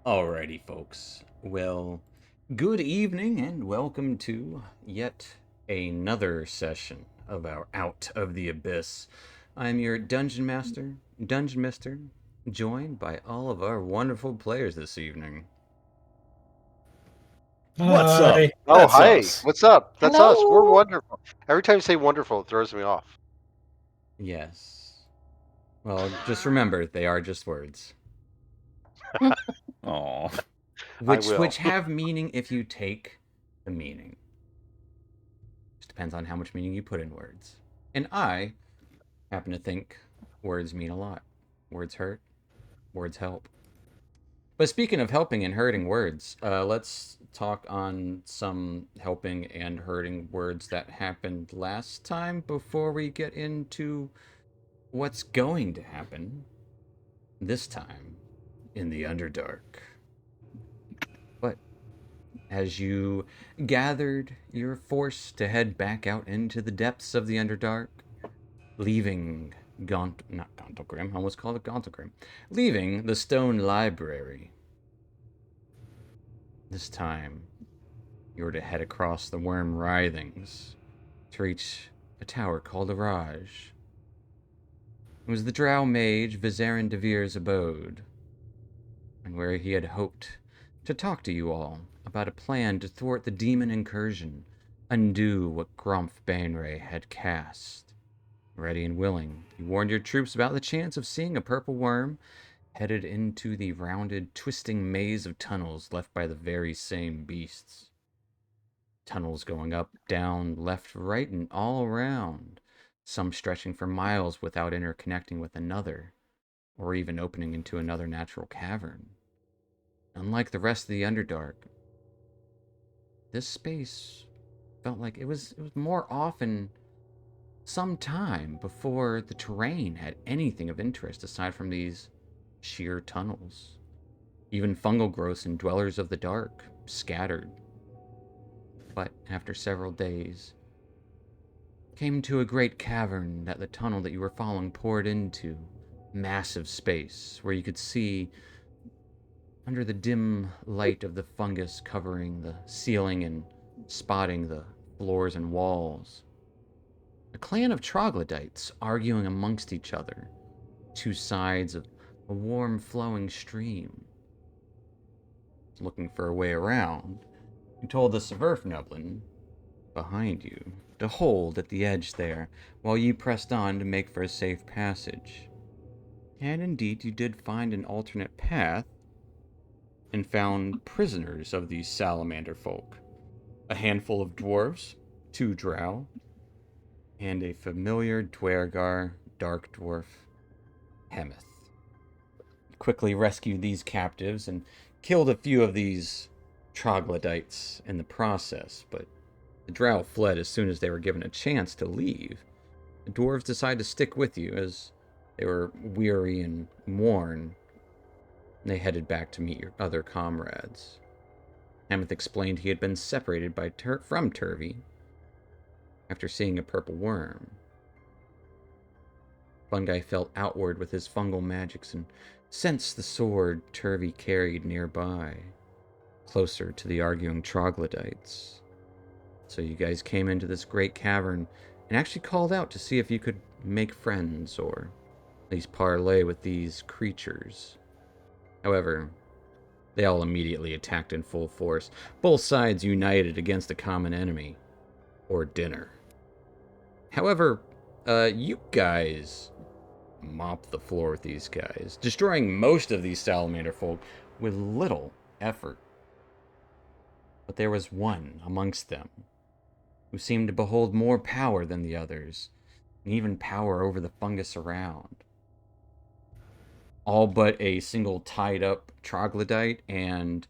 Alrighty, folks. Well, good evening and welcome to yet another session of our Out of the Abyss. I'm your Dungeon Master, Dungeon Mister, joined by all of our wonderful players this evening. What's up? Hi. Oh, That's hi. us. What's up? That's us. We're Hello! wonderful. Every time you say wonderful, it throws me off. Yes. Well, just remember, they are just words. Aw. I Which will. which have meaning if you take the meaning. Just depends on how much meaning you put in words. And I happen to think words mean a lot. Words hurt, words help. But speaking of helping and hurting words, let's talk on some helping and hurting words that happened last time before we get into what's going to happen this time in the Underdark. But as you gathered your force to head back out into the depths of the Underdark, leaving not Gauntlgrim, I almost called it Gauntlgrim, leaving the Stone Library. This time, you were to head across the Worm Writhings to reach a tower called Araj. It was the Drow mage Vizarin Devir's abode, and where he had hoped to talk to you all about a plan to thwart the demon incursion, undo what Grumph Bainray had cast. Ready and willing, you warned your troops about the chance of seeing a purple worm headed into the rounded, twisting maze of tunnels left by the very same beasts. Tunnels going up, down, left, right, and all around, some stretching for miles without interconnecting with another, or even opening into another natural cavern. Unlike the rest of the Underdark, this space felt like it was more often some time before the terrain had anything of interest aside from these sheer tunnels. Even fungal growths and dwellers of the dark scattered. But after several days, came to a great cavern that the tunnel that you were following poured into. Massive space where you could see under the dim light of the fungus covering the ceiling and spotting the floors and walls. A clan of troglodytes arguing amongst each other, two sides of a warm flowing stream. Looking for a way around, you told the Sverfnublin behind you to hold at the edge there while you pressed on to make for a safe passage. And indeed, you did find an alternate path and found prisoners of these salamander folk. A handful of dwarves, two drow, and a familiar Dwergar dark dwarf, Hemeth. You quickly rescued these captives and killed a few of these troglodytes in the process, but the drow fled as soon as they were given a chance to leave. The dwarves decided to stick with you as they were weary and worn. And they headed back to meet your other comrades. Hemeth explained he had been separated from Turvey after seeing a purple worm. Fungi felt outward with his fungal magics and sensed the sword Turvey carried nearby, closer to the arguing troglodytes. So you guys came into this great cavern and actually called out to see if you could make friends or at least parley with these creatures. However, they all immediately attacked in full force, both sides united against a common enemy, or dinner. However, you guys mopped the floor with these guys, destroying most of these salamander folk with little effort. But there was one amongst them who seemed to behold more power than the others, and even power over the fungus around. All but a single tied up troglodyte and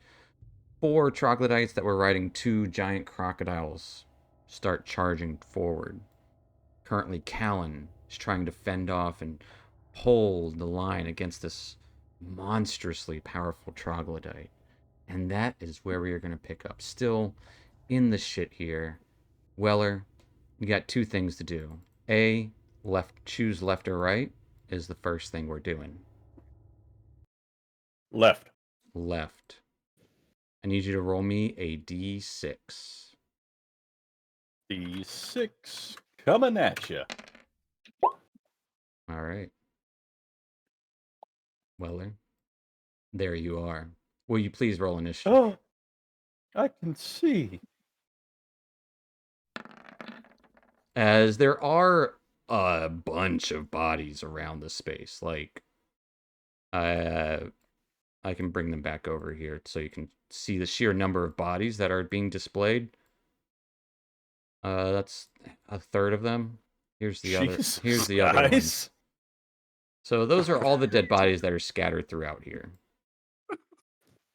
four troglodytes that were riding two giant crocodiles start charging forward. Currently, Callan is trying to fend off and hold the line against this monstrously powerful troglodyte. And that is where we are going to pick up. Still in the shit here. Weller, you got two things to do. A, choose left or right is the first thing we're doing. Left. left. I need you to roll me a d6. D6 coming at you. All right. Weller, there you are. Will you please roll initiative? Oh, I can see. As there are a bunch of bodies around the space. Like, I can bring them back over here so you can see the sheer number of bodies that are being displayed. That's a third of them. Here's the other. Jesus, Here's the other ones. guys. So those are all the dead bodies that are scattered throughout here.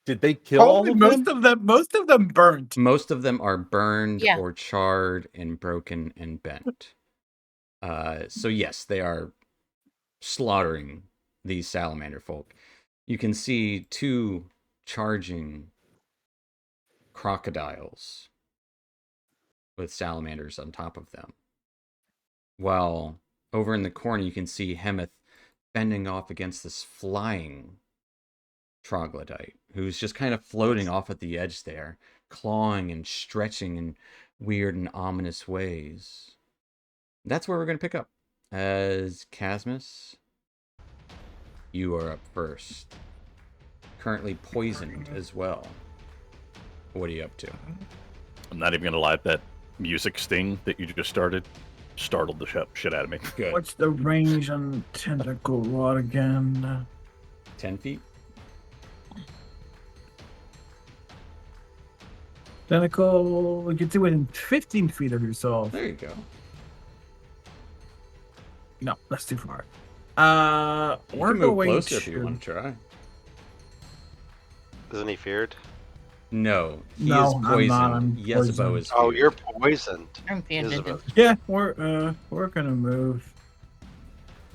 Did they kill all Probably of them? most of them burnt. Most of them are burned Yeah. or charred and broken and bent. So yes, they are slaughtering these salamander folk. You can see 2 charging crocodiles with salamanders on top of them. While over in the corner, you can see Hemeth bending off against this flying troglodyte who's just kind of floating off at the edge there, clawing and stretching in weird and ominous ways. That's where we're going to pick up. As Casmus, you are up first. Currently poisoned as well. What are you up to? I'm not even gonna lie. That music sting that you just started startled the shit out of me. Good. What's the range on tentacle rod again? 10 feet? Tentacle, you get to within 15 feet of yourself. There you go. No, that's too far. You We're can move going closer if you to- want to try. Isn't he feared? No, he No, is I'm poisoned. not, I'm Yezebo poisoned. is Oh, feared. you're poisoned. I'm being Isabel. Yeah, we're gonna move.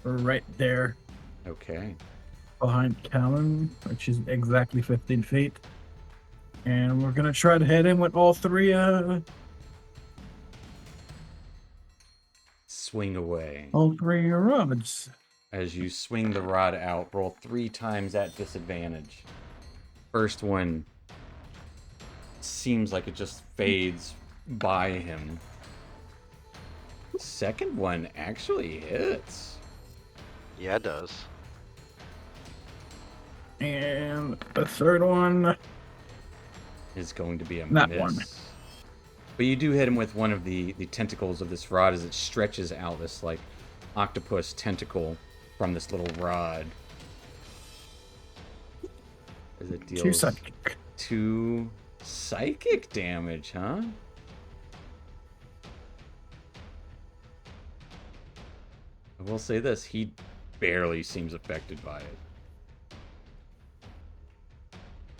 We're right there Okay. behind Callan, which is exactly 15 feet. And we're gonna try to head in with all 3 Swing away. rods. As you swing the rod out, roll 3 times at disadvantage. First one seems like it just fades by him. Second one actually hits. Yeah, it does. And the third one, Is going to be a That miss. one. But you do hit him with one of the tentacles of this rod as it stretches out this like octopus tentacle from this little rod. As it 2 deals psychic. 2 psychic damage, huh? I will say this, he barely seems affected by it.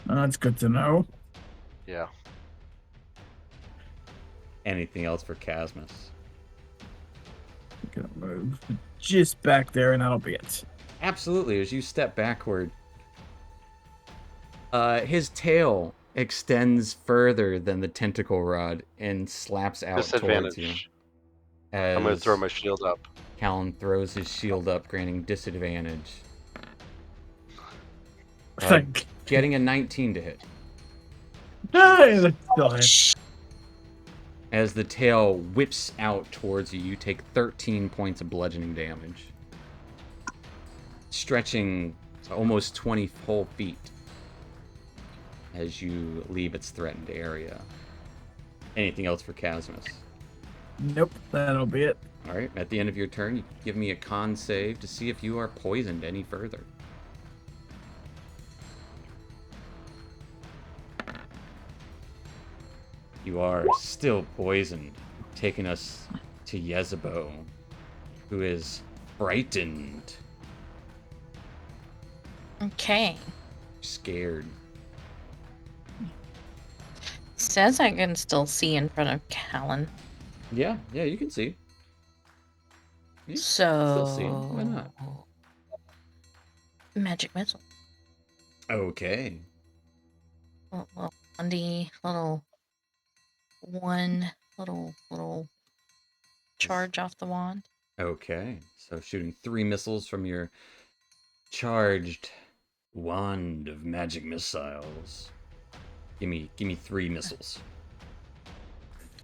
That's good to know. Yeah. Anything else for Casmus? Gonna move just back there, and that'll be it. Absolutely, as you step backward, his tail extends further than the tentacle rod and slaps out towards you. Disadvantage. I'm gonna throw my shield up. Callan throws his shield up, granting disadvantage. Thank. Getting a 19 to hit. Hey, that's still hit. As the tail whips out towards you, you take 13 points of bludgeoning damage. Stretching to almost 20 whole feet as you leave its threatened area. Anything else for Casmus? Nope, that'll be it. Alright, at the end of your turn, you give me a con save to see if you are poisoned any further. You are still poisoned, taking us to Yezebo, who is frightened, Okay. scared. Says I can still see in front of Callan. Yeah, you can see. You can So. still see him. Why not? Magic missile. Okay. Little 1D, little charge off the wand. Okay. So shooting 3 missiles from your charged Wand of magic missiles. Give me 3 missiles.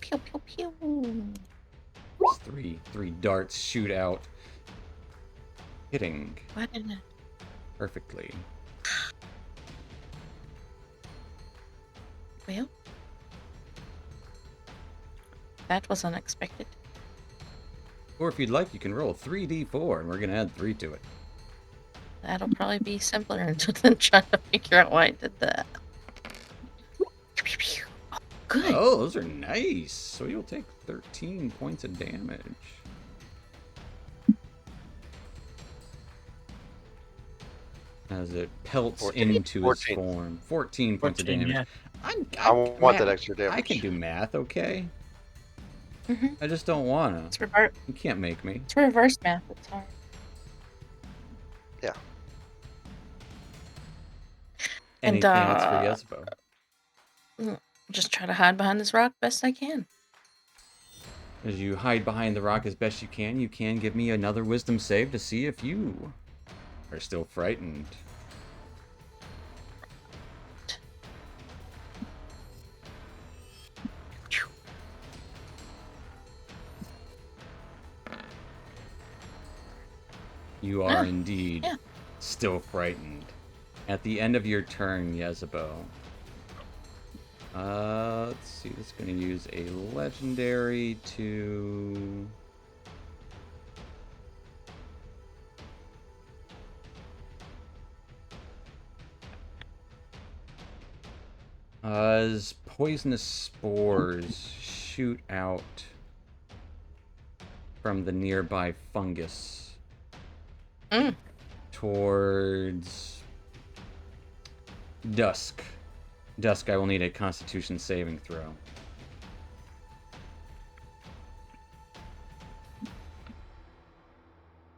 Pew pew pew. Just three darts shoot out, hitting Why didn't it? perfectly. Well, that was unexpected. Or if you'd like, you can roll 3d4, and we're gonna add 3 to it. That'll probably be simpler than trying to figure out why I did that. Pew, pew, pew. Oh, good. Oh, those are nice. So you'll take 13 points of damage. As it pelts 14. into 14. his form. 14 points of 14, damage. yeah. I want that extra damage. I can do math, okay? Mm-hmm. I just don't wanna. It's reverse. You can't make me. It's reverse math. It's hard. Any And, chance for Yesbo? Just try to hide behind this rock best I can. As you hide behind the rock as best you can give me another wisdom save to see if you are still frightened. You are indeed still frightened. At the end of your turn, Yezebo. Let's see. This is going to use a legendary to... As poisonous spores shoot out from the nearby fungus towards Dusk. Dusk, I will need a Constitution saving throw.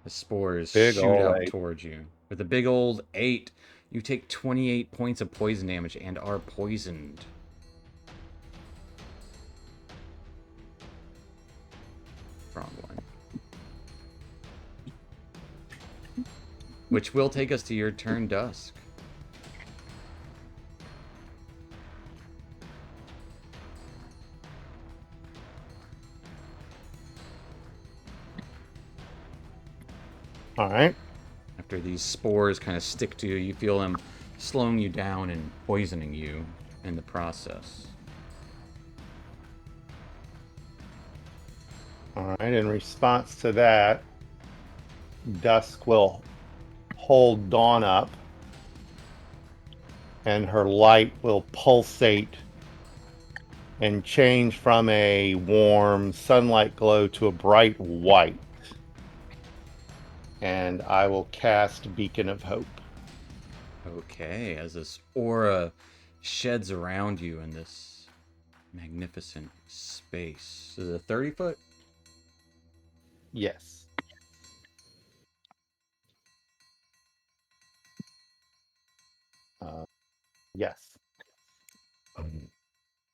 The spores shoot out towards you. With a big old 8, you take 28 points of poison damage and are poisoned. Wrong one. Which will take us to your turn, Dusk. All right. After these spores kind of stick to you, you feel them slowing you down and poisoning you in the process. All right. In response to that, Dusk will hold Dawn up, and her light will pulsate and change from a warm sunlight glow to a bright white. And I will cast Beacon of Hope. Okay, as this aura sheds around you in this magnificent space. Is it a 30 foot? Yes. Yes.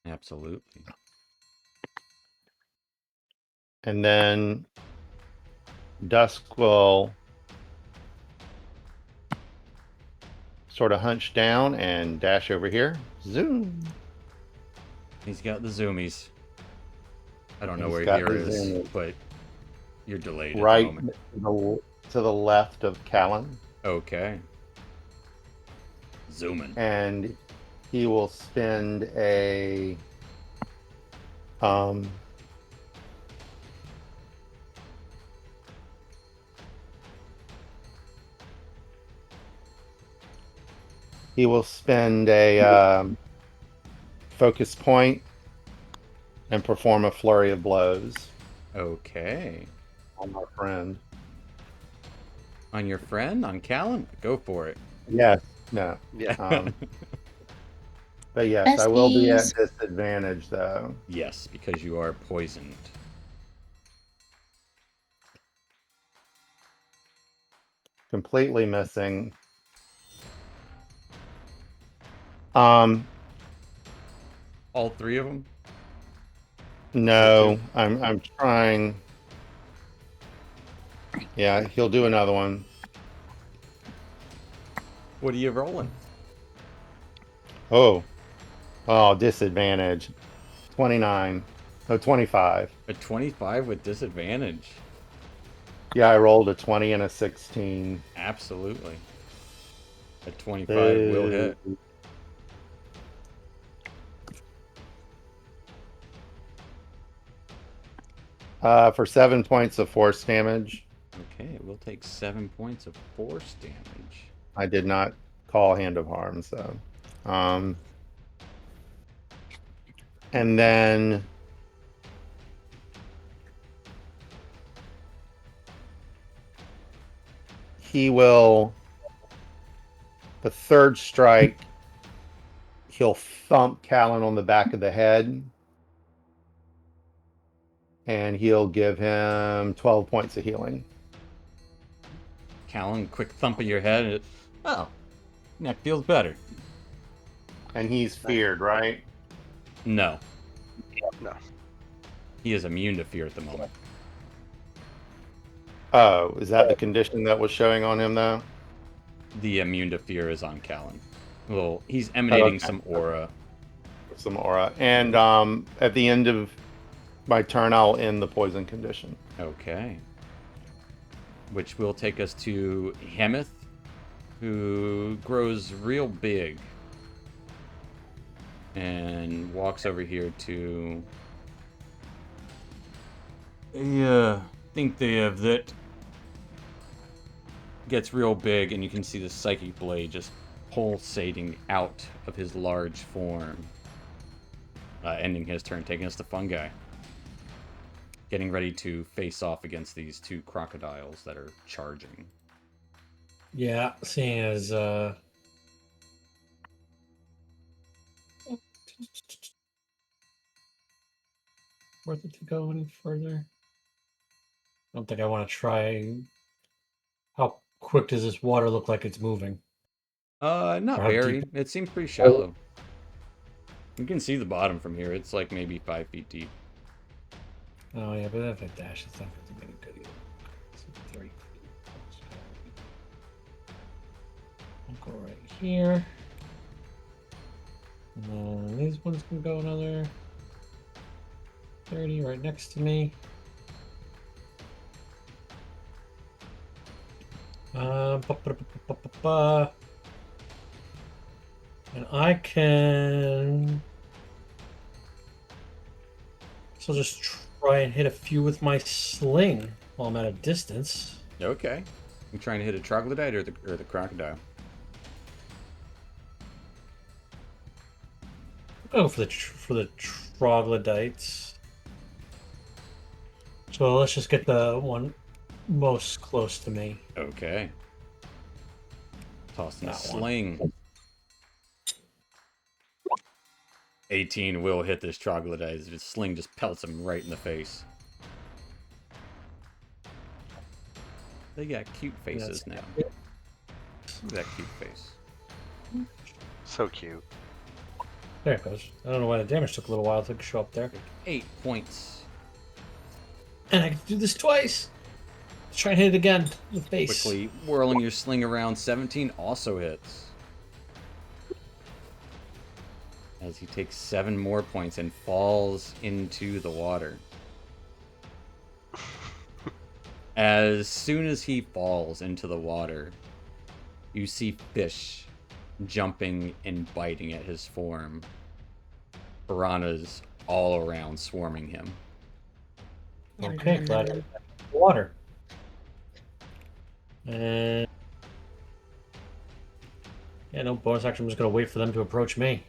Absolutely. And then Dusk will sort of hunch down and dash over here. Zoom. He's got the zoomies. I don't know He's where got here the is, zoomies. but you're delayed Right at the moment. to the left of Callan. Okay. Zooming. And he will spend a focus point and perform a flurry of blows Okay. on my friend. On your friend? On Callan? Go for it. Yes. No. Yeah. But yes, I will be at Besties. disadvantage though. Yes, because you are poisoned. Completely missing. Um, All 3 of them? no, I'm trying. Yeah, he'll do another one. What are you rolling? Oh, disadvantage. 29. No, 25. A 25 with disadvantage. Yeah, I rolled a 20 and a 16. Absolutely. A 25 will hit. For 7 points of force damage. Okay, we'll take 7 points of force damage. I did not call Hand of Harm, so. And then he will, the third strike, he'll thump Callan on the back of the head. And he'll give him 12 points of healing. Callan, quick thump of your head. And oh, neck feels better. And he's feared, right? No. No. He is immune to fear at the moment. Oh, is that the condition that was showing on him, though? The immune to fear is on Callan. Well, he's emanating okay. some aura. Some aura. And at the end of my turn, I'll end the poison condition. Okay. Which will take us to Hemeth, who grows real big. And walks over here to... I think they have that. Gets real big, and you can see the psychic blade just pulsating out of his large form. Ending his turn, taking us to Fungi. Getting ready to face off against these two crocodiles that are charging. Yeah, seeing as worth it to go any further? I don't think I want to try. How quick does this water look like it's moving? Not Or how very. deep? It seems pretty shallow. You can see the bottom from here. It's like maybe 5 feet deep. Oh yeah, but if I dash, it's not going to be good either. So 30 feet. I'll go right here. And these ones can go another 30 right next to me. And I can. So just try and hit a few with my sling while I'm at a distance. Okay. You trying to hit a troglodyte or the crocodile? Go for the troglodytes. So let's just get the one most close to me. Okay. Tossing a That one. sling. 18 will hit this troglodyte. His sling just pelts him right in the face. They got cute faces now. Look at that cute face. So cute. There it goes. I don't know why the damage took a little while to show up there. 8 points. And I can do this twice. Let's try and hit it again in the face. Quickly whirling your sling around. 17 also hits. As he takes 7 more points and falls into the water. As soon as he falls into the water, you see fish jumping and biting at his form. Piranhas all around swarming him. Okay, glad I got the water. And yeah, no bonus action. I'm just gonna wait for them to approach me.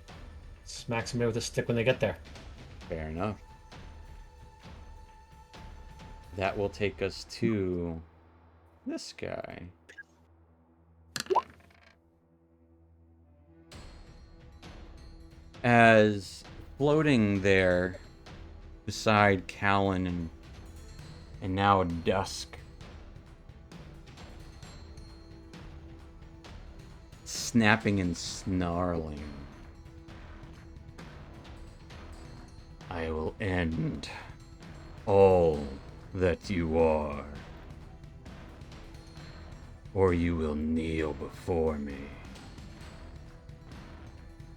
Smack somebody with a stick when they get there. Fair enough. That will take us to this guy. As floating there beside Callan and now Dusk, snapping and snarling, I will end all that you are, or you will kneel before me.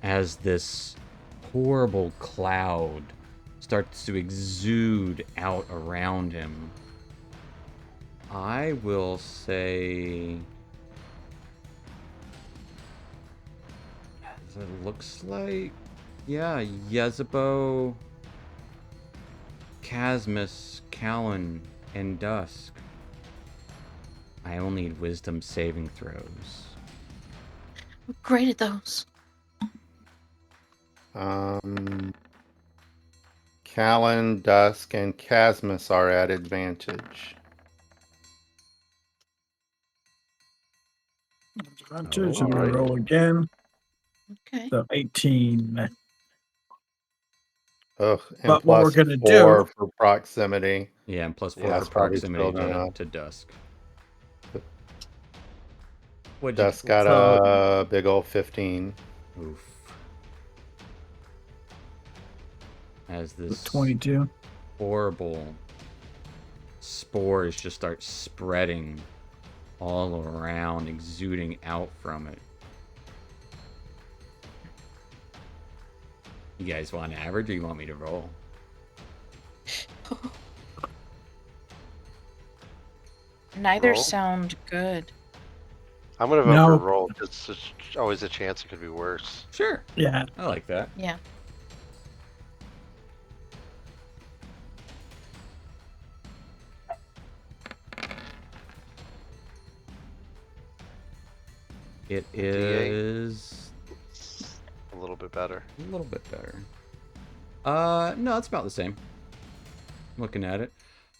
as this horrible cloud starts to exude out around him. I will say it looks like, yeah, Yezebo, Casmus, Callan, and Dusk. I only need wisdom saving throws. I'm great at those. Callan, Dusk, and Casmus are at advantage. Advantage, Oh, and we alright. roll again. Okay. So 18. Ugh, and But what we're plus gonna 4 do- for proximity. Yeah, and plus 4 Yeah, for that's probably proximity still gonna- to Dusk. What'd Dusk got So- a big old 15. Oof. As this 22. horrible spores just start spreading all around, exuding out from it. You guys want average or you want me to roll? Neither Roll? sound good. I'm gonna vote No. for roll. It's always a chance it could be worse. Sure. Yeah. I like that. Yeah. It D8? is A little bit better. a little bit better. No, it's about the same. Looking at it.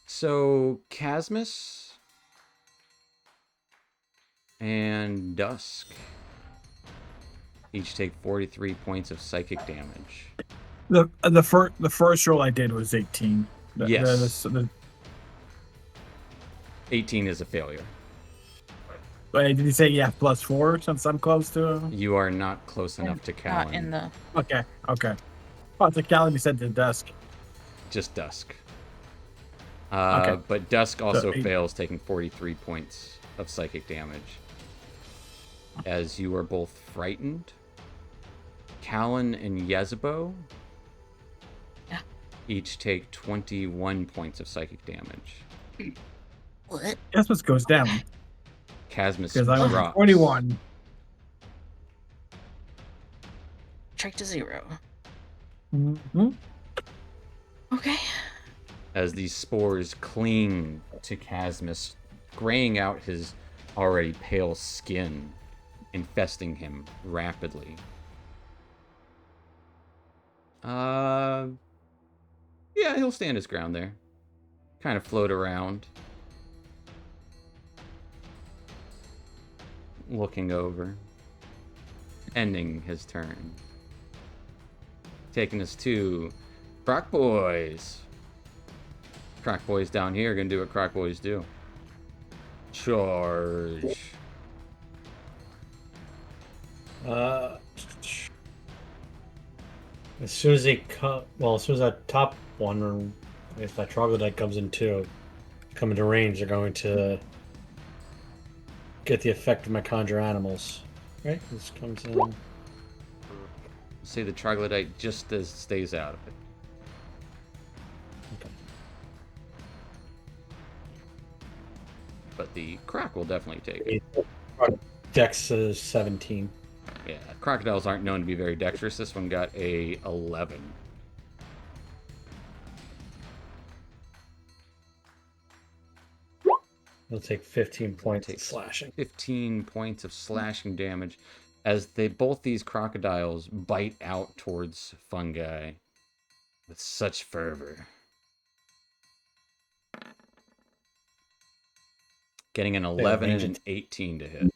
So, Casmus and Dusk each take 43 points of psychic damage. The first roll I did was 18. Yes. 18 is a failure. Wait, did you say yeah +4 since I'm close to? You are not close enough to Callan. Not in the. Okay. Oh, the Callan you said to Dusk. Just Dusk. Okay. But Dusk also eight. fails, taking 43 points of psychic damage. As you are both frightened. Callan and Yezebo Yeah. each take 21 points of psychic damage. What? Casmus goes down Casmus because I was drops. 21. Track to 0. Mm-hmm. Okay. As these spores cling to Casmus, graying out his already pale skin, infesting him rapidly. Yeah, he'll stand his ground there. Kind of float around. Looking over. Ending his turn. Taking us to Croc Boys. Croc Boys down here are gonna do what Croc Boys do. Charge. As soon as they come, well, as soon as that top one, or if that troglodyte comes into come into range, they're going to get the effect of my conjure animals. Right? This comes in. Say the troglodyte just stays out of it. Okay. But the croc will definitely take it. Dex is 17. Yeah, crocodiles aren't known to be very dexterous. This one got a 11. It'll take 15 points of Takes slashing. 15 points of slashing damage as both these crocodiles bite out towards fungi with such fervor. Getting an 11 and an 18 to hit.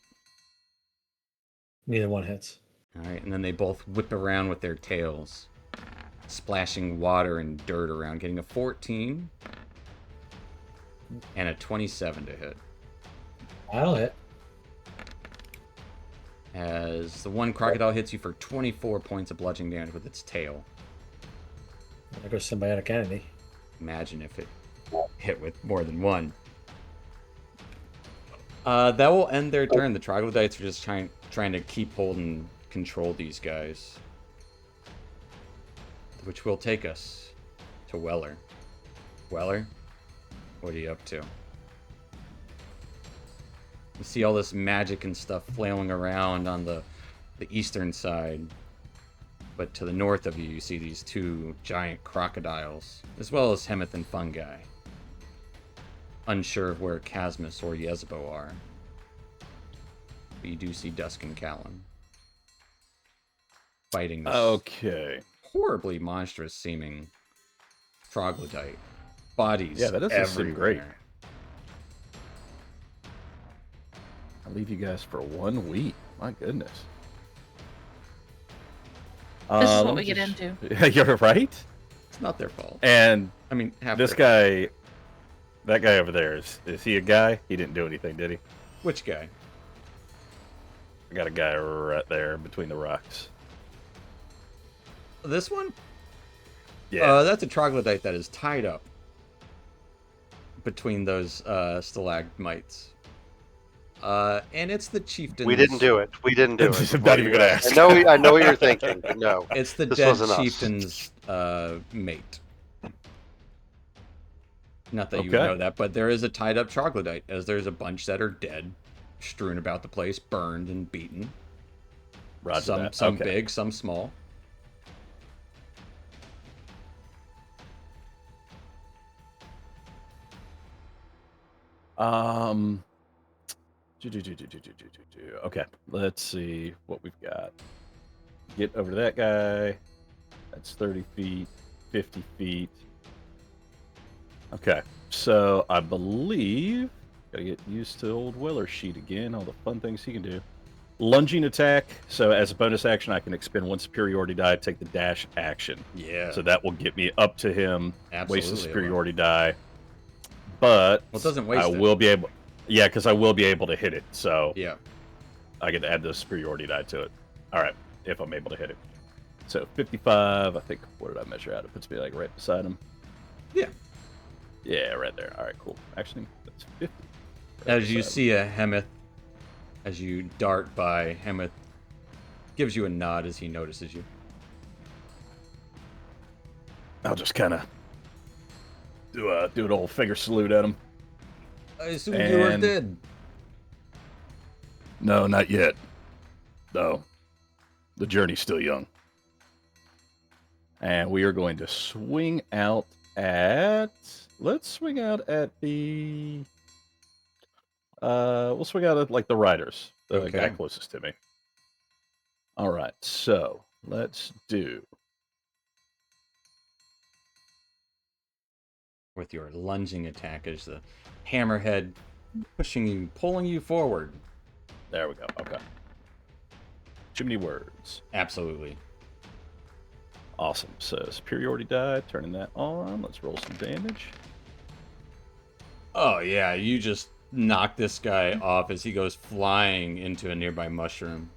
Neither one hits. All right, and then they both whip around with their tails, splashing water and dirt around, getting a 14 and a 27 to hit. That'll hit. As the one crocodile hits you for 24 points of bludgeoning damage with its tail. There goes symbiotic entity. Imagine if it hit with more than one. That will end their turn. The troglodytes are just trying to keep hold and control these guys. which will take us to Weller. Weller, what are you up to? You see all this magic and stuff flailing around on the eastern side. But to the north of you, you see these two giant crocodiles, as well as Hemeth and fungi. Unsure of where Casmus or Yezbo are. But you do see Dusk and Callan fighting this Okay. horribly monstrous seeming troglodyte. Bodies Yeah, that doesn't seem great. everywhere. I'll leave you guys for 1 week. My goodness. This is let what me we get just- into. Yeah, you're right. It's not their fault. And I mean, half this their fault. guy, that guy over there, is he a guy? He didn't do anything, did he? Which guy? I got a guy right there between the rocks. This one? Yeah. That's a troglodyte that is tied up between those stalagmites. And it's the chieftain's... We didn't do it. We didn't do it. I'm not even gonna ask. I know what you're thinking, but no. It's the This dead wasn't us. chieftain's mate. Not that you would Okay. know that, but there is a tied up troglodyte, as there's a bunch that are dead, strewn about the place, burned and beaten. Roger some that. some Okay. big, some small. Um. Okay, let's see what we've got. Get over to that guy. That's 30 feet, 50 feet. Okay, so I believe gotta get used to old Weller sheet again. All the fun things he can do. Lunging attack. So as a bonus action, I can expend 1 superiority die, take the dash action. Yeah. So that will get me up to him. Absolutely. Waste the it will. superiority die. But Well, it doesn't waste I it. will be able. Yeah, because I will be able to hit it. So Yeah. I get to add the superiority die to it. All right, if I'm able to hit it. So 55. I think. What did I measure out? It puts me like right beside him. Yeah. Yeah, right there. All right, cool. Actually, that's 50. Right As you beside him. see a Hemeth, as you dart by, Hemeth gives you a nod as he notices you. I'll just kind of do an old finger salute at him. I assume you were And- dead. No, not yet. No. The journey's still young. And we are going to swing out at... Let's swing out at the... we'll swing out at, like, the riders. The guy Okay. closest to me. All right, so let's do... With your lunging attack as the hammerhead pushing you, pulling you forward. There we go. Okay. Too many words. Absolutely. Awesome. So superiority die, turning that on. Let's roll some damage. Oh yeah, you just knock this guy off as he goes flying into a nearby mushroom.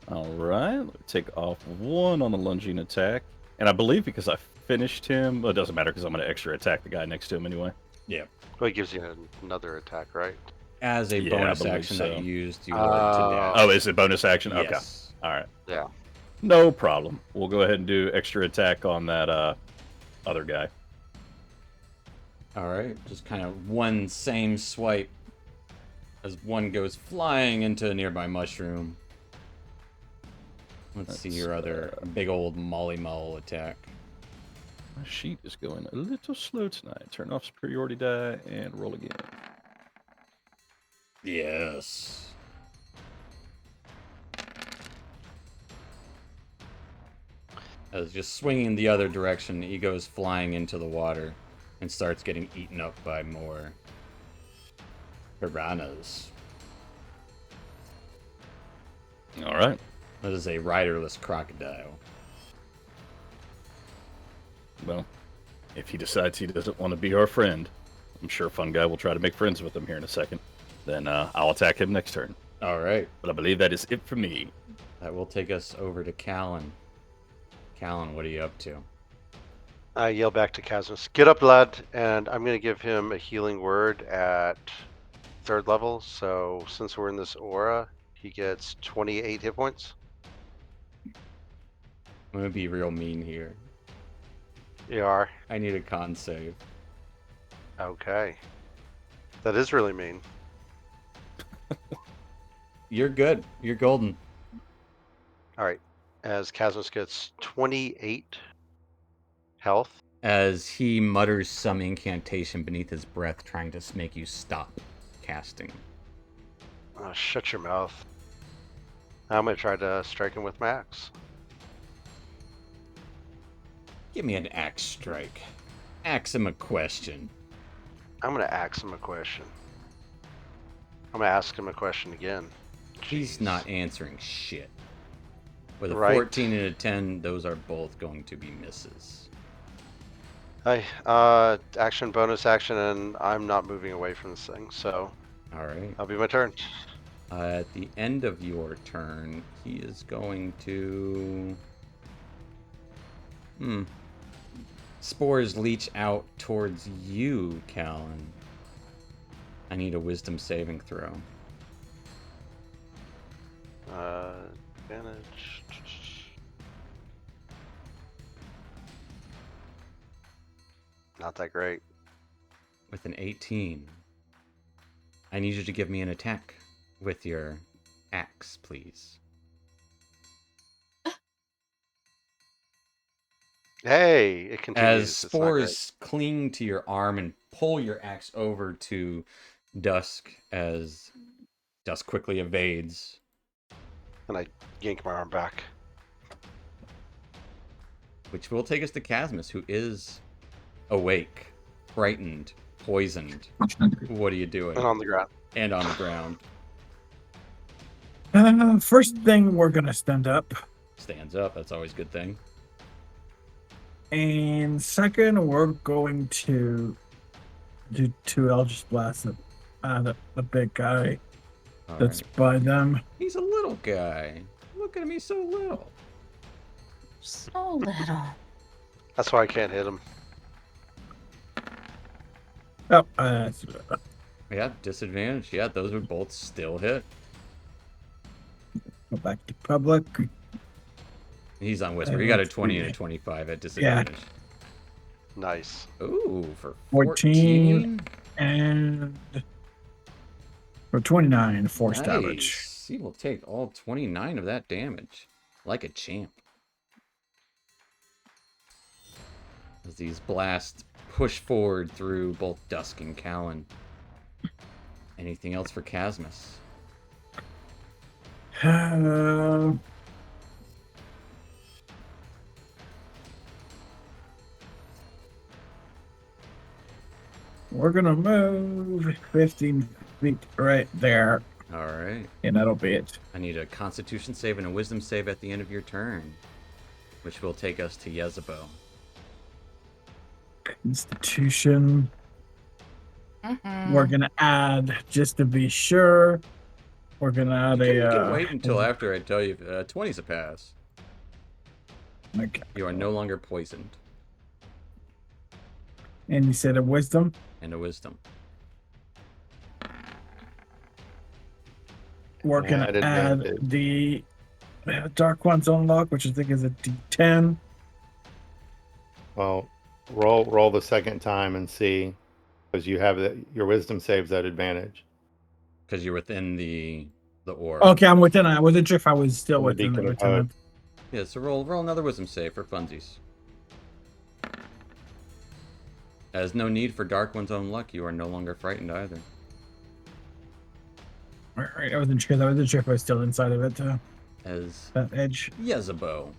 All right. Let me take off 1 on the lunging attack. And I believe because I finished him, well, it doesn't matter because I'm going to extra attack the guy next to him anyway. Well, it gives you another attack, right? As a Yeah, I bonus believe action so. that you used, you were to dash. Oh, is it bonus action? Okay. Yes. All right. Yeah. No problem. We'll go ahead and do extra attack on that other guy. All right, just kind of one same swipe as one goes flying into a nearby mushroom. Let's see That's, your other big old Molly Mull attack. My sheet is going a little slow tonight. Turn off superiority die and roll again. Yes. As just swinging the other direction, he goes flying into the water and starts getting eaten up by more piranhas. All right. That is a riderless crocodile. Well, if he decides he doesn't want to be our friend, I'm sure Fun Guy will try to make friends with him here in a second. Then I'll attack him next turn. All right, But I believe that is it for me. that will take us over to Callan. Callan, what are you up to? I yell back to Casmus, "Get up, lad!" And I'm going to give him a healing word at 3rd level. So since we're in this aura, he gets 28 hit points. I'm gonna be real mean here. You are? I need a con save. Okay. That is really mean. You're good. You're golden. Alright. As Casmus gets 28 health. As he mutters some incantation beneath his breath, trying to make you stop casting. Oh, shut your mouth. I'm going to try to strike him with my axe. Give me an axe strike. Ask him a question. I'm going to ask him a question. I'm going to ask him a question again. He's Jeez. not answering shit. With a Right. 14 and a 10, those are both going to be misses. Action, bonus action, and I'm not moving away from this thing, so Alright. that'll be my turn. At the end of your turn, he is going to... Spores leach out towards you, Callan. I need a wisdom saving throw. Advantage. Not that great. With an 18. I need you to give me an attack with your axe, please. Hey, it continues. As It's not great. spores cling to your arm and pull your axe over to Dusk, as Dusk quickly evades. And I yank my arm back. Which will take us to Casmus, who is awake, frightened, poisoned. What are you doing? And on the ground. And on the ground. First thing, we're gonna stand up, Stands up, that's always a good thing. and second, we're going to do two Eldritch Blasts at the big guy All that's right. by them. He's a little guy. Look at him, he's so little. So little. That's why I can't hit him. Oh, Yeah, disadvantage. Yeah, those would both still hit. go back to public. He's on Whisper. He got a 20 and a 25 at disadvantage. Nice. Ooh, for 14. And for 29 force damage. Nice. He will take all 29 of that damage. Like a champ. As these blasts push forward through both Dusk and Callan. Anything else for Casmus? We're gonna move 15 feet right there, Alright. and that'll be it. I need a Constitution save and a Wisdom save at the end of your turn. Which will take us to Yezebo. Constitution. Mm-hmm. We're gonna add, just to be sure, we're gonna add You a. can wait until after I tell you 20's a pass. Okay. You are no longer poisoned. And you said a wisdom. And a Wisdom. We're gonna Add add advantage. the Dark One's Unlock, which I think is a D10. Well, roll the second time and see, because you have your wisdom saves at advantage. Because you're within the orb. Okay, I'm within. I wasn't sure if I was still The within the Beacon of within Hope. Yeah, so roll another Wisdom save for funsies. As no need for Dark One's own luck, you are no longer frightened either. Alright, I wasn't sure. I wasn't sure if I was still inside of it. As That edge. Yezebo,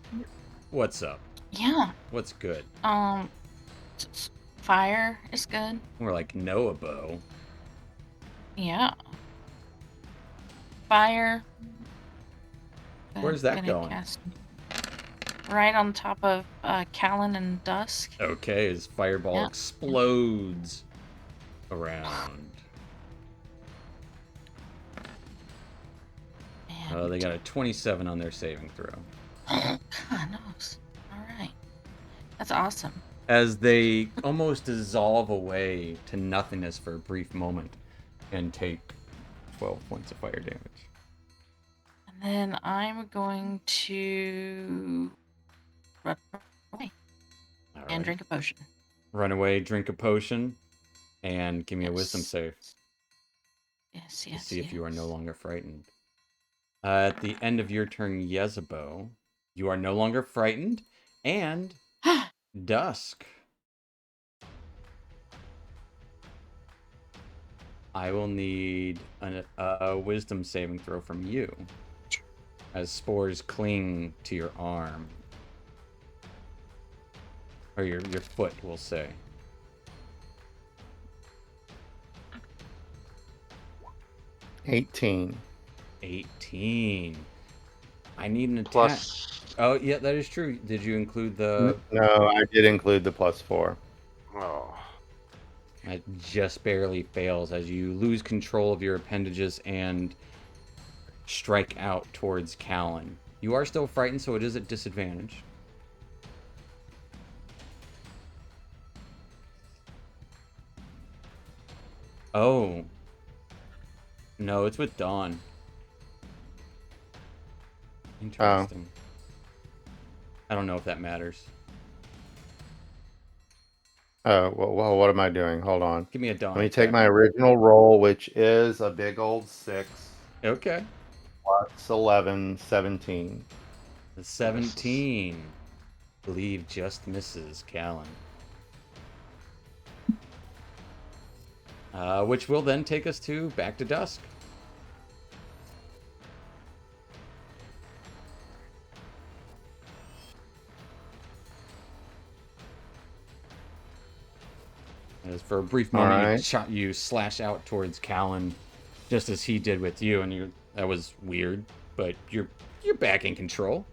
what's up? Yeah. What's good? Fire is good. More like Noabo. Yeah. Fire. Where's that Gonna going? cast- Right on top of Callan and Dusk. Okay, as Fireball Yeah. explodes around. And They got a 27 on their saving throw. God knows. All right. That's awesome. As they almost dissolve away to nothingness for a brief moment and take 12 points of fire damage. And then I'm going to run away All and right. drink a potion. Run away, drink a potion, and give me a wisdom Yes. save Yes, to yes, see if you are no yes. longer frightened. At the end of your turn, Yezebo, you are no longer frightened, and Dusk. I will need a wisdom saving throw from you as spores cling to your arm. Or your foot, we'll say. $18. 18. I need an attack. Plus, Oh, yeah, that is true. Did you include the... No, I did include the +4. oh, It just barely fails as you lose control of your appendages and strike out towards Callan. You are still frightened, so it is at disadvantage. Oh. No, it's with Dawn. Interesting. I don't know if that matters. Oh, well, what am I doing? Hold on. Give me a Dawn Let me take attack. my original roll, which is a big old 6 Okay. plus 11, 17. The 17. Believe just misses Callan. Which will then take us back to Dusk. As for a brief moment, Alright. you slash out towards Callan, just as he did with you, and that was weird, but you're back in control.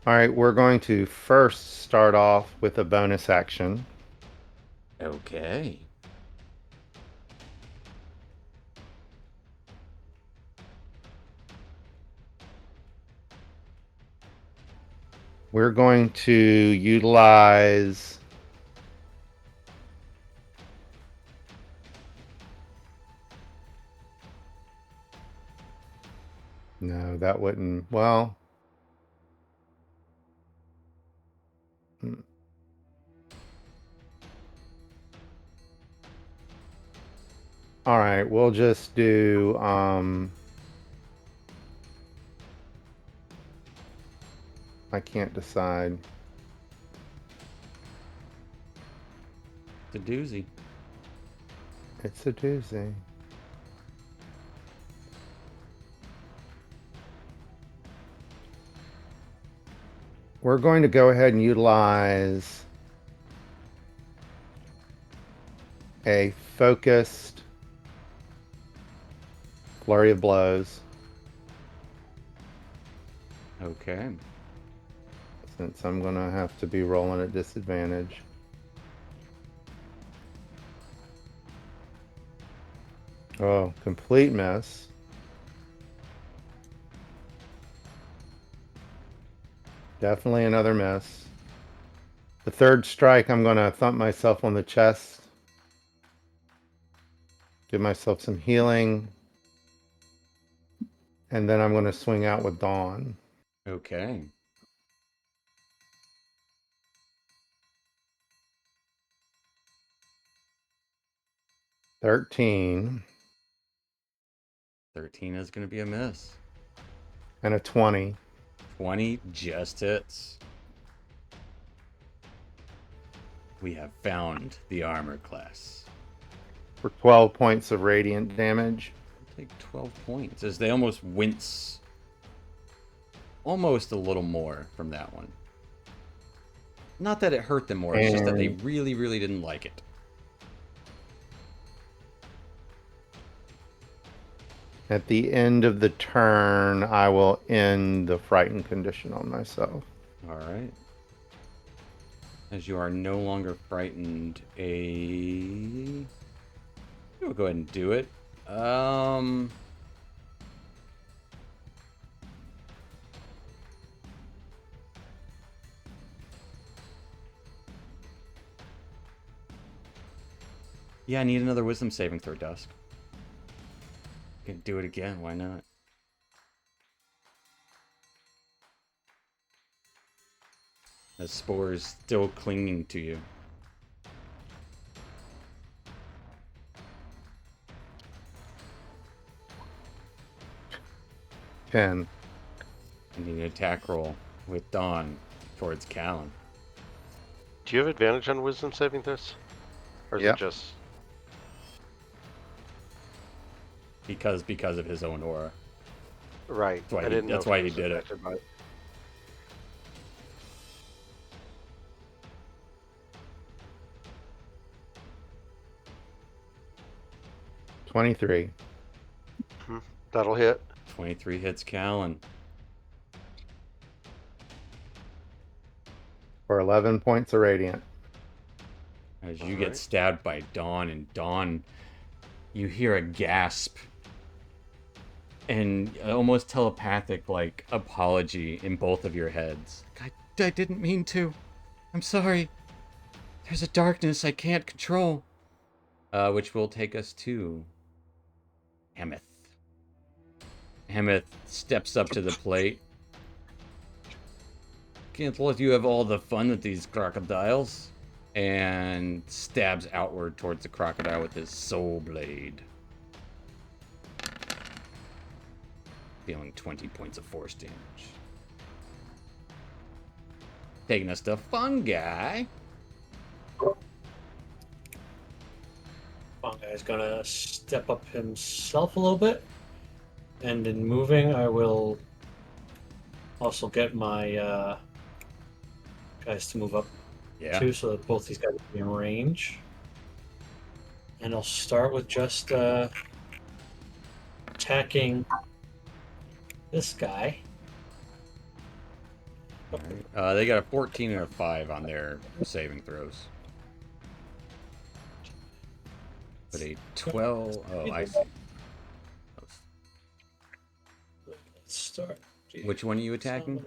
All right, we're going to first start off with a bonus action. Okay. We're going to utilize no, that wouldn't. Well, all right, we'll just do I can't decide. It's a doozy. It's a doozy. We're going to go ahead and utilize a focused flurry of blows. Okay. Since I'm going to have to be rolling at disadvantage. Oh, complete miss. Definitely another miss. The third strike, I'm going to thump myself on the chest. Give myself some healing. And then I'm going to swing out with Dawn. Okay. $13 13 is going to be a miss. and a 20. 20 just hits. We have found the armor class. For 12 points of radiant damage. Take 12 points as they almost wince. Almost a little more from that one. Not that it hurt them more, it's just that they really, really didn't like it. At the end of the turn, I will end the frightened condition on myself. Alright. As you are no longer frightened, we'll go ahead and do it. Yeah, I need another wisdom saving throw, Dusk. Can do it again, why not? The spores still clinging to you. Ten. I need an attack roll with Dawn towards Callan. Do you have advantage on wisdom saving throws? Or is Yep. it just Because of his own aura. right? That's why I he- didn't know that's if why it he was did it. affected by- 23. That'll hit. 23 hits Callan. For 11 points of radiant. As you get Alright. stabbed by Dawn, and Dawn, you hear a gasp and almost telepathic like apology in both of your heads. I didn't mean to. I'm sorry. There's a darkness I can't control. Which will take us to Hemeth. Hemeth steps up to the plate. Can't let you have all the fun with these crocodiles. And stabs outward towards the crocodile with his soul blade. Dealing 20 points of force damage. Taking us to Fungi. Fungi is gonna step up himself a little bit, and in moving, I will also get my guys to move up Yeah. too, so that both these guys will be in range. And I'll start with just attacking this guy. Alright. They got a 14 and a 5 on their saving throws. But a 12. Oh, I see. Let's start. Which one are you attacking?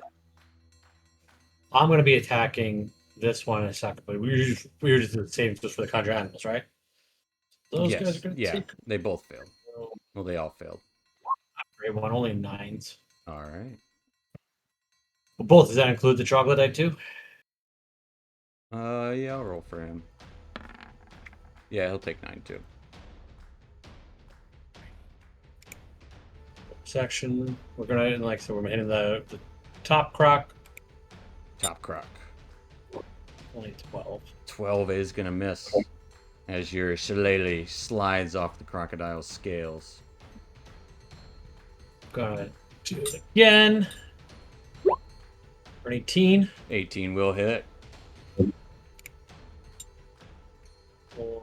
I'm going to be attacking this one in a second, but we were just the same just for the conjure animals, right? Those guys Yes. are going to Yeah. take They both failed. Well, they all failed. great one, only 9s. All right. Well, both, does that include the troglodyte too? Yeah, I'll roll for him. Yeah, he'll take 9 too. Section. We're gonna we're hitting the top croc. Top croc. Only 12. 12 is gonna miss as your shillelagh slides off the crocodile's scales. Gonna do it again. For 18. 18 will hit. For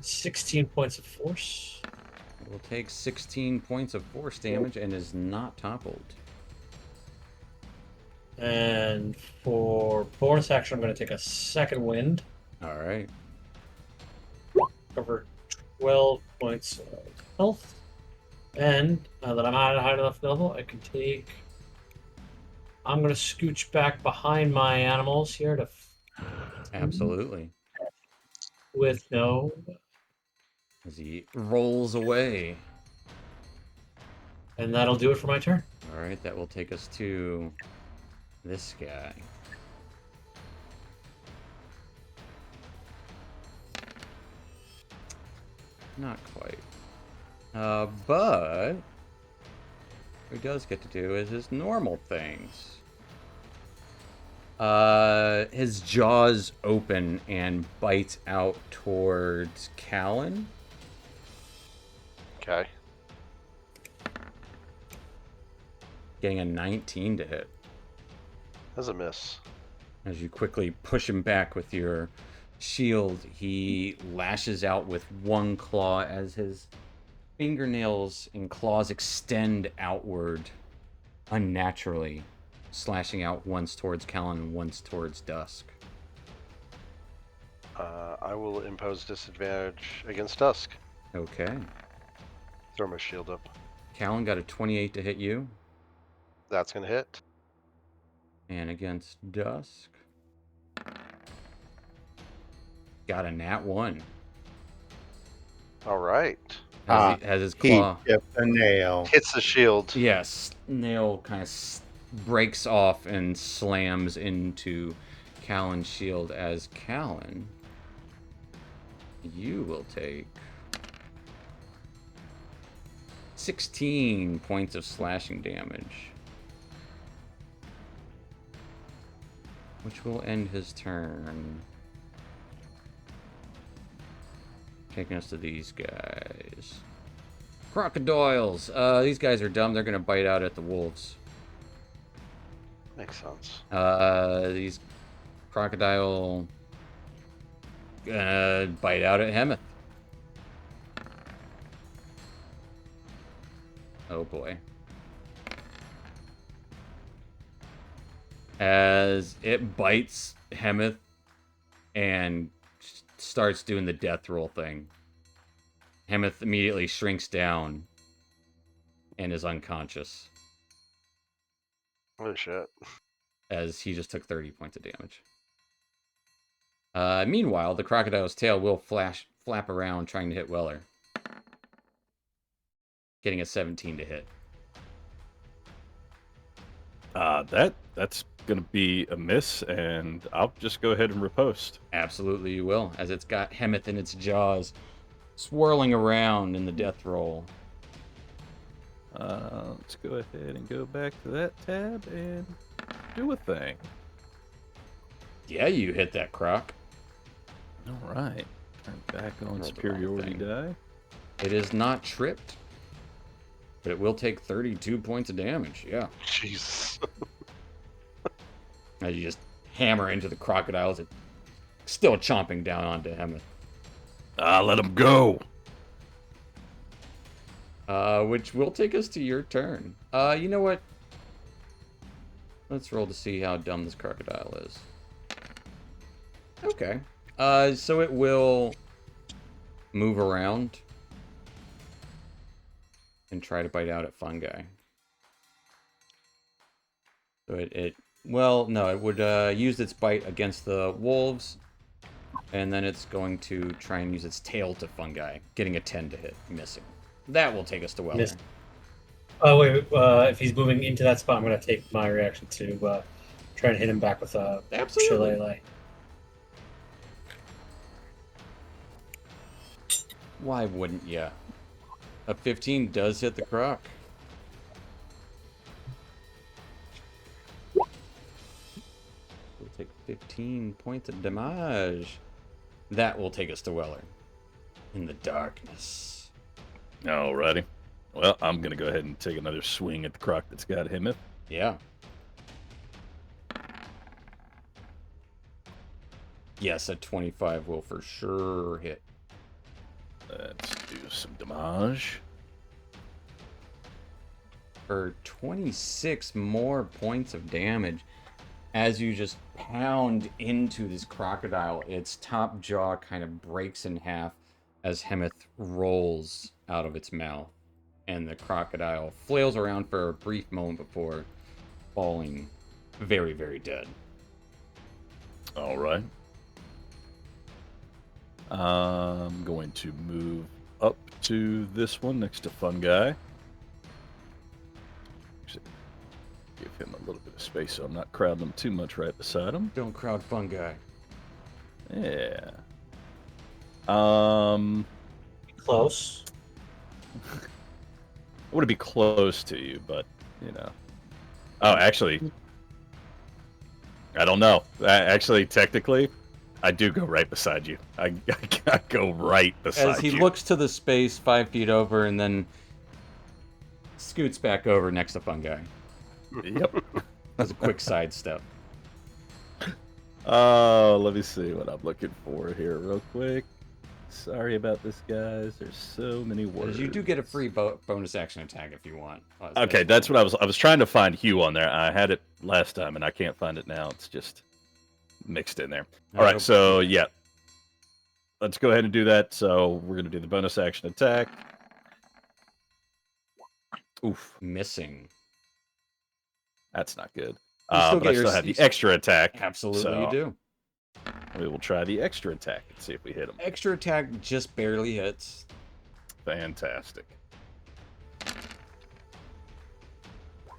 16 points of force. It will take 16 points of force damage and is not toppled. And for bonus action, I'm going to take a second wind. All right. Cover 12 points of health. And now that I'm at a high enough level, I can take. I'm going to scooch back behind my animals here to. Absolutely. With no. As he rolls away. And that'll do it for my turn. All right, that will take us to this guy. Not quite. But what he does get to do is his normal things. His jaws open and bite out towards Callan. Okay. Getting a 19 to hit. That's a miss. As you quickly push him back with your shield, he lashes out with one claw as his fingernails and claws extend outward unnaturally, slashing out once towards Callan and once towards Dusk. I will impose disadvantage against Dusk. Okay. Throw my shield up. Callan got a 28 to hit you, That's gonna hit. and against Dusk, got a nat 1. All right. Has his He claw. chipped a nail. Hits the shield. Yes, nail kind of breaks off and slams into Callan's shield as Callan, you will take 16 points of slashing damage, which will end his turn. Taking us to these guys. Crocodiles. These guys are dumb. They're going to bite out at the wolves. Makes sense. These crocodile gonna bite out at Hemeth. Oh boy. As it bites Hemeth and starts doing the death roll thing, Hemeth immediately shrinks down and is unconscious Oh shit. as he just took 30 points of damage. Meanwhile, the crocodile's tail will flap around trying to hit Weller. Getting a 17 to hit. That's gonna be a miss, and I'll just go ahead and riposte. Absolutely you will, as it's got Hemeth in its jaws, swirling around in the death roll. Let's go ahead and go back to that tab and do a thing. Yeah, you hit that croc. All right. Turn back on Rolled the superiority wrong die. It is not tripped, but it will take 32 points of damage. Yeah. Jesus. As you just hammer into the crocodiles, it's still chomping down onto Hemeth. Let him go. Which will take us to your turn. You know what? Let's roll to see how dumb this crocodile is. Okay. So it will move around and try to bite out at fungi. So it would use its bite against the wolves, and then it's going to try and use its tail to fungi, getting a 10 to hit, missing. That will take us to Weller. Missed. Oh wait, if he's moving into that spot, I'm gonna take my reaction to try and hit him back with a Absolutely. shillelagh. Why wouldn't ya? A 15 does hit the croc. We'll take 15 points of damage. That will take us to Weller. In the darkness. Alrighty. Well, I'm gonna go ahead and take another swing at the croc that's got him. Yeah. Yes, a 25 will for sure hit. Let's do some damage. For 26 more points of damage as you just pound into this crocodile. Its top jaw kind of breaks in half as Hemeth rolls out of its mouth, and the crocodile flails around for a brief moment before falling very, very dead. All right. I'm going to move up to this one next to Fungi. Give him a little bit of space so I'm not crowding him too much right beside him. Don't crowd fungi. Yeah. Close. I want to be close to you, but, you know. Oh, actually, I don't know. Actually, technically, I do go right beside you. I go right beside As he you. looks to the space 5 feet over and then scoots back over next to fungi. Yep. As a quick sidestep. Oh, let me see what I'm looking for here real quick. Sorry about this, guys. There's so many words. You do get a free bonus action attack if you want. Okay, that's what I was trying to find Hugh on there. I had it last time and I can't find it now. It's just mixed in there. All right, so yeah. Let's go ahead and do that. So we're going to do the bonus action attack. Oof, Missing. that's not good. You still But get I your still have the you- extra attack. Absolutely so you do. We will try the extra attack and see if we hit him. Extra attack just barely hits. Fantastic.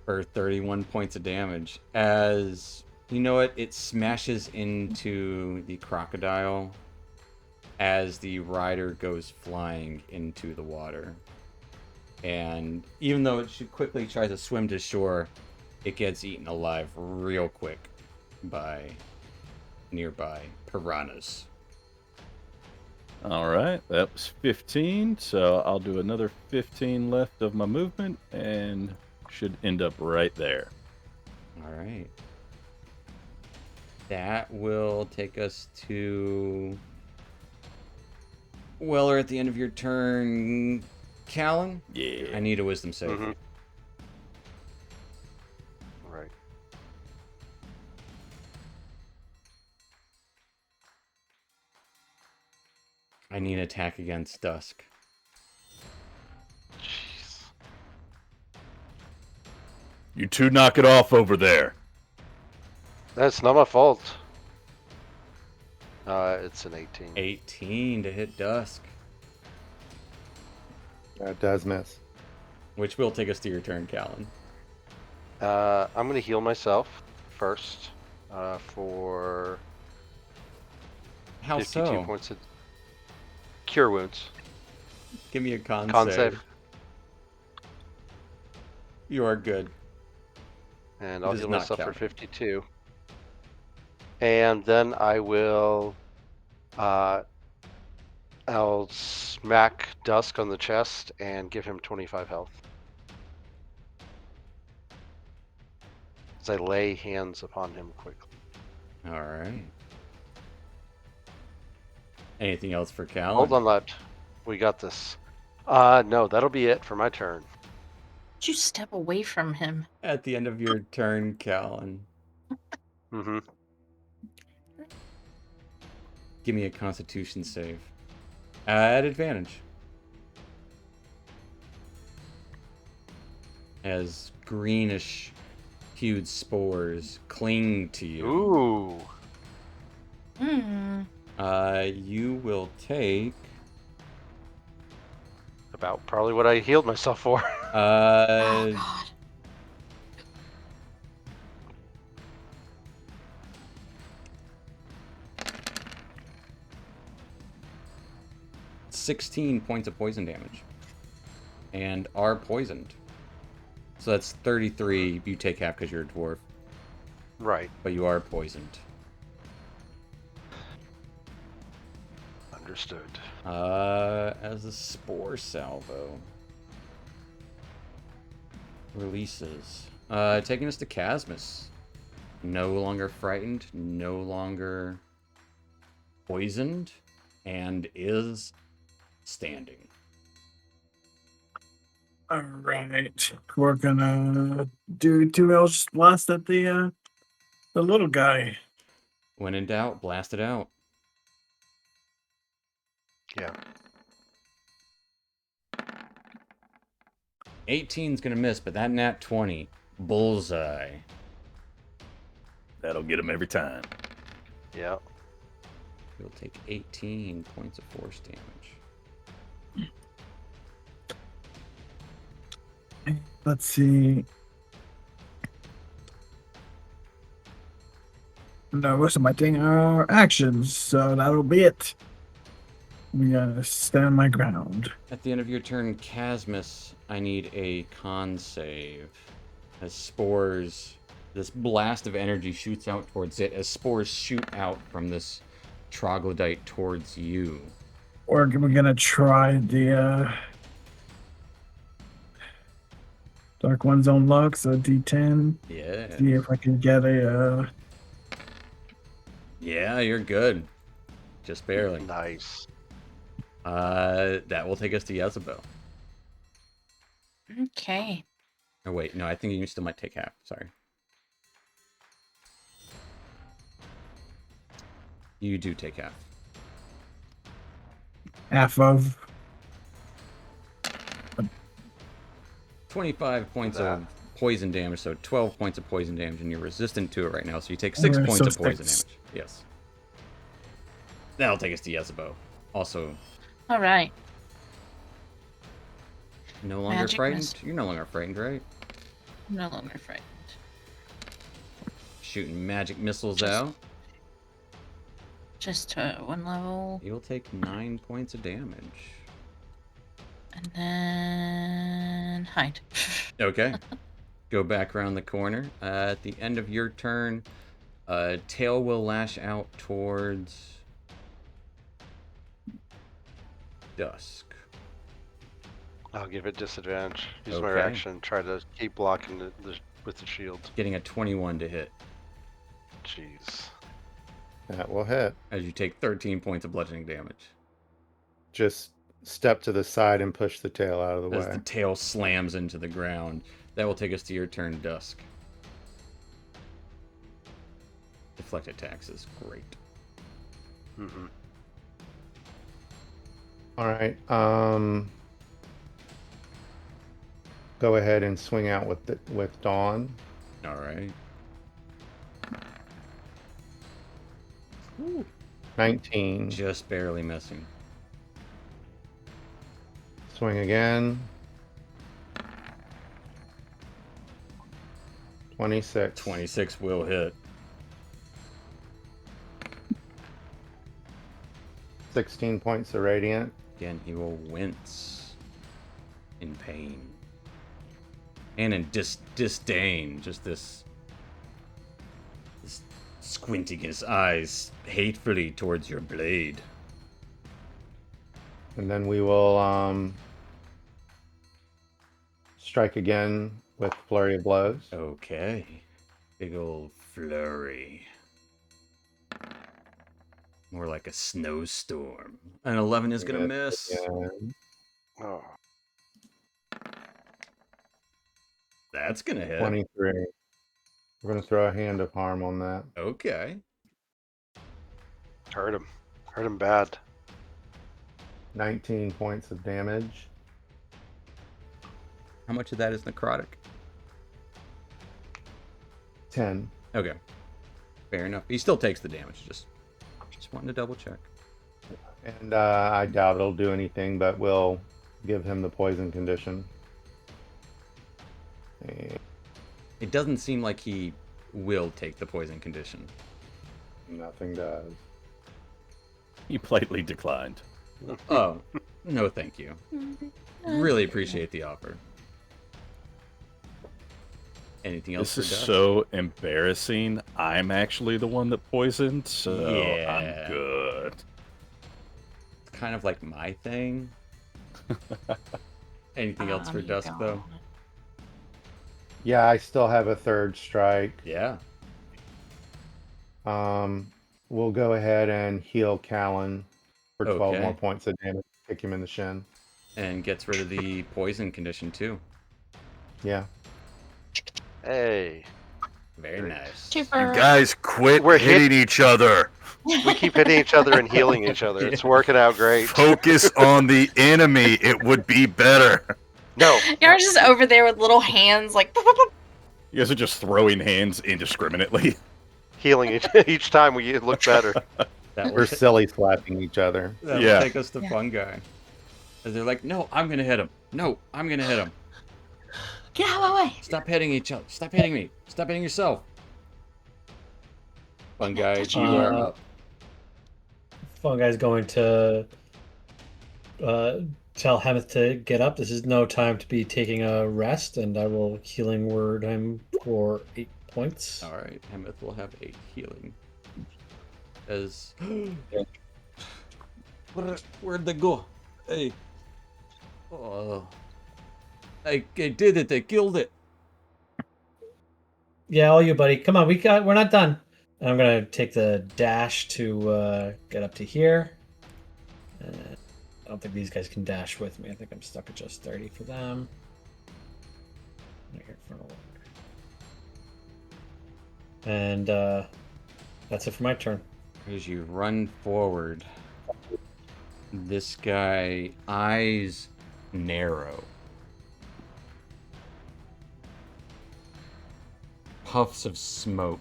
for 31 points of damage. As you know it smashes into the crocodile as the rider goes flying into the water. And even though it should quickly try to swim to shore, it gets eaten alive real quick by nearby piranhas. All right, that was 15, so I'll do another 15 left of my movement and should end up right there. All right. That will take us to Weller at the end of your turn. Callan, Yeah. I need a wisdom save. Mhm. Right. I need an attack against Dusk. Jeez. You two knock it off over there. That's not my fault. It's an 18. 18 to hit Dusk, That does miss. which will take us to your turn, Callan. I'm gonna heal myself first for How 52 so? points of cure wounds. Give me a con Con save. save. You are good. And It I'll does heal not myself for count. 52. And then I will I'll smack Dusk on the chest and give him 25 health. As I lay hands upon him quickly. All right. Anything else for Callan? Hold on, lad. We got this. No, that'll be it for my turn. Did you step away from him? At the end of your turn, Callan, Mm-hmm. give me a Constitution save. At advantage. As greenish hued spores cling to you. Ooh. Hmm. You will take About probably what I healed myself for. Oh God. 16 points of poison damage. And are poisoned. So that's 33. You take half because you're a dwarf. Right. But you are poisoned. Understood. As a spore salvo releases. Taking us to Casmus. No longer frightened, no longer poisoned, and is standing. All right, we're gonna do 2 Eldritch Blast at the little guy. When in doubt, blast it out. Yeah. 18's gonna miss, but that nat 20, bullseye. That'll get him every time. Yeah. You'll take 18 points of force damage. Let's see. No, what's my thing? Actions. So that'll be it. We gotta stand my ground. At the end of your turn, Casmus, I need a con save. As spores, this blast of energy shoots out towards it, as spores shoot out from this troglodyte towards you. We're gonna try the Dark One's own luck, so D10. Yeah. See if I can get a Yeah, you're good. Just barely. Nice. That will take us to Jezebel. Okay. Oh, wait. No, I think you still might take half. Sorry. You do take half. half of. 25 points That. of poison damage, so 12 points of poison damage, and you're resistant to it right now, so you take 6 Alright, points so of poison 6. damage. Yes. That'll take us to Jezebel. Also, All right. no longer Magic frightened? missile. You're no longer frightened, right? No longer frightened. Shooting magic missiles Just- out. Just one level. You'll take 9 points of damage. And then hide. Okay. Go back around the corner. At the end of your turn, tail will lash out towards Dusk. I'll give it disadvantage. Use my Okay. reaction. Try to keep blocking with the shield. Getting a 21 to hit Jeez. That will hit. as you take 13 points of bludgeoning damage. Just step to the side and push the tail out of the As way. the tail slams into the ground. That will take us to your turn, Dusk. Deflect attacks is great. Mm-hmm. All right. Go ahead and swing out with Dawn. All right. 19. Just barely missing. Swing again. 26. 26 will hit. 16 points of radiant. Again, he will wince in pain. And in disdain. Just this squinting his eyes hatefully towards your blade. And then we will strike again with flurry of blows. Okay. Big old flurry. More like a snowstorm. An 11 is gonna miss. Again. Oh. That's gonna hit. 23. We're going to throw a hand of harm on that. Okay. Hurt him. Hurt him bad. 19 points of damage. How much of that is necrotic? 10. Okay. Fair enough. He still takes the damage. Just wanting to double check. And I doubt it'll do anything, but we'll give him the poison condition. And It doesn't seem like he will take the poison condition. nothing does. He politely declined. Oh, no thank you. Really appreciate the offer. Anything else This for is Dusk? so embarrassing. I'm actually the one that poisoned, so Yeah. I'm good. It's kind of like my thing. Anything else for You Dusk, though? don't. Yeah, I still have a third strike. Yeah. We'll go ahead and heal Callan for 12 Okay. more points of damage. Kick him in the shin. And gets rid of the poison condition, too. Yeah. Hey. Very nice. Super. Guys, quit We're hitting each other. We keep hitting each other and healing each other. It's working out great. Focus on the enemy. It would be better. No. You're just over there with little hands like. boop, boop, boop. You guys are just throwing hands indiscriminately. Healing each time we look better. That We're will, silly slapping each other. that'll Yeah. take us to Yeah. Fun Guy. As they're like, no, I'm gonna hit him. No, I'm gonna hit him. Get out of my way. Stop hitting each other. Stop hitting me. Stop hitting yourself. Fun Guy, you are up. Fun Guy's going to tell Hemeth to get up. This is no time to be taking a rest, and I will healing word him for 8 points. All right, Hemeth will have 8 healing. As where'd they go? Hey, oh, I did it. I killed it. Yeah, all you, buddy. Come on, we're not done. And I'm gonna take the dash to get up to here. I don't think these guys can dash with me. I think I'm stuck at just 30 for them. Right here for a look. And that's it for my turn. As you run forward, this guy eyes narrow. Puffs of smoke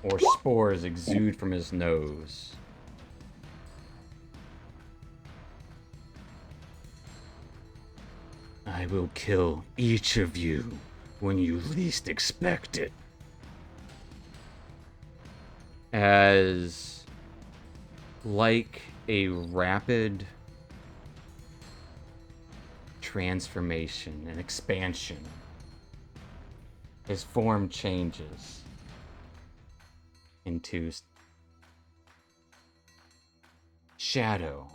or spores exude from his nose. I will kill each of you when you least expect it. As like a rapid transformation and expansion, his form changes into shadow.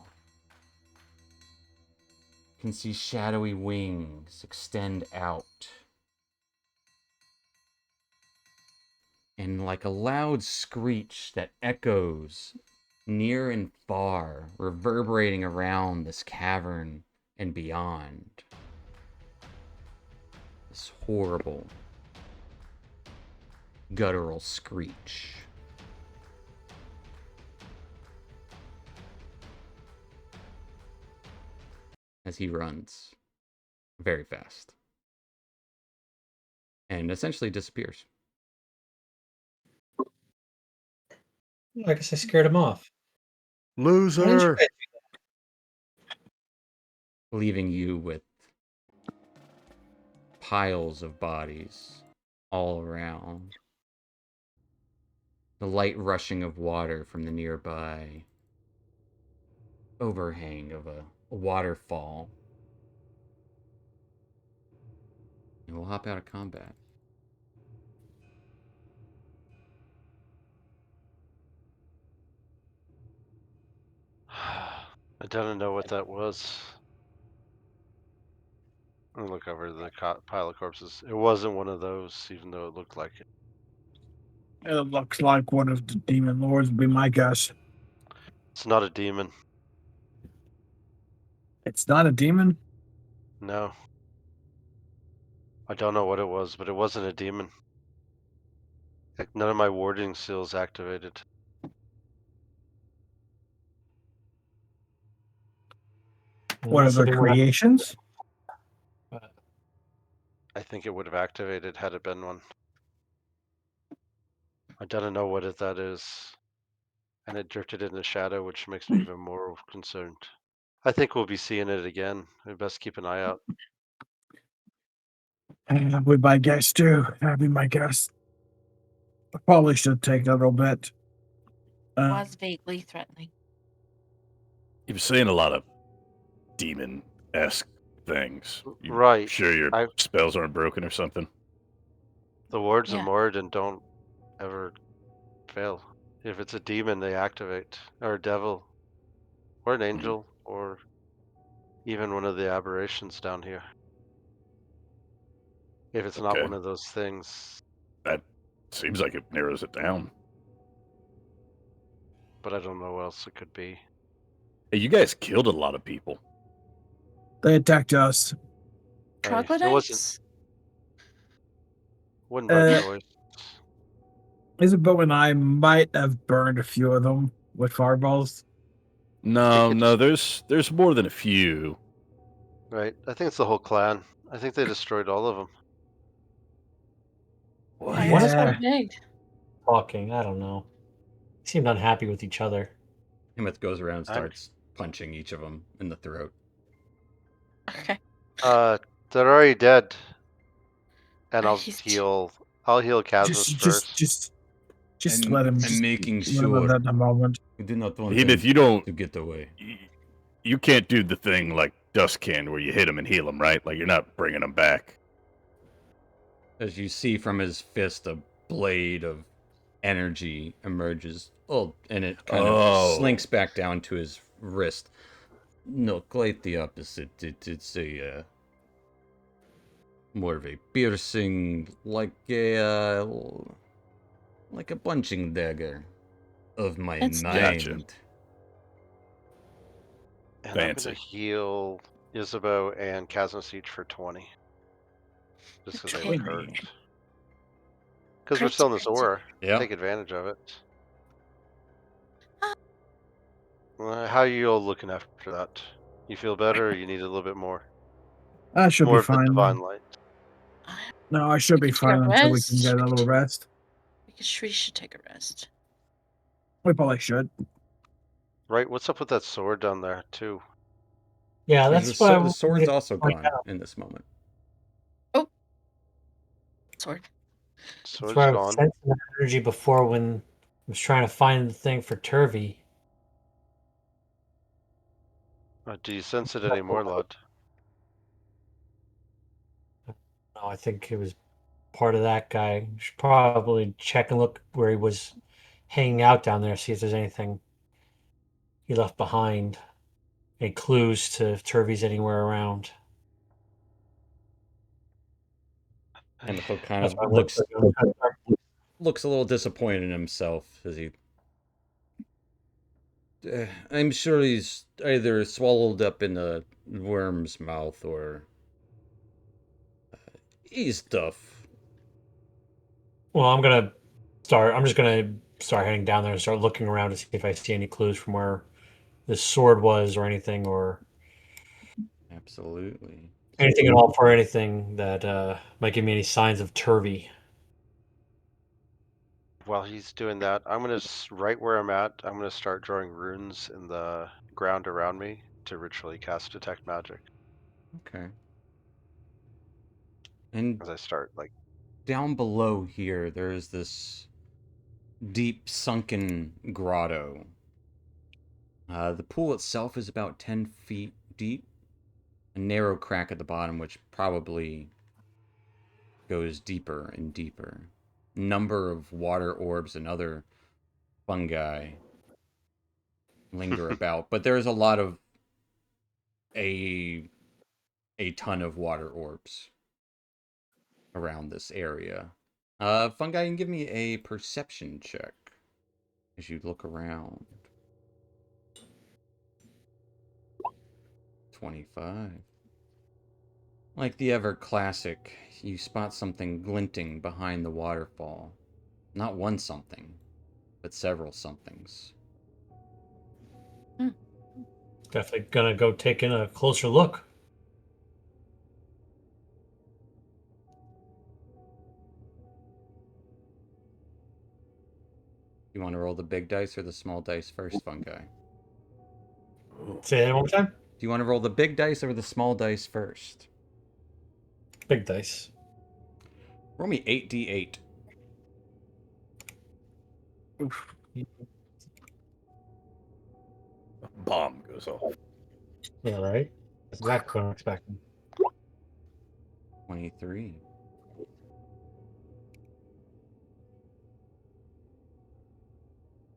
You can see shadowy wings extend out. And like a loud screech that echoes near and far, reverberating around this cavern and beyond. This horrible, guttural screech. As he runs very fast. And essentially disappears. I guess I scared him off. Loser. Leaving you with piles of bodies all around. The light rushing of water from the nearby overhang of a waterfall. And we'll hop out of combat. I don't know what that was. I'll look over the pile of corpses. It wasn't one of those, even though it looked like it. It looks like one of the demon lords would be my guess. It's not a demon. It's not a demon? No. I don't know what it was, but it wasn't a demon. Like, none of my warding seals activated. What are Unless the it didn't creations? I think it would have activated had it been one. I don't know what that is. And it drifted into shadow, which makes me even more concerned. I think we'll be seeing it again. We best keep an eye out. That would be my guess too. That'd be my guess. I probably should take a little bit. Was vaguely threatening. You've seen a lot of demon-esque things. You Right. Sure your I've- spells aren't broken or something? The wards Yeah. of Moradin don't ever fail. If it's a demon, they activate. Or a devil. Or an angel. Or even one of the aberrations down here. If it's not Okay. one of those things. Seems like it narrows it down. But I don't know what else it could be. Hey, you guys killed a lot of people. They attacked us. Hey, Troglodytes? Wasn't my Uh, choice. Isabel and I might have burned a few of them with fireballs. No, it's- no, there's more than a few. Right. I think it's the whole clan. I think they destroyed all of them. Why Yeah. is it so big? talking. I don't know. They seemed unhappy with each other. Himeth goes around and I'm- starts punching each of them in the throat. Okay. They're already dead. And I'll He's- heal. I'll heal Casmus first. Just let him. I'm Just making let him have sure that in a moment. we do not want Even if them you don't, to get away. you can't do the thing like Dusk can, where you hit them and heal them, right? Like you're not bringing them back. As you see from his fist, a blade of energy emerges. Oh, and it kind of slinks back down to his wrist. No, quite the opposite. It's a more of a piercing, like a punching dagger of my It's- mind. Gotcha. And I'm Fancy. gonna heal Isabeau and Casmus each for 20. Just because they look hurt. Okay. Because we're still in this aura. Yeah. Take advantage of it. How are you all looking after that? You feel better, or you need a little bit more? I should More be of the fine. divine light. No, I should be Take a fine until we can rest. get a little rest. We should take a rest. We probably should. Right. What's up with that sword down there too? Yeah, The that's why sword's also point gone out. in this moment. sword. That's Sword's why I was gone. sensing that energy before when I was trying to find the thing for Turvy. Do you sense it anymore, lad? No, I think it was part of that guy. You should probably check and look where he was hanging out down there, see if there's anything he left behind. Any clues to if Turvy's anywhere around. And the folk kind That's of why I went looks a little disappointed in himself as he. I'm sure he's either swallowed up in a worm's mouth or he's tough. Well, I'm just gonna start heading down there and start looking around to see if I see any clues from where this sword was or anything, or Absolutely. anything at all for anything that might give me any signs of Turvy. While he's doing that, I'm gonna right where I'm at. I'm gonna start drawing runes in the ground around me to ritually cast detect magic Okay. And as I start like. down below here, there's this deep sunken grotto. The pool itself is about 10 feet deep. A narrow crack at the bottom, which probably goes deeper and deeper. Number of water orbs and other fungi linger about, but there's a lot of a ton of water orbs around this area. Fungi, you can give me a perception check as you look around. 25. Like the ever classic, you spot something glinting behind the waterfall. Not one something, but several somethings. Definitely gonna go take in a closer look. You want to roll the big dice or the small dice first, Fungi? Say that one more time. Do you want to roll the big dice or the small dice first? Big dice. Roll me 8d8. Bomb goes off. Yeah, right. That's exactly what I'm expecting. 23.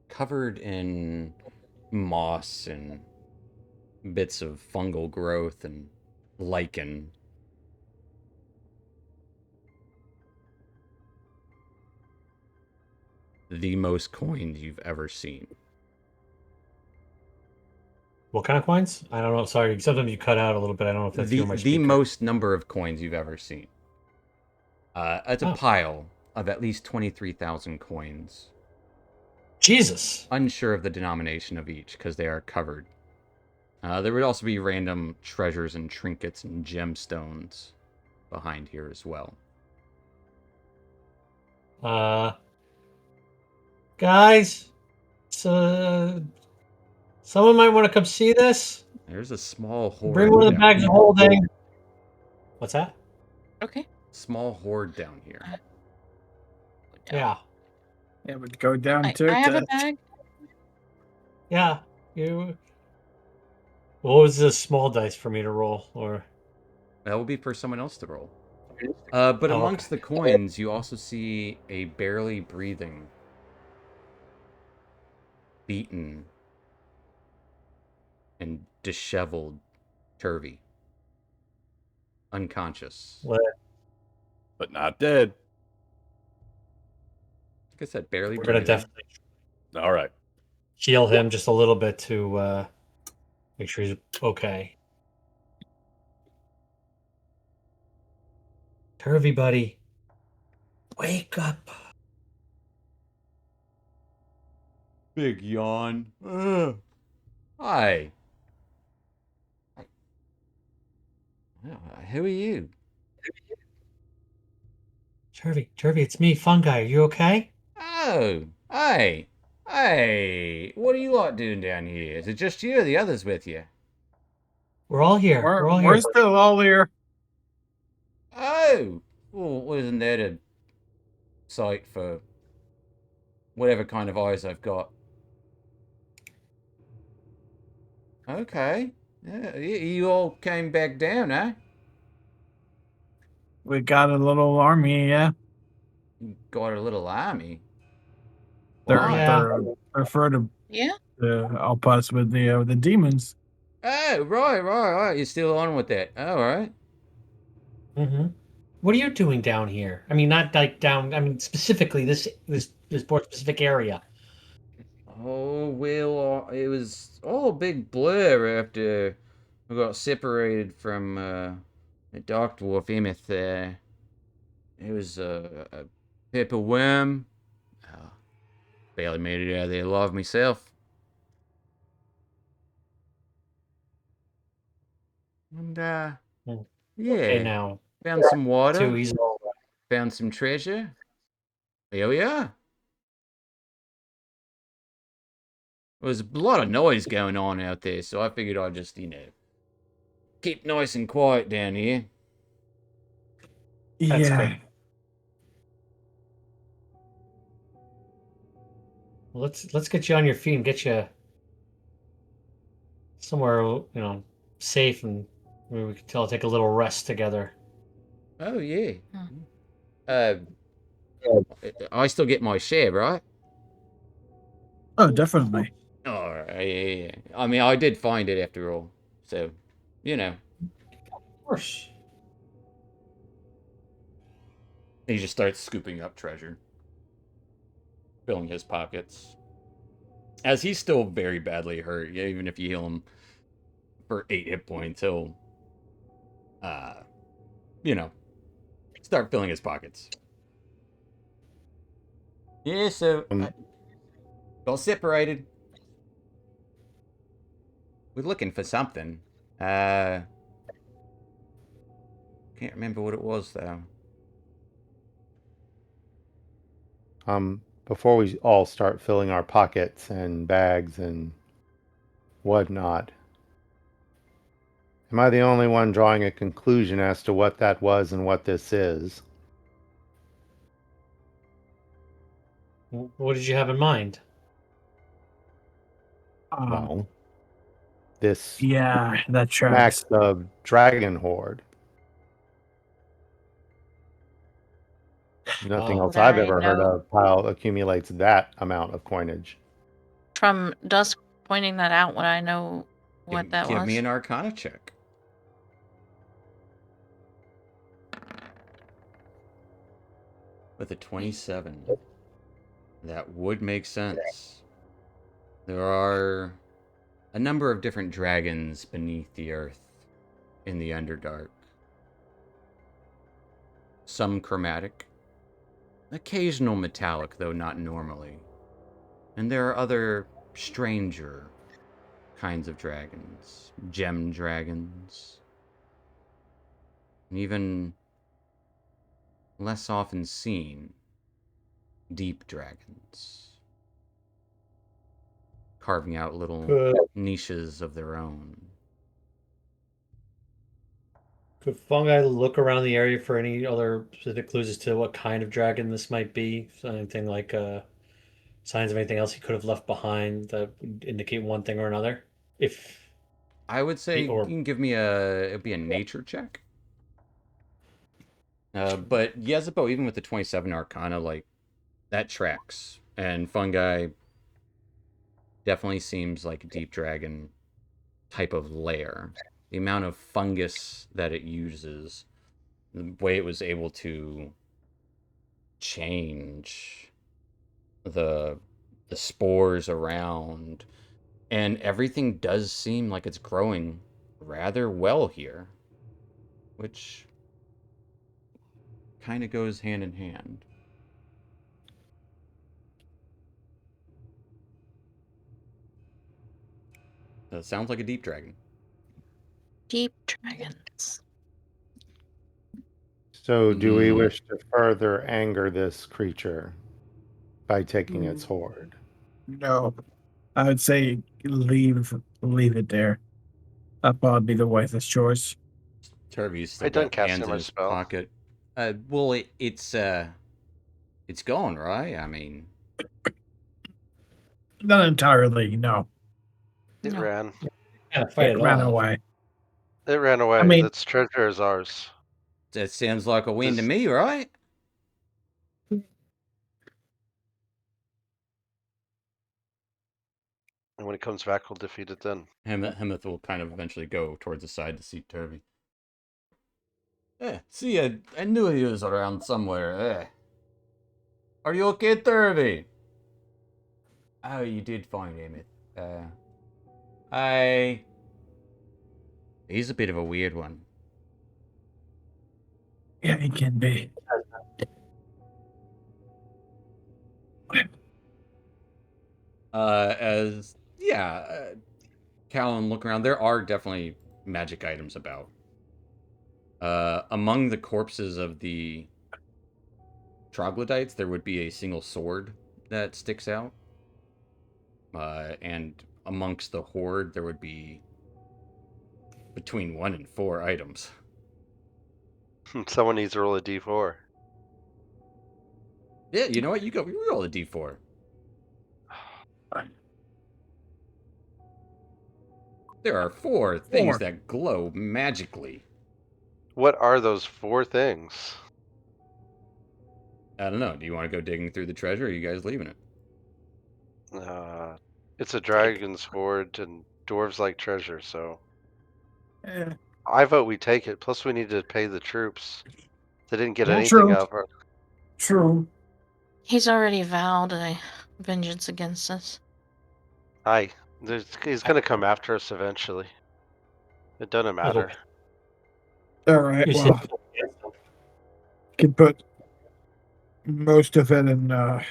Covered in moss and bits of fungal growth and lichen. The most coins you've ever seen. What kind of coins? I don't know. Sorry, sometimes you cut out a little bit. I don't know if that's you or my The speaker. most number of coins you've ever seen. It's a Oh. pile of at least 23,000 coins. Jesus. Unsure of the denomination of each because they are covered. There would also be random treasures and trinkets and gemstones behind here as well. Guys, so someone might want to come see this. There's a small horde. Bring one of the down bags of here. holding. What's that? Okay. Small horde down here. Yeah. Yeah, would go down I to have it. a bag. Yeah. You. What was the small dice for me to roll? Or That will be for someone else to roll. But Oh, amongst okay. the coins, you also see a barely breathing, beaten, and disheveled Turvy. Unconscious. what? But not dead. Like I said, barely We're gonna breathing. definitely All right. heal him just a little bit to make sure he's okay. Turvy, buddy, wake up. Big yawn. Hi. Who are you? Turvy, it's me, Fungi. Are you okay? Oh, hey. Hey, what are you lot doing down here? Is it just you or the others with you? We're all here. We're all here. We're still all here. Oh, well, wasn't there sight for whatever kind of eyes I've got. Okay. Yeah, you all came back down, eh? We got a little army, yeah. You got a little army. They're Why? Yeah. they're further Yeah. to help us with the demons. Oh, right. You're still on with that. All right. Mm-hmm. What are you doing down here? I mean, not like down. I mean, specifically this more specific area. Oh, well, it was all a big blur after we got separated from the Dark Dwarf Emeth there. It was a pepper worm. Barely made it out of there alive myself. And, Hmm. yeah. Okay, now Found some water. too. He's all right. Found some treasure. Here we are. There was a lot of noise going on out there, so I figured I'd just, keep nice and quiet down here. That's Yeah. good. Well, let's get you on your feet and get you somewhere, safe, and maybe we can take a little rest together. Oh, yeah. Hmm. I still get my share, right? Oh, definitely. Oh, yeah. I mean, I did find it after all. So, Of course. He just starts scooping up treasure, filling his pockets. As he's still very badly hurt, even if you heal him for 8 hit points, he'll, start filling his pockets. Yeah, so, got separated. We're looking for something. Can't remember what it was, though. Before we all start filling our pockets and bags and whatnot, am I the only one drawing a conclusion as to what that was and what this is? What did you have in mind? Well, this Yeah, that smacks tracks. of dragon horde. Nothing Oh. else Would I've I ever heard know? of how accumulates that amount of coinage. From Dusk pointing that out, would I know what that Give was? me an Arcana check. With a 27. That would make sense. There are a number of different dragons beneath the earth in the Underdark. Some chromatic. Occasional metallic, though not normally. And there are other stranger kinds of dragons. Gem dragons. And even less often seen, deep dragons. Carving out little Could niches of their own. fungi look around the area for any other specific clues as to what kind of dragon this might be? So anything like signs of anything else he could have left behind that would indicate one thing or another? If I would say Or- you can give me it'd be a nature check. But Yezebo, even with the 27 Arcana, like, that tracks. And fungi definitely seems like a deep dragon type of lair. The amount of fungus that it uses, the way it was able to change the spores around, and everything does seem like it's growing rather well here, which kind of goes hand in hand. That sounds like a deep dragon. Deep dragons. So, do we wish to further anger this creature by taking its horde? No, I would say leave it there. That'd probably be the wisest choice. Turby's still I done got cast hands him in a his spell. pocket. Well, it's It's gone, right? I mean, Not entirely, no. It No. ran. Kind of fight It it ran off. away. It ran away. I mean- That's treasure is ours. that sounds like a win to This- me, right? And when it comes back, we'll defeat it then. Hemeth will kind of eventually go towards the side to see Turvey. See, I knew he was around somewhere. Are you okay, Turvey? Oh, you did find Hemeth. He's a bit of a weird one. Yeah, it can be. Callan, look around. There are definitely magic items about. Among the corpses of the troglodytes, there would be a single sword that sticks out. And amongst the horde, there would be between 1 and 4 items. Someone needs to roll a d4. Yeah, you know what? You roll a d4. There are 4 things 4. that glow magically. What are those 4 things? I don't know. Do you want to go digging through the treasure, or are you guys leaving it? It's a dragon's hoard, and dwarves like treasure, so Eh, I vote we take it. Plus, we need to pay the troops. They didn't get Yeah, anything true. out of it. true. He's already vowed a vengeance against us. He's gonna come after us eventually. It doesn't matter. All right. You Well, said can put most of it in the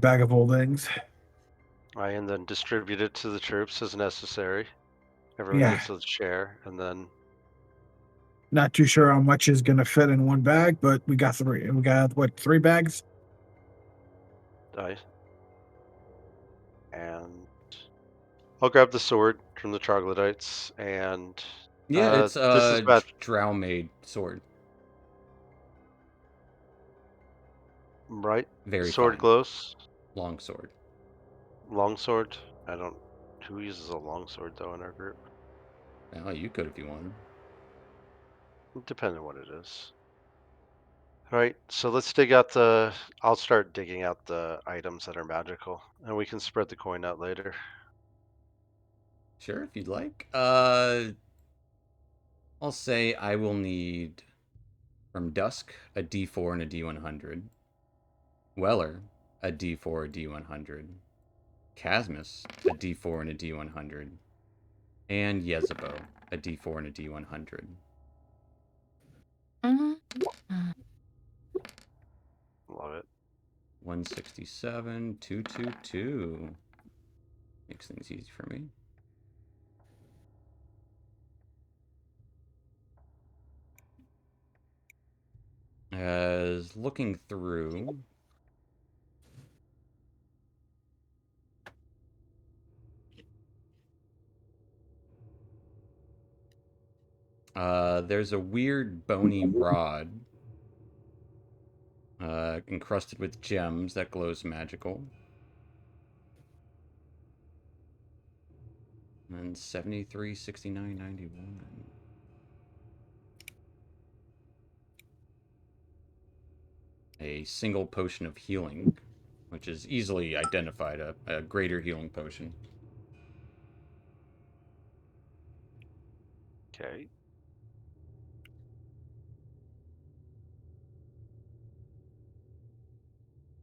bag of holdings. And then distribute it to the troops as necessary. Everyone Yeah. gets a share, and then Not too sure how much is gonna fit in one bag, but we got 3. We got what, 3 bags? and I'll grab the sword from the troglodytes, and Yeah, it's this is about drow made sword. right. Very Sword fine. glows. Long sword. Longsword. I don't. Who uses a longsword though in our group? Well, you could if you wanted. Depending on what it is. All right, so let's dig out the. I'll start digging out the items that are magical, and we can spread the coin out later. Sure, if you'd like. I'll say I will need from Dusk a D4 and a D100. Weller a D4, a D100. Casmus a D4 and a D100. And Yezebo a D4 and a D100. Mm-hmm. Love it. 167, 222. Makes things easy for me. As looking through, there's a weird bony rod encrusted with gems that glows magical. And 73, 69, 91. A single potion of healing, which is easily identified, a greater healing potion. Okay.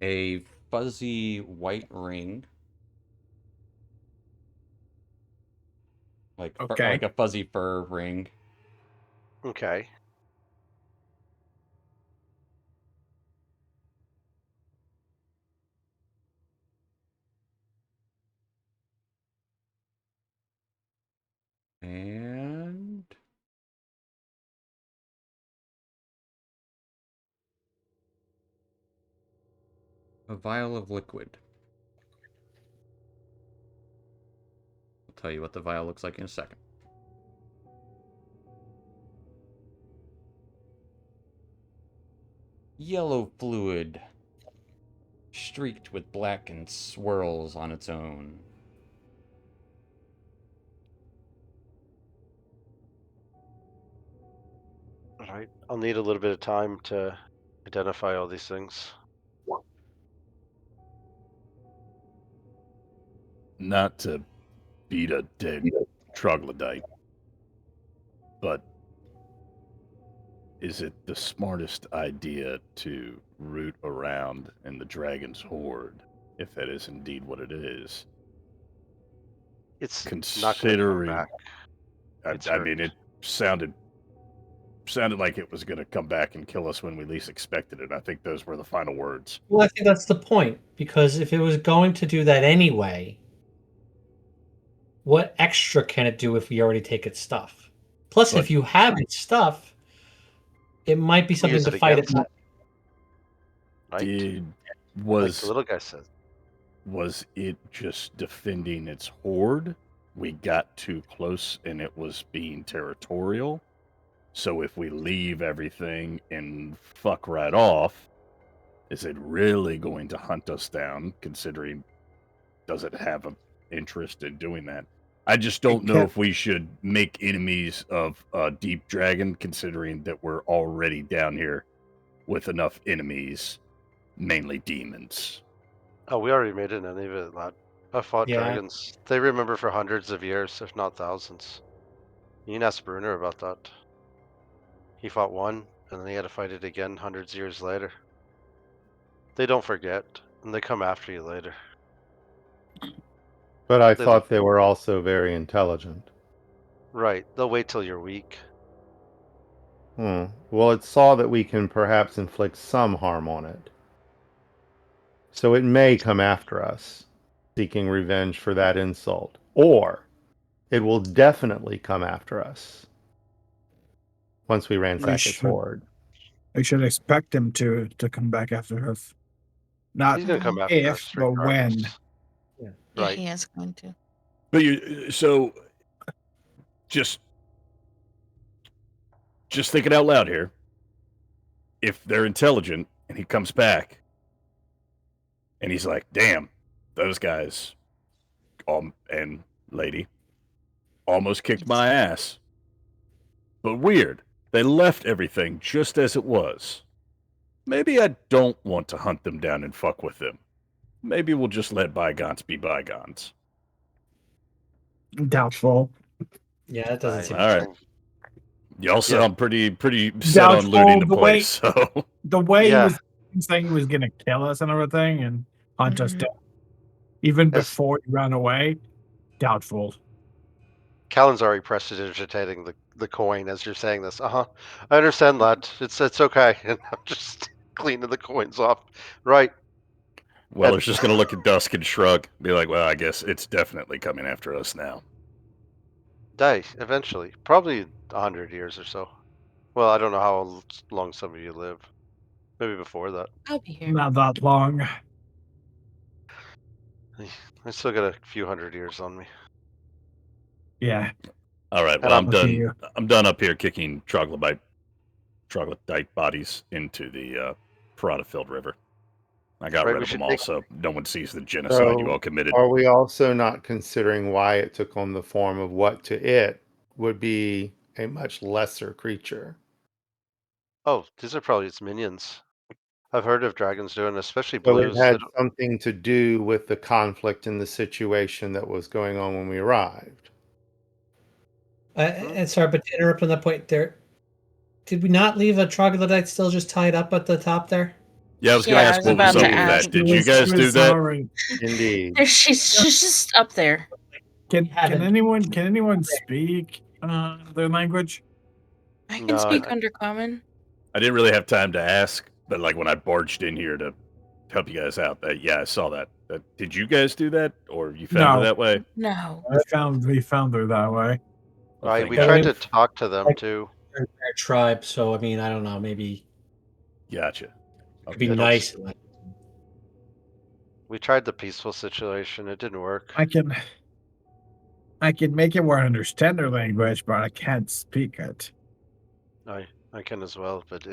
A fuzzy white ring. Like, Okay. like a fuzzy fur ring. Okay. And a vial of liquid. I'll tell you what the vial looks like in a second. yellow fluid streaked with black and swirls on its own. Alright, I'll need a little bit of time to identify all these things. Not to beat a dead troglodyte, but is it the smartest idea to root around in the dragon's hoard, if that is indeed what it is? It's not gonna come Considering, back. It's I mean, hurt. it sounded like it was going to come back and kill us when we least expected it. I think those were the final words. Well, I think that's the point, because if it was going to do that anyway, what extra can it do if we already take its stuff? Plus, But- if you have its stuff, it might be something Use to it fight it. against it. Right? Did Like was the little guy said. was it just defending its hoard? We got too close and it was being territorial. So if we leave everything and fuck right off, is it really going to hunt us down? Considering, does it have an interest in doing that? I just don't know can't- if we should make enemies of Deep Dragon, considering that we're already down here with enough enemies, mainly demons. Oh, we already made an enemy of it, lad. I fought Yeah. dragons. They remember for hundreds of years, if not thousands. You can ask Bruner about that. He fought one, and then he had to fight it again hundreds of years later. They don't forget, and they come after you later. But I They thought they were also very intelligent. Right, they'll wait till you're weak. Well, it saw that we can perhaps inflict some harm on it. So it may come after us, seeking revenge for that insult. Or it will definitely come after us once we ransack its should- hoard. We should expect him to come back after us. Not He's gonna come after if, us but when. regardless. Yeah, Right. he is going to. But so just thinking out loud here. If they're intelligent and he comes back and he's like, "Damn, those guys, and lady, almost kicked my ass," but weird, they left everything just as it was. Maybe I don't want to hunt them down and fuck with them. Maybe we'll just let bygones be bygones. Doubtful. Yeah, that doesn't seem. All right. Y'all Yeah. sound pretty set on Doubtful looting the the way- place. So The way Yeah. he was saying he was going to kill us and everything and hunt us Mhm. down, even Yes. before he ran away, doubtful. Callan's already prestidigitating the coin as you're saying this. I understand, lad. It's okay. And I'm just cleaning the coins off. Right. Weller's just gonna look at Dusk and shrug, be like, "Well, I guess it's definitely coming after us now." Die eventually. Probably 100 years or so. Well, I don't know how long some of you live. Maybe before that. I'll be here. Not that long. I still got a few hundred years on me. Yeah. All right, And well, I'm Lucky done. you. I'm done up here kicking troglodyte bodies into the Parada-filled river. I got Right, rid we of them should all, take- so no one sees the genocide you So, all committed. Are we also not considering why it took on the form of what to it would be a much lesser creature? Oh, these are probably its minions. I've heard of dragons doing, especially So blues. it had something to do with the conflict and the situation that was going on when we arrived. And sorry, but to interrupt on that point, there, did we not leave a troglodyte still just tied up at the top there? Yeah, I was gonna Yeah, I ask was what about was to up with ask. that. Did you guys do that? Sorry. Indeed. There, she's just up there. Can Haven't. anyone speak their language? I can No, speak I- Undercommon. I didn't really have time to ask, but like when I barged in here to help you guys out, yeah, I saw that. Did you guys do that, or you found No. it that way? No. We found her that way. Well, Right, thank we God. tried to talk to them too. They're a tribe, so I mean, I don't know. Maybe Gotcha. it'd be Okay. nice. We tried the peaceful situation. It didn't work. I can make it where I understand their language, but I can't speak it. I can as well, but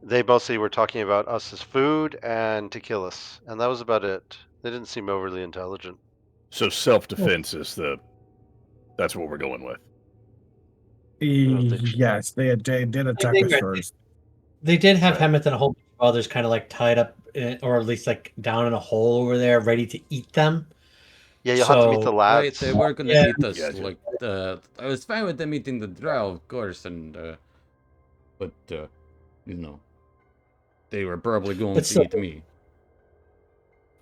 They mostly were talking about us as food and to kill us, and that was about it. They didn't seem overly intelligent. So self-defense is that's what we're going with. don't think so. Yes, they did attack they us were- first. They did have Right. Hemeth and a whole bunch of others kind of like tied up, or at least like down in a hole over there, ready to eat them. Yeah, you'll have to meet the So- Wait, lads. they were gonna Yeah. eat us. Gotcha. Like I was fine with them eating the drow, of course, and but you know, they were probably going But to still- eat me.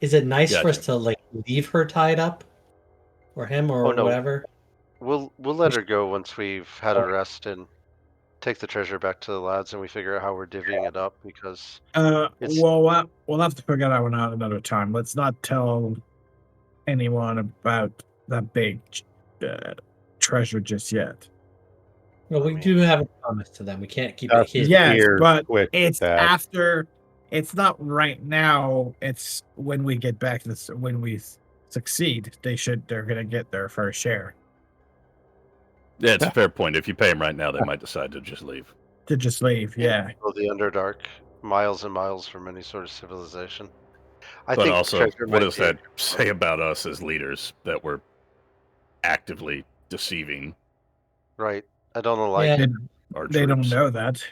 Is it nice for us Gotcha. to like leave her tied up, or him, or Oh, no. whatever? We'll let her go once we've had a rest and take the treasure back to the lads, and we figure out how we're divvying it up because It's- Well, we'll have to figure that one out another time. Let's not tell anyone about that big treasure just yet. Well, we mean- do have a promise to them. We can't keep That's it hidden. Yes, Here, but quick with it's that. after. It's not right now. It's when we get back to this. When we succeed, they're gonna get their fair share. Yeah, it's a fair point. If you pay them right now, they might decide to just leave. To just leave, yeah. go the Underdark, miles and miles from any sort of civilization. I But think also, treasure what might does be- that say about us as leaders that we're actively deceiving Right. I don't know, like Yeah. They, our they don't troops? know that.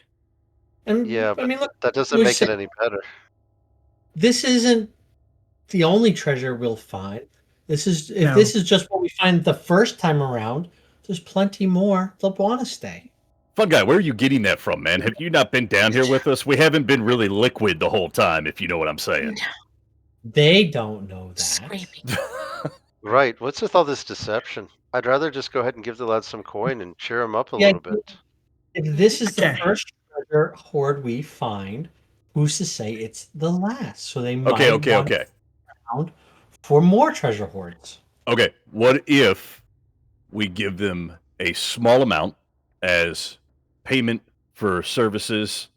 And Yeah, I but mean, look, that doesn't we make it said- any better. this isn't the only treasure we'll find. This is if No. this is just what we find the first time around. There's plenty more. They'll want to stay. Fun guy, where are you getting that from, man? Have you not been down here with us? We haven't been really liquid the whole time, if you know what I'm saying. They don't know that. Screaming. Right. What's with all this deception? I'd rather just go ahead and give the lads some coin and cheer them up a Yeah, little bit. If this is the Okay. first treasure hoard we find, who's to say it's the last? So they might Okay. want to around for more treasure hoards. Okay, what if we give them a small amount as payment for services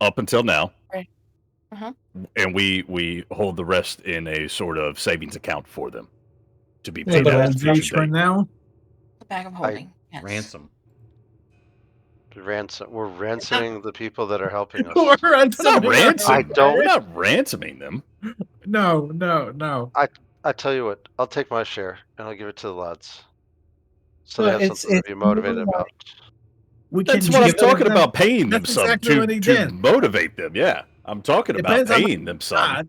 up until now? Right. Uh-huh. And we hold the rest in a sort of savings account for them to be Yeah, paid but out at a Gold future each for date. now. The bag of holding. Yes. Ransom. We're ransoming the people that are helping us. We're We're not ransoming. I don't- We're not ransoming them. No. I tell you what, I'll take my share and I'll give it to the lads. So Well, they have it's- something to be it's motivated more about. We can That's what I'm give talking them- about. Paying them That's some exactly what he to did. motivate them. Yeah, I'm talking about Depends on paying them some. That,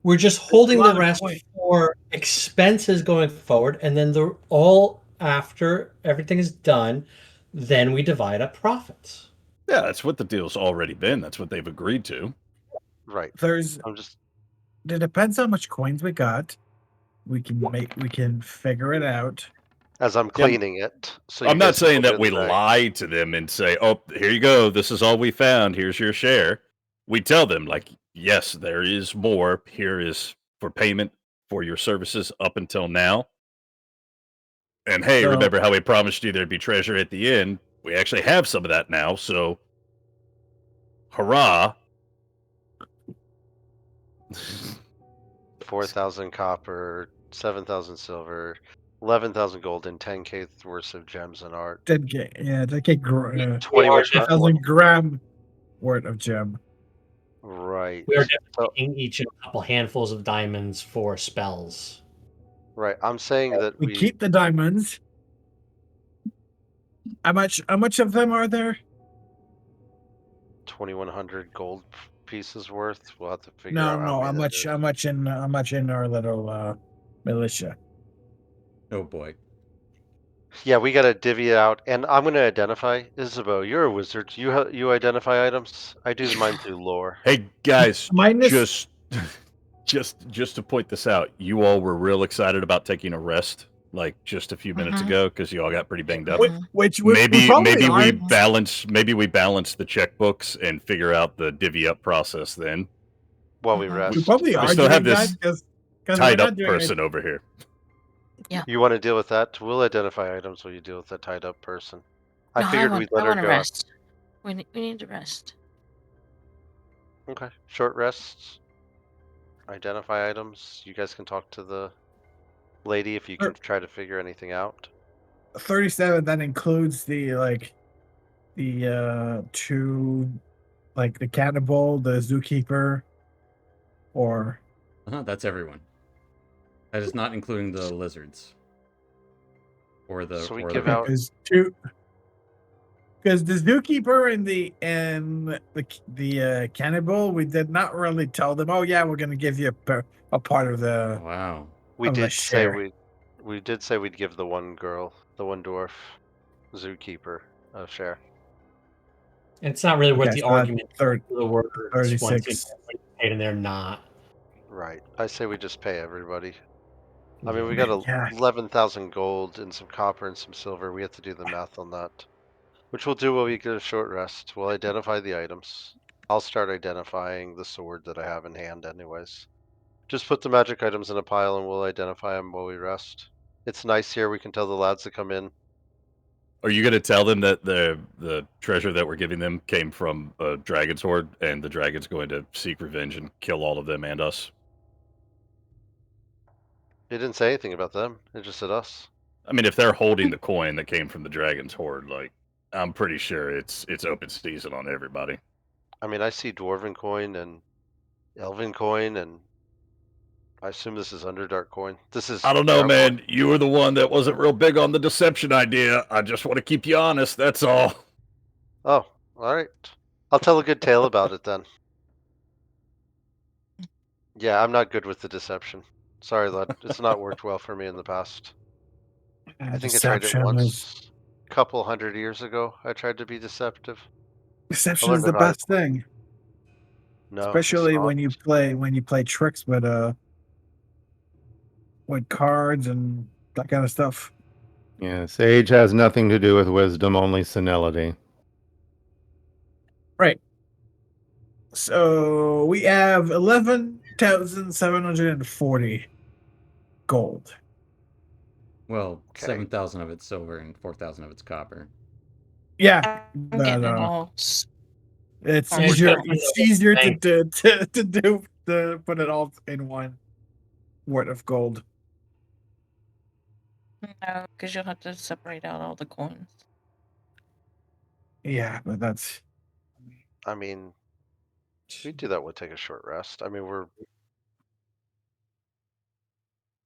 We're just holding a the lot of rest point. for expenses going forward, and then the all after everything is done, then we divide up profits. Yeah, that's what the deal's already been. That's what they've agreed to. Right. there's I'm just it depends how much coins we got. We can figure it out. as I'm cleaning it. So you I'm not guys can saying put it that in we the bag. lie to them and say, "Oh, here you go. This is all we found. Here's your share." We tell them, like, "Yes, there is more. Here is for payment for your services up until now." And hey, So- remember how we promised you there'd be treasure at the end? We actually have some of that now. So, hurrah! 4,000 copper, 7,000 silver, 11,000 gold, and 10k worth of gems and art. 10K 21,000. gram worth of gem. Right. We are So, definitely each a couple handfuls of diamonds for spells. right. I'm saying that We keep the diamonds. How much of them are there? 2,100 gold pieces worth. We'll have to figure No, out no. How many that much? is. How much in our little militia? Oh boy. Yeah, we gotta divvy it out, and I'm gonna identify. Isabeau, you're a wizard. You identify items. I do mine through lore. Hey guys, Mine is- just to point this out, you all were real excited about taking a rest like just a few minutes Mhm. ago because you all got pretty banged up. Which we Maybe probably we aren't. balance the checkbooks and figure out the divvy up process then. While we Mhm. rest. We probably We are still have doing this that 'cause we're Tied not up doing it. person over here. You want to deal with that? We'll identify items while you deal with the tied up person. I No, figured want, we'd let I her want to go. rest. We need to rest. Okay. Short rests. Identify items. You guys can talk to the lady if you can try to figure anything out. 37. That includes the 2 like the cannibal, the zookeeper, or That's everyone. That is not including the lizards. Or the So we or give the out- because the zookeeper and the cannibal, we did not really tell them. Oh yeah, we're gonna give you a part of the. Wow. We of a did say share. we did say we'd give the one girl, the one dwarf, zookeeper, a share. It's not really worth Okay, the so that's argument. third- For the words once 36. you paid and they're not. Right. I say we just pay everybody. I mean, Yeah. we got Yeah. 11,000 gold and some copper and some silver. We have to do the math on that, which we'll do when we get a short rest. We'll identify the items. I'll start identifying the sword that I have in hand, anyways. Just put the magic items in a pile and we'll identify them while we rest. It's nice here. We can tell the lads to come in. Are you going to tell them that the treasure that we're giving them came from a dragon's horde, and the dragon's going to seek revenge and kill all of them and us? It didn't say anything about them. It just said us. I mean, if they're holding the coin that came from the dragon's horde, like, I'm pretty sure it's open season on everybody. I mean, I see dwarven coin and elven coin, and I assume this is Underdark coin. This is. I don't know, Drow man. coin. You were the one that wasn't real big on the deception idea. I just want to keep you honest. That's all. Oh, all right. I'll tell a good tale about it then. Yeah, I'm not good with the deception. Sorry, lad. It's not worked well for me in the past. I think I tried it Deception is once, a couple 100 years ago. I tried to be deceptive. deception learned is the it hard. best thing, No, it's especially not. when you play tricks with cards and that kind of stuff. Yes, age has nothing to do with wisdom, only senility. Right. So we have 11,740 gold. Well, Okay. 7,000 of it's silver and 4,000 of it's copper. Yeah, I'm but, getting all. it's Oh, easier. sure. It's easier to Thank- put it all in one worth of gold. No, because you'll have to separate out all the coins. Yeah, but that's I mean, we do that. We'll take a short rest. I mean, we're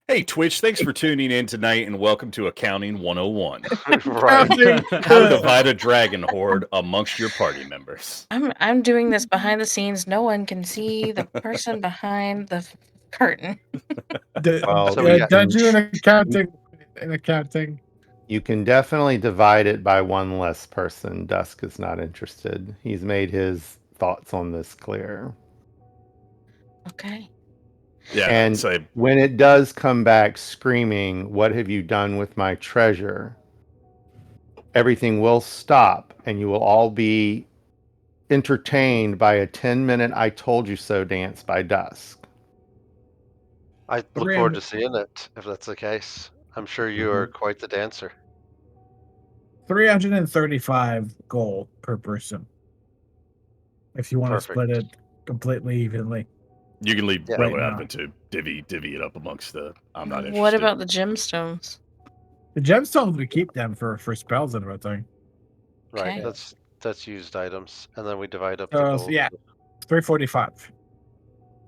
Hey, Twitch, thanks for tuning in tonight, and welcome to Accounting 101. right. How to divide a dragon horde amongst your party members. I'm doing this behind the scenes. No one can see the person behind the curtain. Well, So we got- dungeon and accounting. you can definitely divide it by one less person. Dusk is not interested. He's made his thoughts on this clear. Okay. Yeah, And say when it does come back screaming, "What have you done with my treasure?" everything will stop and you will all be entertained by a 10-minute "I told you so" dance by Dusk. I look Agree forward on- to seeing it if that's the case. I'm sure you are quite the dancer. 335 gold per person. If you want to split it completely evenly. you can leave Yeah. Willow Right out of now. it too. Divvy it up amongst the. I'm not interested. What about the gemstones? The gemstones, we keep them for spells and everything. Right. Okay. That's used items, and then we divide up the So gold. yeah, 345.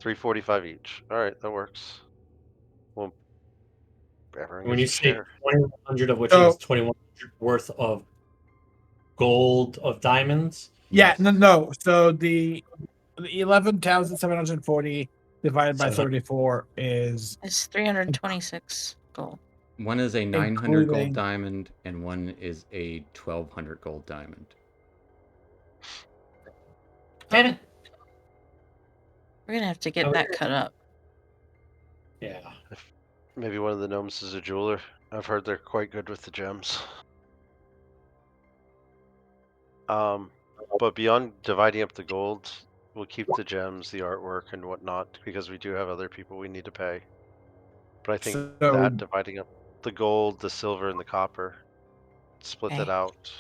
345 each. All right, that works. Well, everyone When you gets a say share. 2,100 of which So- is 2,100 worth of gold of diamonds. Yeah, no. So the 11,740 divided by 700. 34 is It's 326 gold. One is a 900 Including- gold diamond, and one is a 1,200 gold diamond. Damn it. We're gonna have to get that cut up. Yeah. Maybe one of the gnomes is a jeweler. I've heard they're quite good with the gems. But beyond dividing up the gold, we'll keep the gems, the artwork, and whatnot because we do have other people we need to pay. But I think So- that dividing up the gold, the silver, and the copper, split that Okay. out.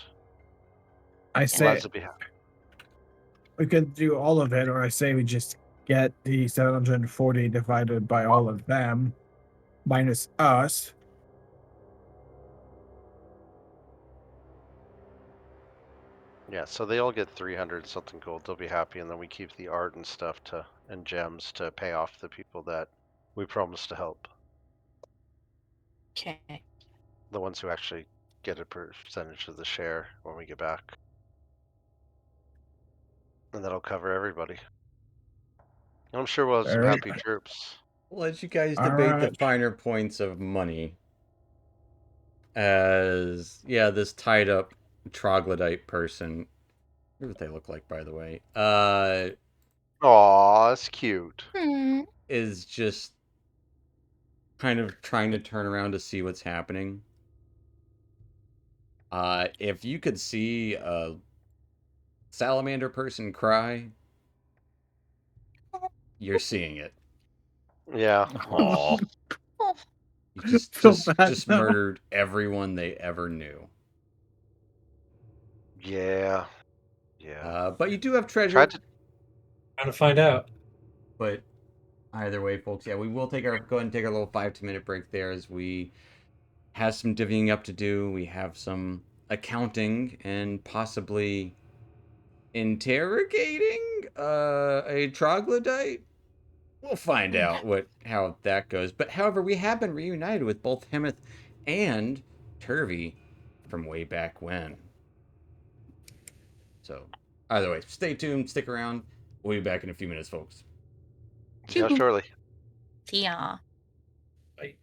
I say Lads will be happy. we could do all of it, or I say we just get the 740 divided by all of them minus us. Yeah, so they all get 300 something gold. They'll be happy, and then we keep the art and stuff and gems to pay off the people that we promised to help. Okay. The ones who actually get a percentage of the share when we get back. And that'll cover everybody. And I'm sure we'll have some Alright. happy troops. We'll let you guys All debate the right. finer points of money. As this tied up troglodyte person. What do they look like, by the way? Aw, that's cute. Is just kind of trying to turn around to see what's happening. If you could see a salamander person cry, you're seeing it. Yeah. Aw. You just Feel just, bad just now. murdered everyone they ever knew. Yeah. Yeah. But you do have treasure. Tried to. Trying to find out. But either way, folks, we will go ahead and take our little 5-10 minute break there as we have some divvying up to do. We have some accounting and possibly interrogating a troglodyte. We'll find out how that goes. But however, we have been reunited with both Hemeth and Turvy from way back when. So either way, stay tuned, stick around. We'll be back in a few minutes, folks. See you shortly. See ya. Bye.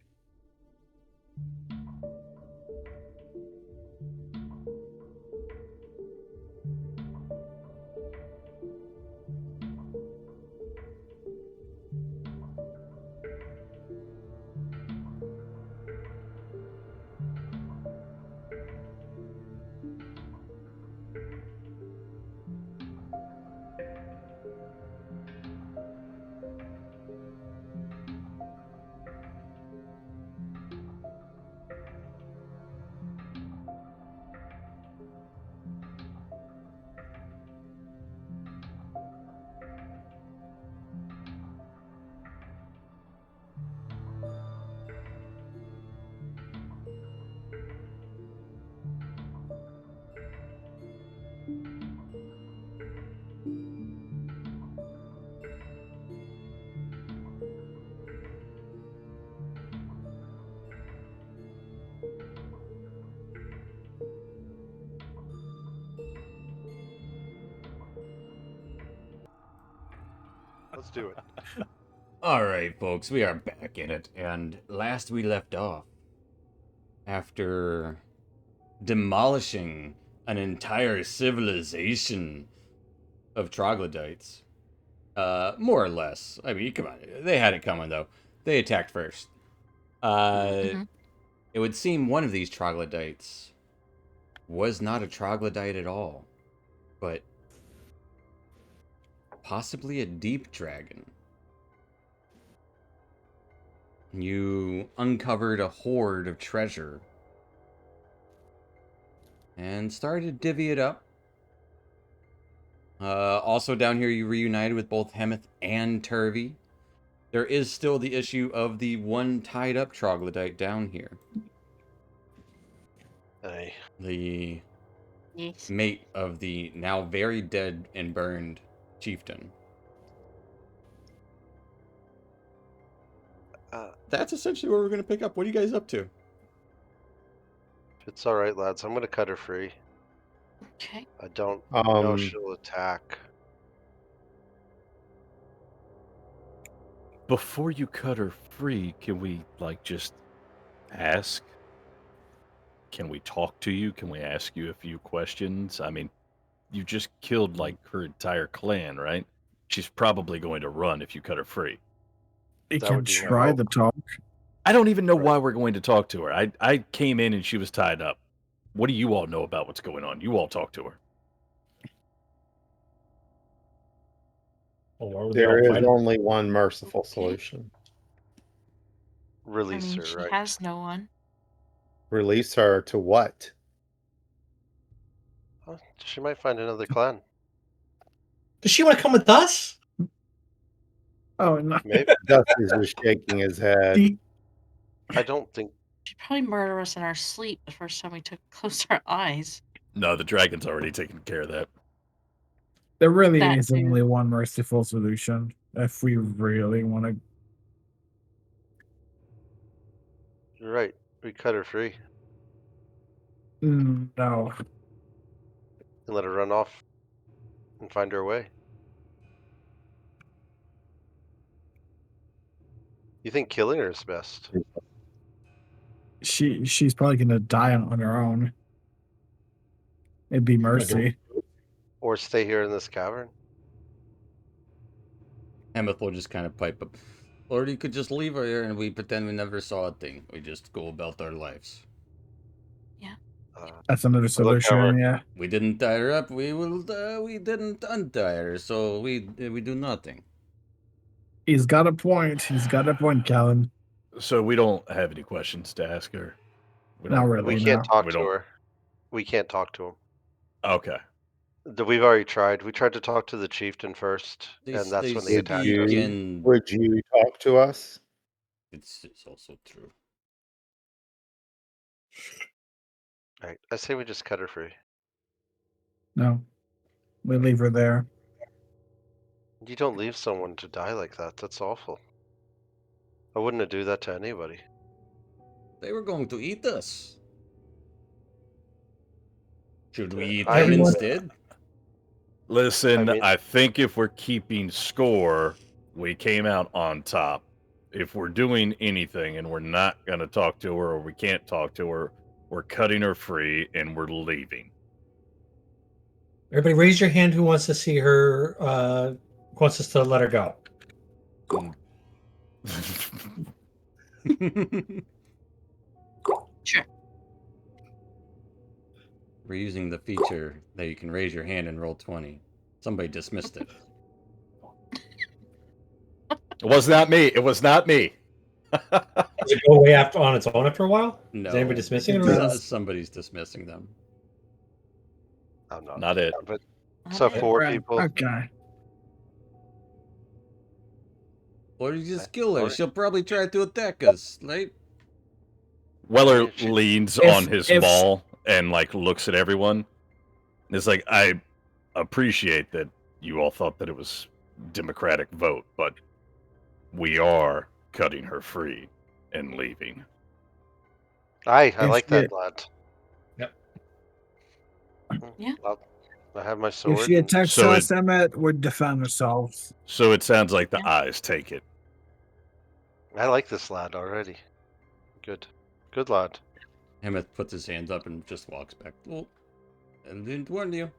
Let's do it. All right, folks, we are back in it. And last we left off, after demolishing an entire civilization of troglodytes, more or less. I mean, come on, they had it coming though. They attacked first. It would seem one of these troglodytes was not a troglodyte at all, but possibly a deep dragon. You uncovered a hoard of treasure and started to divvy it up. Also down here, you reunited with both Hemeth and Turvy. There is still the issue of the one tied up troglodyte down here. Hey. The Yes. mate of the now very dead and burned chieftain. That's essentially where we're going to pick up. What are you guys up to? It's alright, lads. I'm gonna cut her free. Okay. I don't know Um, she'll attack. Before you cut her free, can we just ask? Can we talk to you? Can we ask you a few questions? I mean, you just killed her entire clan, right? She's probably going to run if you cut her free. You That can would be my try hope. the talk. I don't even know why we're going to talk to her. I came in and she was tied up. What do you all know about what's going on? You all talk to her. Well, why would there they all is fight? only one merciful solution. Release her, she right? has no one. Release her to what? Well, she might find another clan. Does she want to come with us? Oh, no. Maybe. Dusty's just shaking his head. I don't think. She'd probably murder us in our sleep the first time we closed our eyes. No, the dragon's already taken care of that. There really That is too. only one merciful solution if we really want to. You're right. We cut her free No, and let her run off and find her way. You think killing her is best? she's probably gonna die on her own. It'd be mercy. Or stay here in this cavern? Emmeth will just kind of pipe up. Or you could just leave her here and we pretend we never saw a thing. We just go about our lives. That's another solution. over. Yeah, We didn't tie her up. We will. We didn't untie her, so we do nothing. he's got a point. He's got a point, Callan. So we don't have any questions to ask her. We Not don't- really. We no. can't talk We to don't- her. We can't talk to him. Okay. We've already tried. We tried to talk to the chieftain first, They and that's they when they attacked speak her. in- Would you talk to us? It's also true. Right. I say we just cut her free. No, we leave her there. You don't leave someone to die like that. That's awful. I wouldn't do that to anybody. They were going to eat us. Should we eat I- them instead? Listen, I mean- I think if we're keeping score, we came out on top. If we're doing anything and we're not going to talk to her or we can't talk to her, we're cutting her free and we're leaving. Everybody, raise your hand. Who wants to see her? Wants us to let her go? Sure. We're using the feature that you can raise your hand and roll 20. Somebody dismissed it. It was not me. It was not me. Does it go away after on its own after a while? No. Is anybody dismissing it? It Or does. Somebody's dismissing them. I'm not. Not it. But so Okay. 4 Right, people. Okay. Or you just kill her. Alright. She'll probably try to attack us, right? Weller If she- leans if- on his if- ball and like looks at everyone. It's like, I appreciate that you all thought that it was democratic vote, but we are cutting her free and leaving. I If like that, she- lad. Yep. Yeah. I have my sword. If she and- attacks So us, Emmett, we'd defend ourselves. So it sounds like the Yeah. eyes take it. I like this lad already. Good. Good lad. Emmett puts his hand up and just walks back. Well, I didn't warn you.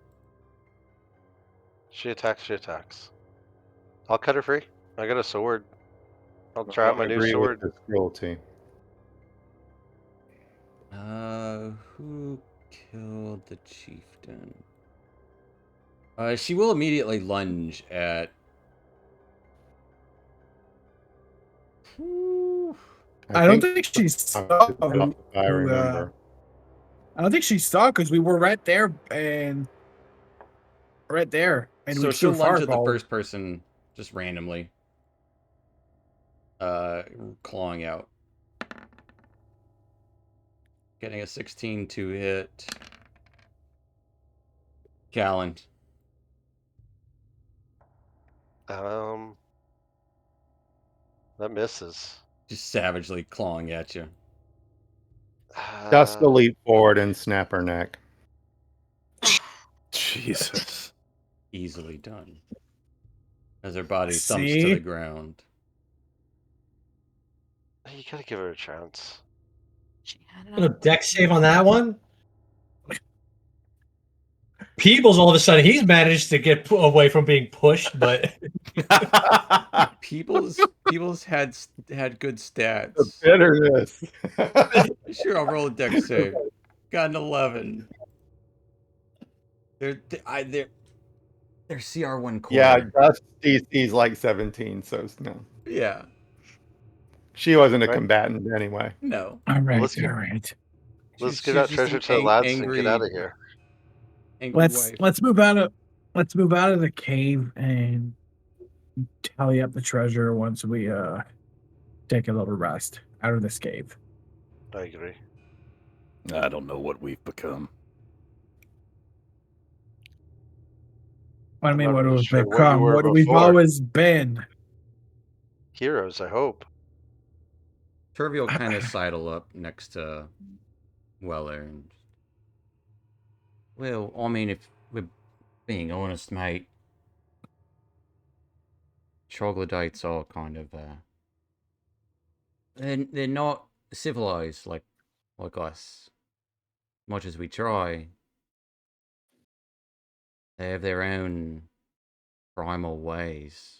She attacks, she attacks. I'll cut her free. I got a sword. I'll try out my new Agree with sword. this cruelty. Who killed the chieftain? She will immediately lunge at. Whew. I don't think she saw. I remember. I don't think she saw because we were right there and So we she'll threw lunge at the fireball. first person just randomly. Clawing out. Getting a 16 to hit. Callan. That misses. Just savagely clawing at you. Just to Uh, leap forward and snap her neck. Jesus. Easily done. As her body thumps See? to the ground. You gotta give her a chance. She had it No on. deck save on that one. Peebles, all of a sudden, he's managed to get away from being pushed, but People's had good stats. The bitterness. Sure, I'll roll a deck save. Got an 11. They're CR1 core. Yeah, Dust DC's like 17, so no. Yeah. She wasn't a Right. combatant anyway. No. All right, Let's all get- right. Let's She's give that just treasure an to the lads and angry- get out of here. angry wife. Let's move out of the cave and tally up the treasure once we take a little rest out of this cave. I agree. I don't know what we've become. I I'm mean, not what really have we sure what you become? were What we've before. always been. Heroes, I hope. Turvey will kind of sidle up next to Weller. And, well, I mean, if we're being honest, mate, troglodytes are kind of they're not civilized like us. Much as we try, they have their own primal ways.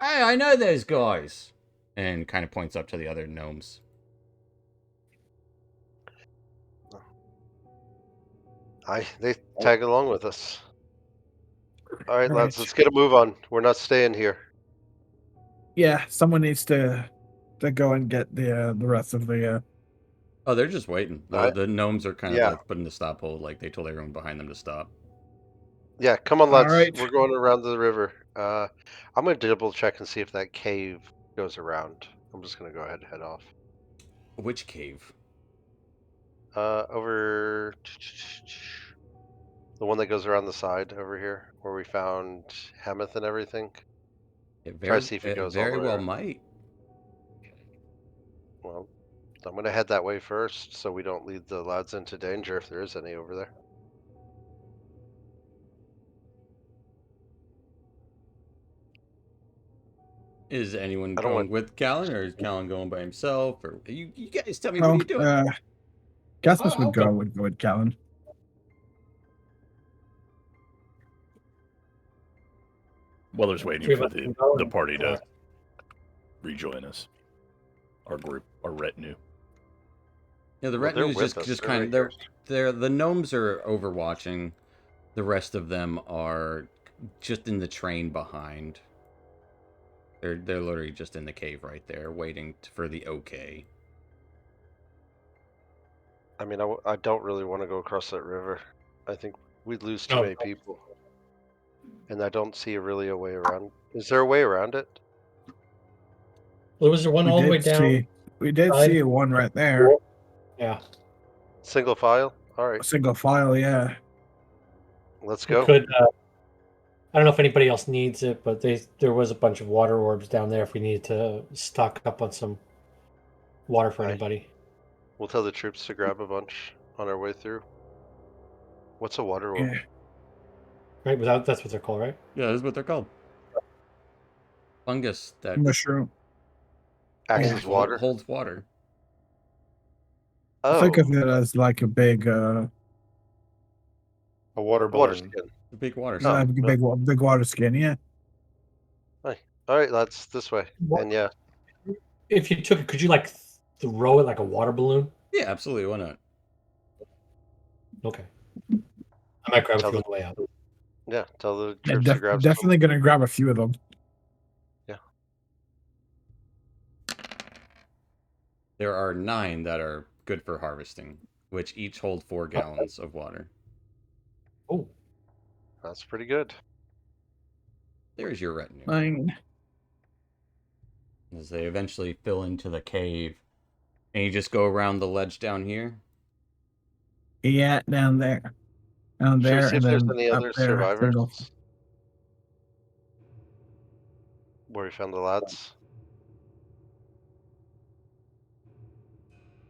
Hey, I know those guys, and kind of points up to the other gnomes. They tag along with us. All right, lads, Right. let's get a move on. We're not staying here. Yeah, someone needs to go and get the rest of the. Oh, they're just waiting. Alright. The gnomes are kind of Yeah. like putting the stop hold, like they told everyone behind them to stop. Yeah, come on, All lads. right. We're going around the river. I'm gonna double check and see if that cave goes around. I'm just gonna go ahead and head off. Which cave? Over the one that goes around the side over here, where we found Hemeth and everything. Try to see if it goes all very the way well around. might. Well, I'm gonna head that way first, so we don't lead the lads into danger if there is any over there. Is anyone I don't going want. with Callan, or is Callan going by himself? Or you guys tell me, what are Oh, you doing? Gasmus I'll would go with Callan. Weller's waiting Three of for us can go the and- party to rejoin us. Our group, our retinue. Yeah, the Well, they're retinue is with us. just They're kind right of here. they're the gnomes are overwatching. The rest of them are just in the train behind. They're literally just in the cave right there, waiting for the okay. I mean, I don't really want to go across that river. I think we'd lose too Oh. many people. And I don't see really a way around. Is there a way around it? Well, was there one all the way down? We did side? see one right there. Yeah. Single file? All right, A single file, yeah. let's We go. could. I don't know if anybody else needs it, but there was a bunch of water orbs down there. If we needed to stock up on some water for Aye. anybody. We'll tell the troops to grab a bunch on our way through. What's a water orb? Yeah. Right? That's what they're called, right? Yeah, that's what they're called. Fungus that Mushroom. Acts Yeah. as water? holds water. Oh, Think of it as like a big A water balloon. water skin. The big water. Oh, skin. big water skin, yeah. All right, lads, this way. What- And yeah, If you took it, could you like throw it like a water balloon? Yeah, absolutely. Why not? Okay. I might grab a Tell few the- on the way out. yeah, tell the Yeah, troops to grab some. definitely gonna grab a few of them. There are 9 that are good for harvesting, which each hold 4 gallons of water. Oh, That's pretty good. There's your retinue. 9. As they eventually fill into the cave, and you just go around the ledge down here. Yeah, down there. Down Should we there see and if there's then any up other there, survivors? single. Where we found the lads?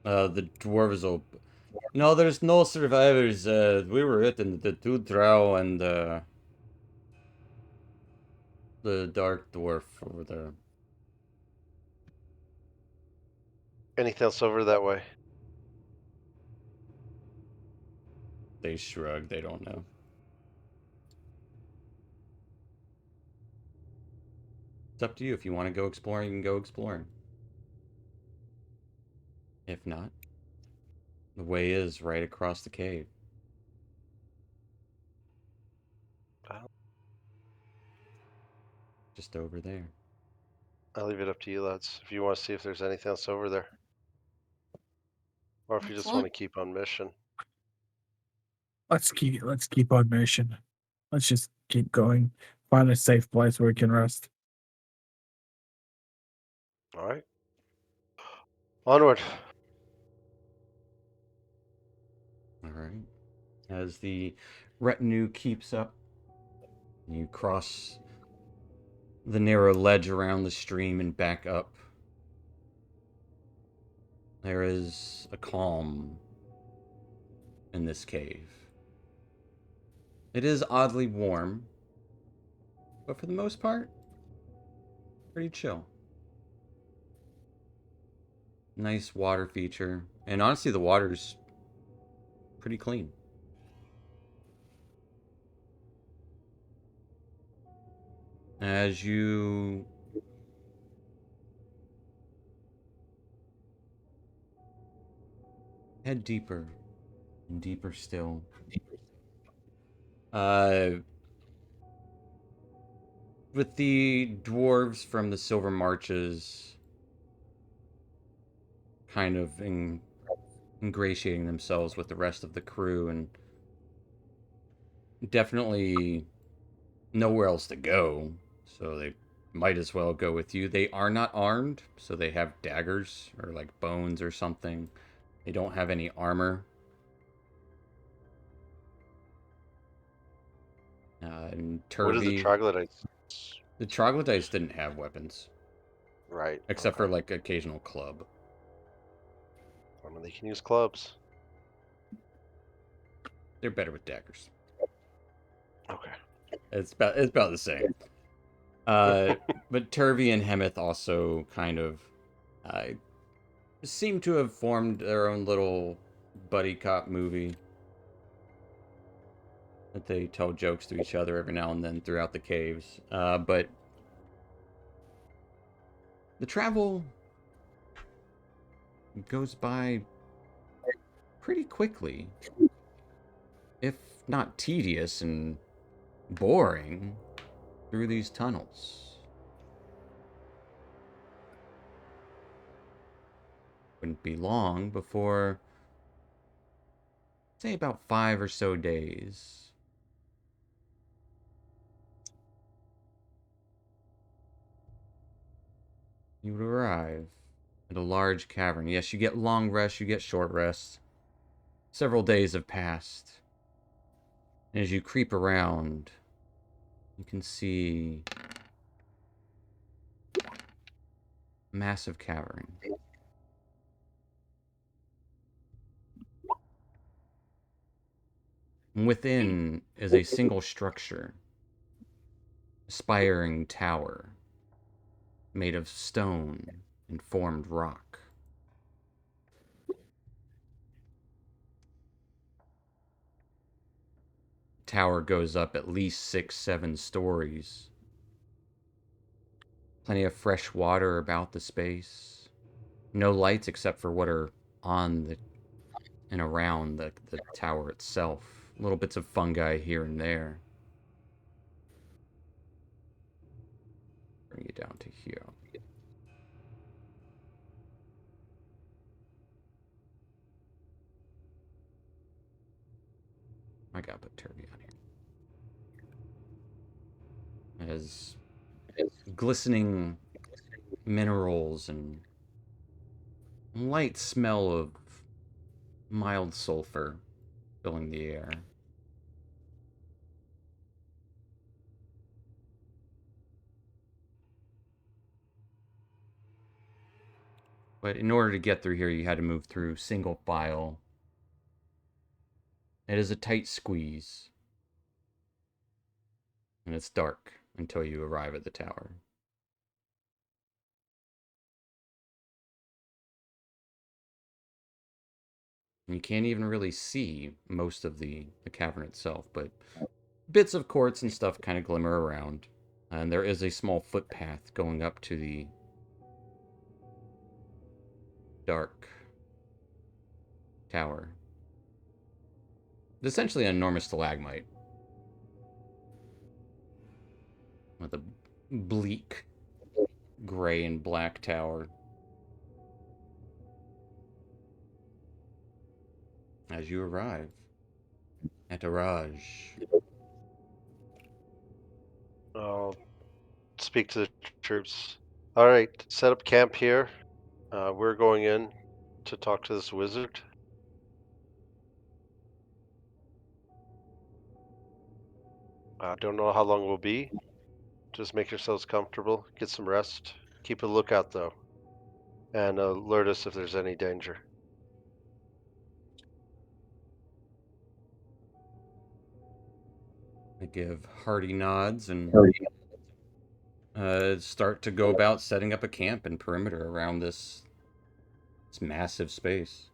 The dwarves will. No, there's no survivors. We were hitting the two drow and the dark dwarf over there. Anything else over that way? They shrug. They don't know. It's up to you. If you want to go exploring, you can go exploring. If not, the way is right across the cave. Well, Just over there. I'll leave it up to you, lads. If you want to see if there's anything else over there. Or if you just want to keep on mission. Let's keep on mission. Let's just keep going. Find a safe place where we can rest. All right. Onward. All right. As the retinue keeps up. You cross the narrow ledge around the stream and back up. There is a calm in this cave. It is oddly warm, but for the most part, pretty chill. Nice water feature, and honestly, the water's pretty clean. As you head deeper and deeper still, with the dwarves from the Silver Marches kind of ingratiating themselves with the rest of the crew and definitely nowhere else to go, so they might as well go with you. They are not armed, so they have daggers or like bones or something. They don't have any armor. And What are the Turvy, troglodytes? the troglodytes didn't have weapons, Right. except for okay. like occasional club. I mean, they can use clubs. They're better with daggers. Okay. It's about the same. But Turvy and Hemeth also kind of seem to have formed their own little buddy cop movie that they tell jokes to each other every now and then throughout the caves. But the travel goes by pretty quickly, if not tedious and boring, through these tunnels. Wouldn't be long before, say, about 5 or so days. You would arrive at a large cavern. Yes, you get long rests, you get short rests. Several days have passed. And as you creep around, you can see a massive cavern. And within is a single structure, a spiring tower made of stone and formed rock. The tower goes up at least 6, 7 stories. Plenty of fresh water about the space. No lights except for what are on the and around the tower itself. Little bits of fungi here and there. Bring you down to here. I gotta put Turvy on here. It has glistening minerals and light smell of mild sulfur filling the air. But in order to get through here, you had to move through single file. It is a tight squeeze. And it's dark until you arrive at the tower. And you can't even really see most of the cavern itself, but bits of quartz and stuff kind of glimmer around. And there is a small footpath going up to the dark tower. It's essentially an enormous stalagmite with a bleak gray and black tower. As you arrive at Araj, I'll speak to the troops. All right, set up camp here. We're going in to talk to this wizard. I don't know how long we'll be. Just make yourselves comfortable, get some rest. Keep a lookout though, and alert us if there's any danger. I give hearty nods and start to go about setting up a camp and perimeter around this massive space.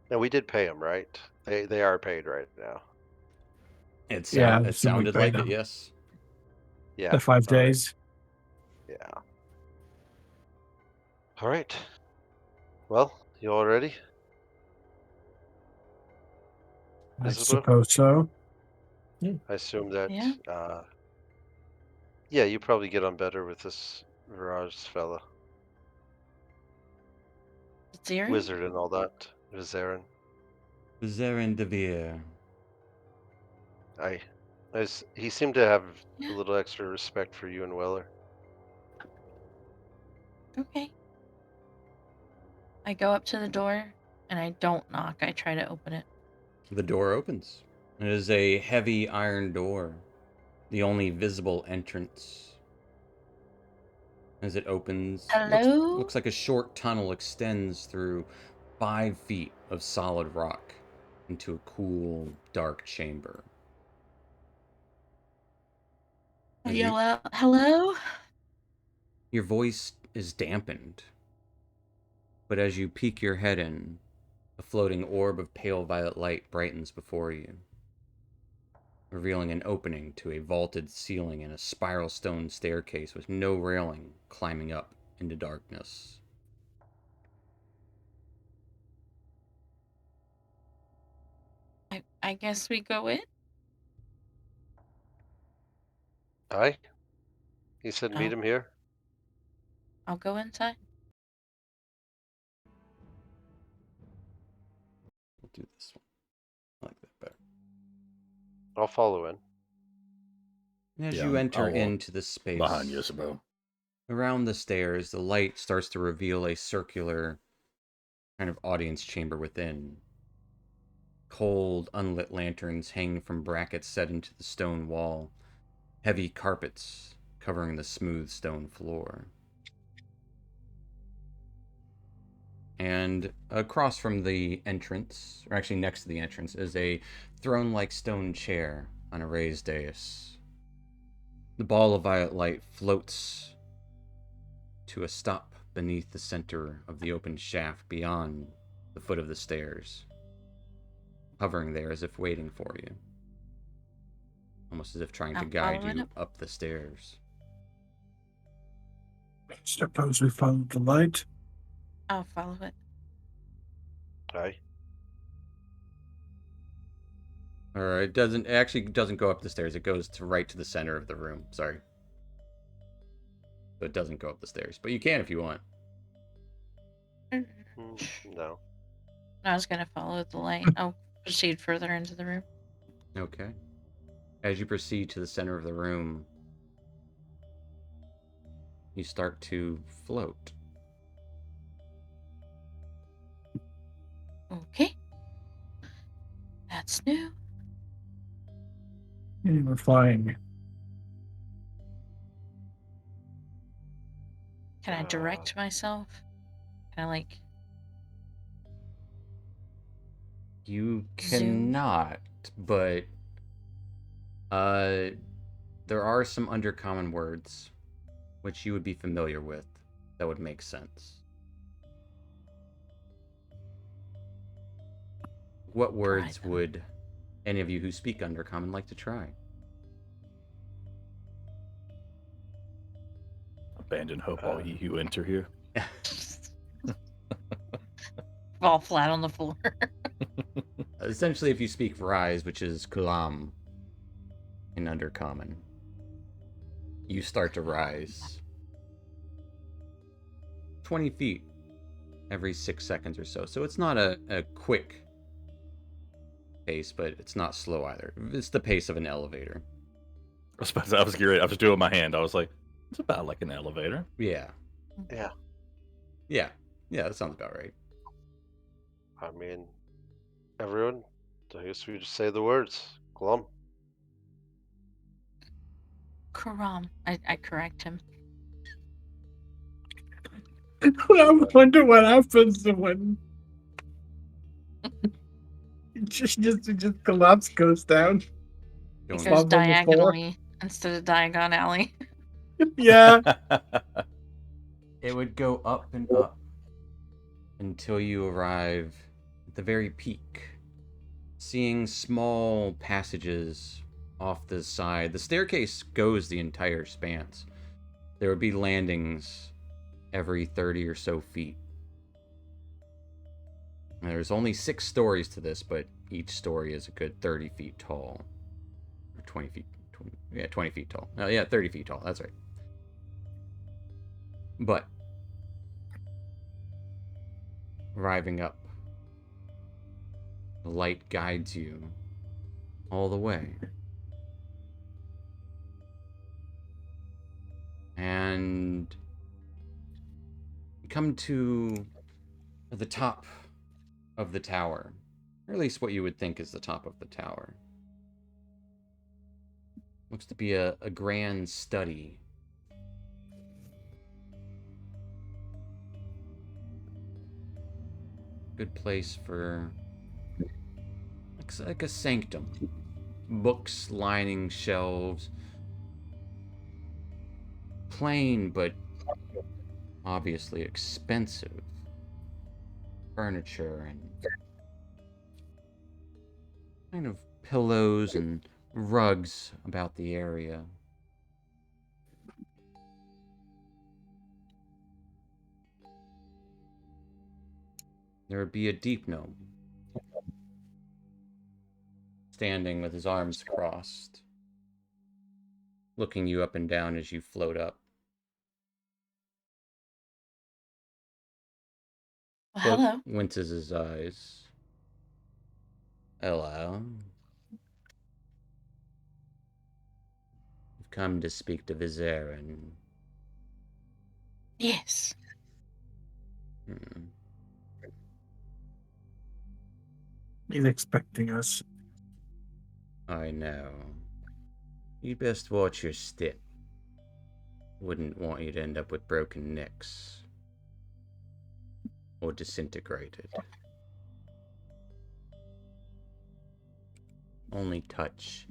And we did pay them, right? They are paid right now. It Yeah, it so we sounded paid like it, them. yes. Yeah. The 5 all right. days. Yeah. All right. Well, you all ready? I Isabel? suppose so. I assume that. Yeah. Yeah, you probably get on better with this Viraj fella, Ziri? wizard and all that. Vizarin. Zarin Devere. He seemed to have Yeah. a little extra respect for you and Weller. Okay. I go up to the door and I don't knock. I try to open it. The door opens. It is a heavy iron door, the only visible entrance. As it opens, Hello? looks like a short tunnel extends through 5 feet of solid rock into a cool, dark chamber. I As yell you- out, hello? Your voice is dampened, but as you peek your head in, a floating orb of pale violet light brightens before you, revealing an opening to a vaulted ceiling and a spiral stone staircase with no railing climbing up into darkness. I guess we go in? Aye? He said meet Oh. him here. I'll go inside. We'll do this one. I like that better. I'll follow in. As Yeah, you enter I'll walk into the space behind you, Isabel. around the stairs, the light starts to reveal a circular kind of audience chamber within. Cold, unlit lanterns hang from brackets set into the stone wall, heavy carpets covering the smooth stone floor. And across from the entrance, or actually next to the entrance, is a throne-like stone chair on a raised dais. The ball of violet light floats to a stop beneath the center of the open shaft beyond the foot of the stairs, hovering there as if waiting for you, almost as if trying to I'll guide follow it you up the stairs. Suppose we follow the light. I'll follow it. Aye. Or it actually doesn't go up the stairs, it goes right to the center of the room. Sorry. So it doesn't go up the stairs, but you can if you want. No. I was gonna follow the light. I'll proceed further into the room. Okay. As you proceed to the center of the room, you start to float. Okay. That's new. We're flying. Can I direct myself? Can I like You Zoom? cannot, but there are some undercommon words which you would be familiar with that would make sense. What words them. would any of you who speak undercommon like to try? Abandon hope, all ye who enter here. Fall flat on the floor. Essentially, if you speak Rise, which is Kulam in undercommon, you start to rise 20 feet every 6 seconds or so. So it's not a quick pace, but it's not slow either. It's the pace of an elevator. I was curious. I was doing my hand. I was like, it's about like an elevator. Yeah. Yeah. Yeah. Yeah, that sounds about right. I mean, everyone, I guess we just say the words. Glum. Karam. I correct him. I wonder what happens when just collapse goes down. It Don't- goes Above on the floor. diagonally instead of diagonally. Yeah. It would go up and up until you arrive at the very peak, seeing small passages off the side. The staircase goes the entire span. There would be landings every 30 or so feet. And there's only 6 stories to this, but each story is a good 30 feet tall. Or 20 feet. 20 feet tall. Oh, yeah, 30 feet tall. That's right. But arriving up, the light guides you all the way. And you come to the top of the tower, or at least what you would think is the top of the tower. Looks to be a grand study. Good place for like a sanctum. Books lining shelves. Plain but obviously expensive furniture and kind of pillows and rugs about the area. There would be a deep gnome standing with his arms crossed, looking you up and down as you float up. Well, hello. Winces his eyes. Hello. You've come to speak to Vizarin. Yes. He's expecting us. I know. You'd best watch your step. Wouldn't want you to end up with broken necks. Or disintegrated. Only touch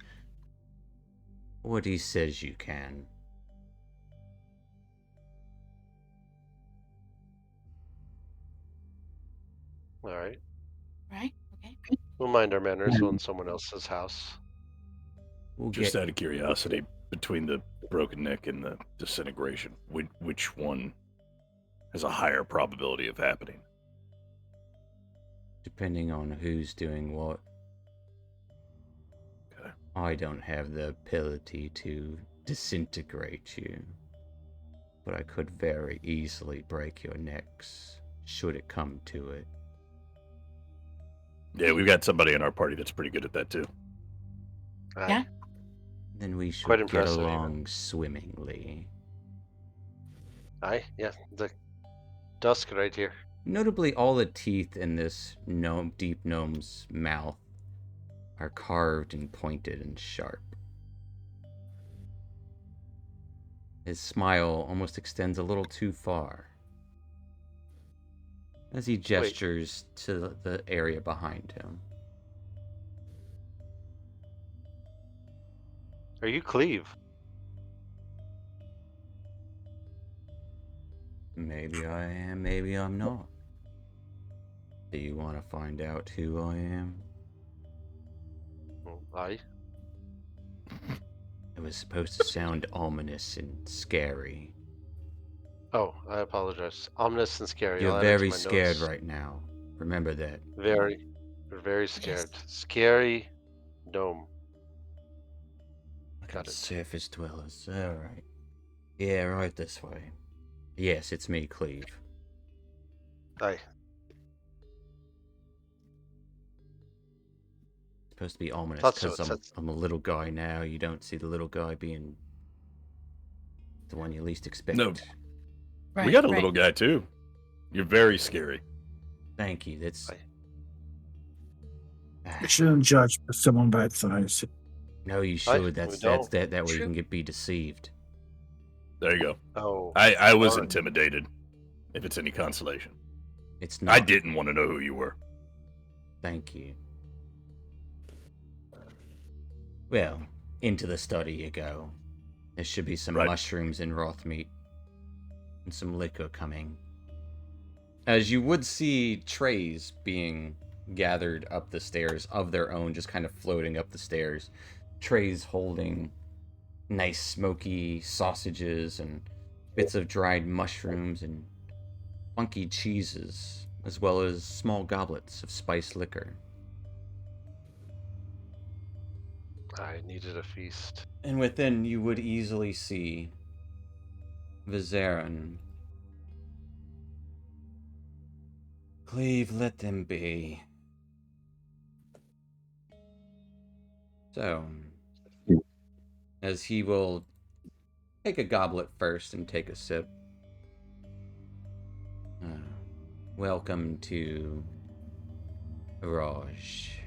what he says you can. Alright. Right? Okay. We'll mind our manners on someone else's house. We'll Just get out of curiosity, between the broken neck and the disintegration, which one has a higher probability of happening? depending on who's doing what. Okay. I don't have the ability to disintegrate you, but I could very easily break your necks, should it come to it. Yeah, we've got somebody in our party that's pretty good at that too. Aye. Yeah. Then we should Quite get impressive, even. along swimmingly. Aye, yeah, the dusk right here. Notably, all the teeth in this deep gnome's mouth are carved and pointed and sharp. His smile almost extends a little too far as he gestures to the area behind him. Are you Cleve? Maybe I am, maybe I'm not. Do you want to find out who I am? Oh, aye. It was supposed to sound ominous and scary. Oh, I apologize. Ominous and scary. You're I'll add it to very my scared notes. right now. Remember that. Very. We're very scared. Scary gnome. Got it. Surface dwellers. Alright. Yeah, right this way. Yes, it's me, Cleve. Aye. Supposed to be ominous Thought so, because it said- I'm a little guy now. You don't see the little guy being the one you least expect. No. Right, We got a right. little guy too. You're very scary. Thank you. That's. Aye. You shouldn't judge someone by its size. No, you Right, should. we That's don't. that way you True. can be deceived. There you go. Oh, I was Alright. intimidated, if it's any consolation. It's I not. didn't want to know who you were. Thank you. Well, into the study you go. There should be some Right. mushrooms and roth meat. And some liquor coming. As you would see trays being gathered up the stairs of their own, just kind of floating up the stairs. Trays holding nice smoky sausages and bits of dried mushrooms and funky cheeses, as well as small goblets of spiced liquor. I needed a feast. And within, you would easily see Vizarin. Cleve, let them be. So, as he will take a goblet first and take a sip. Welcome to Raj.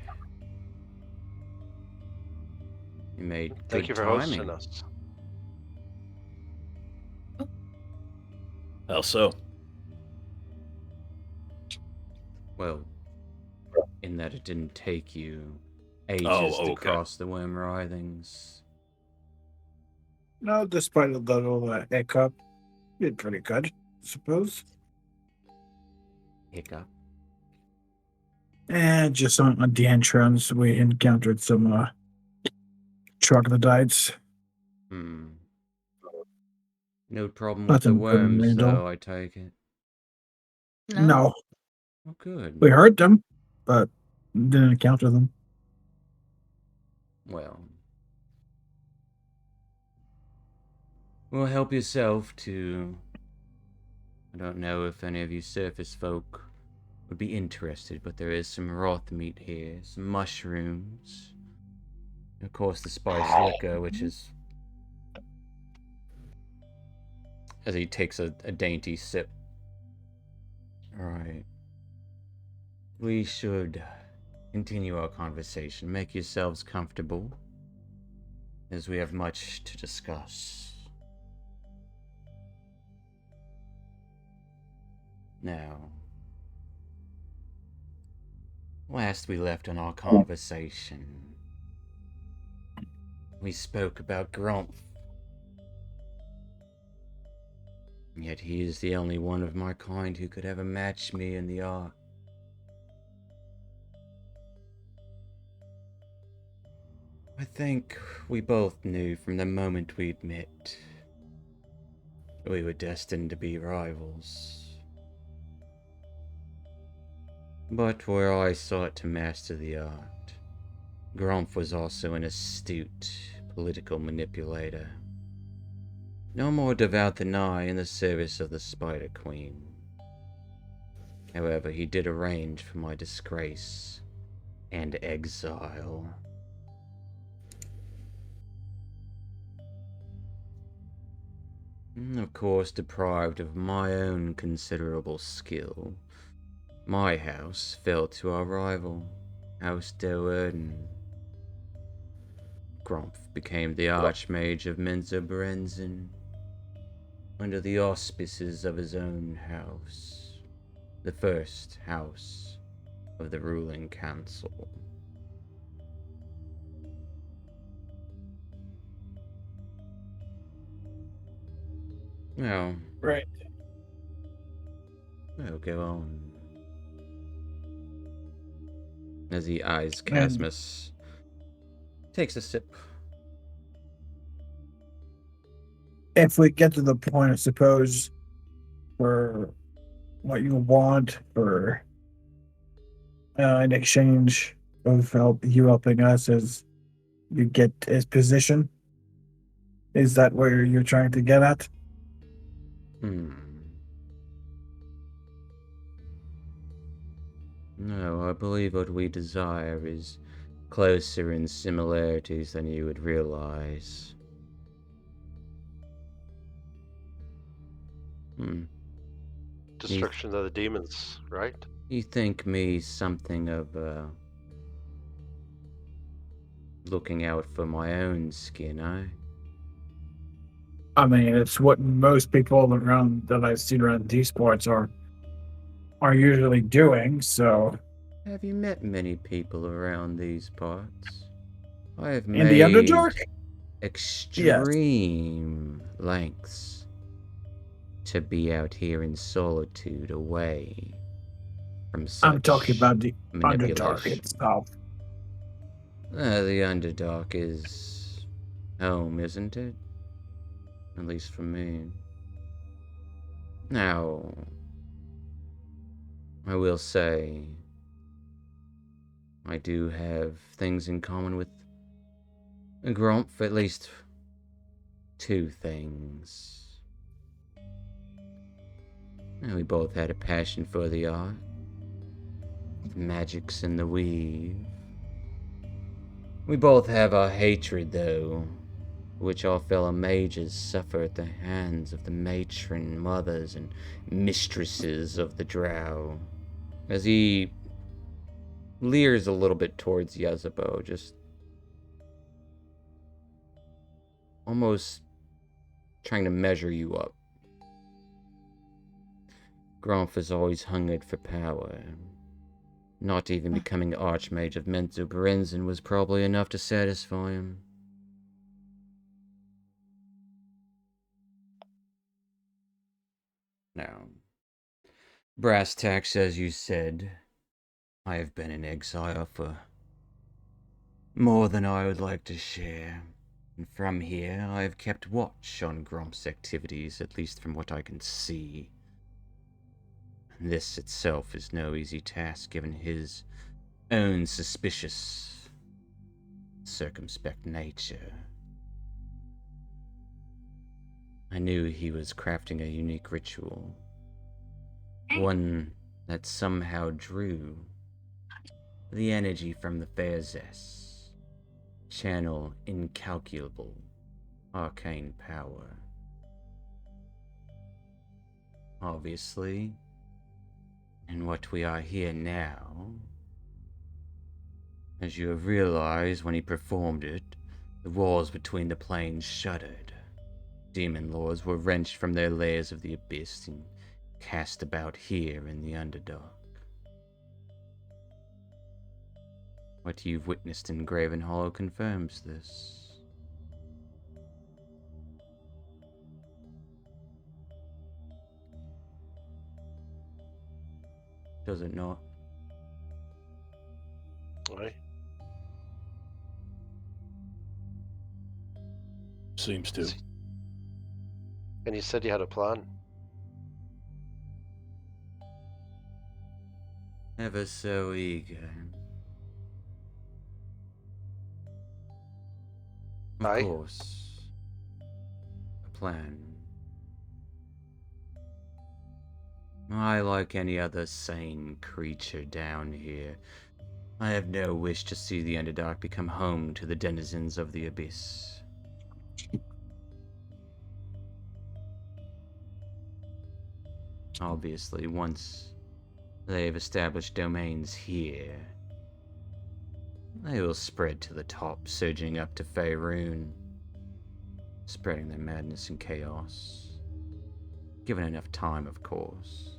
You made Thank good you for timing. hosting us. How so? Well, in that it didn't take you ages Oh, to okay. cross the worm writhings. No, despite a little hiccup, did pretty good, I suppose. Hiccup. And just on the entrance, we encountered some troglodytes. No problem with the Nothing but worms, needle. though, I take it. No, Oh, good. we heard them, but didn't encounter them. Well, help yourself to... I don't know if any of you surface folk would be interested, but there is some roth meat here, some mushrooms, and of course the spiced liquor, which is... As he takes a dainty sip. Alright. We should continue our conversation. Make yourselves comfortable, as we have much to discuss. Now, last we left on our conversation, we spoke about Grumpf. Yet he is the only one of my kind who could ever match me in the art. I think we both knew from the moment we'd met we were destined to be rivals. But where I sought to master the art, Grumpf was also an astute political manipulator. No more devout than I in the service of the Spider Queen. However, he did arrange for my disgrace and exile. Of course, deprived of my own considerable skill, my house fell to our rival, House Doerden. Grumpf became the Archmage of Menzo Berenzin, under the auspices of his own house, the first house of the ruling council. Well, Right. we'll go on. As he eyes Casmus, takes a sip. If we get to the point, I suppose, for what you want for in exchange of you helping us, as you get his position, is that where you're trying to get at? No, I believe what we desire is closer in similarities than you would realize. Destruction of the demons, right? You think me something of looking out for my own skin, I mean, it's what most people around that I've seen around these parts are usually doing. So, Have you met many people around these parts? I have in the made Underdark, extreme lengths to be out here in solitude away from such I'm talking about the Underdark manipulation. itself. The Underdark is home, isn't it? At least for me. Now, I will say, I do have things in common with Grumph, at least 2 things. And we both had a passion for the art, the magics and the weave. We both have our hatred, though, which our fellow mages suffer at the hands of the matron mothers and mistresses of the drow. As he leers a little bit towards Yuzabo, just almost trying to measure you up. Grumph has always hungered for power. Not even becoming Archmage of Menzoberranzan was probably enough to satisfy him. Now, brass tacks, as you said, I have been in exile for more than I would like to share. And from here, I have kept watch on Grumph's activities, at least from what I can see. This itself is no easy task, given his own suspicious, circumspect nature. I knew he was crafting a unique ritual, one that somehow drew the energy from the Fairzess, channel incalculable arcane power. Obviously, in what we are here now, as you have realized when he performed it, the walls between the planes shuddered. Demon lords were wrenched from their layers of the abyss and cast about here in the Underdark. What you've witnessed in Graven Hollow confirms this. Does it not? Aye. Seems to. And you said you had a plan. Ever so eager. Of Aye. course. A plan. I, like any other sane creature down here, I have no wish to see the Underdark become home to the denizens of the Abyss. Obviously, once they've established domains here, they will spread to the top, surging up to Faerun, spreading their madness and chaos. Given enough time, of course.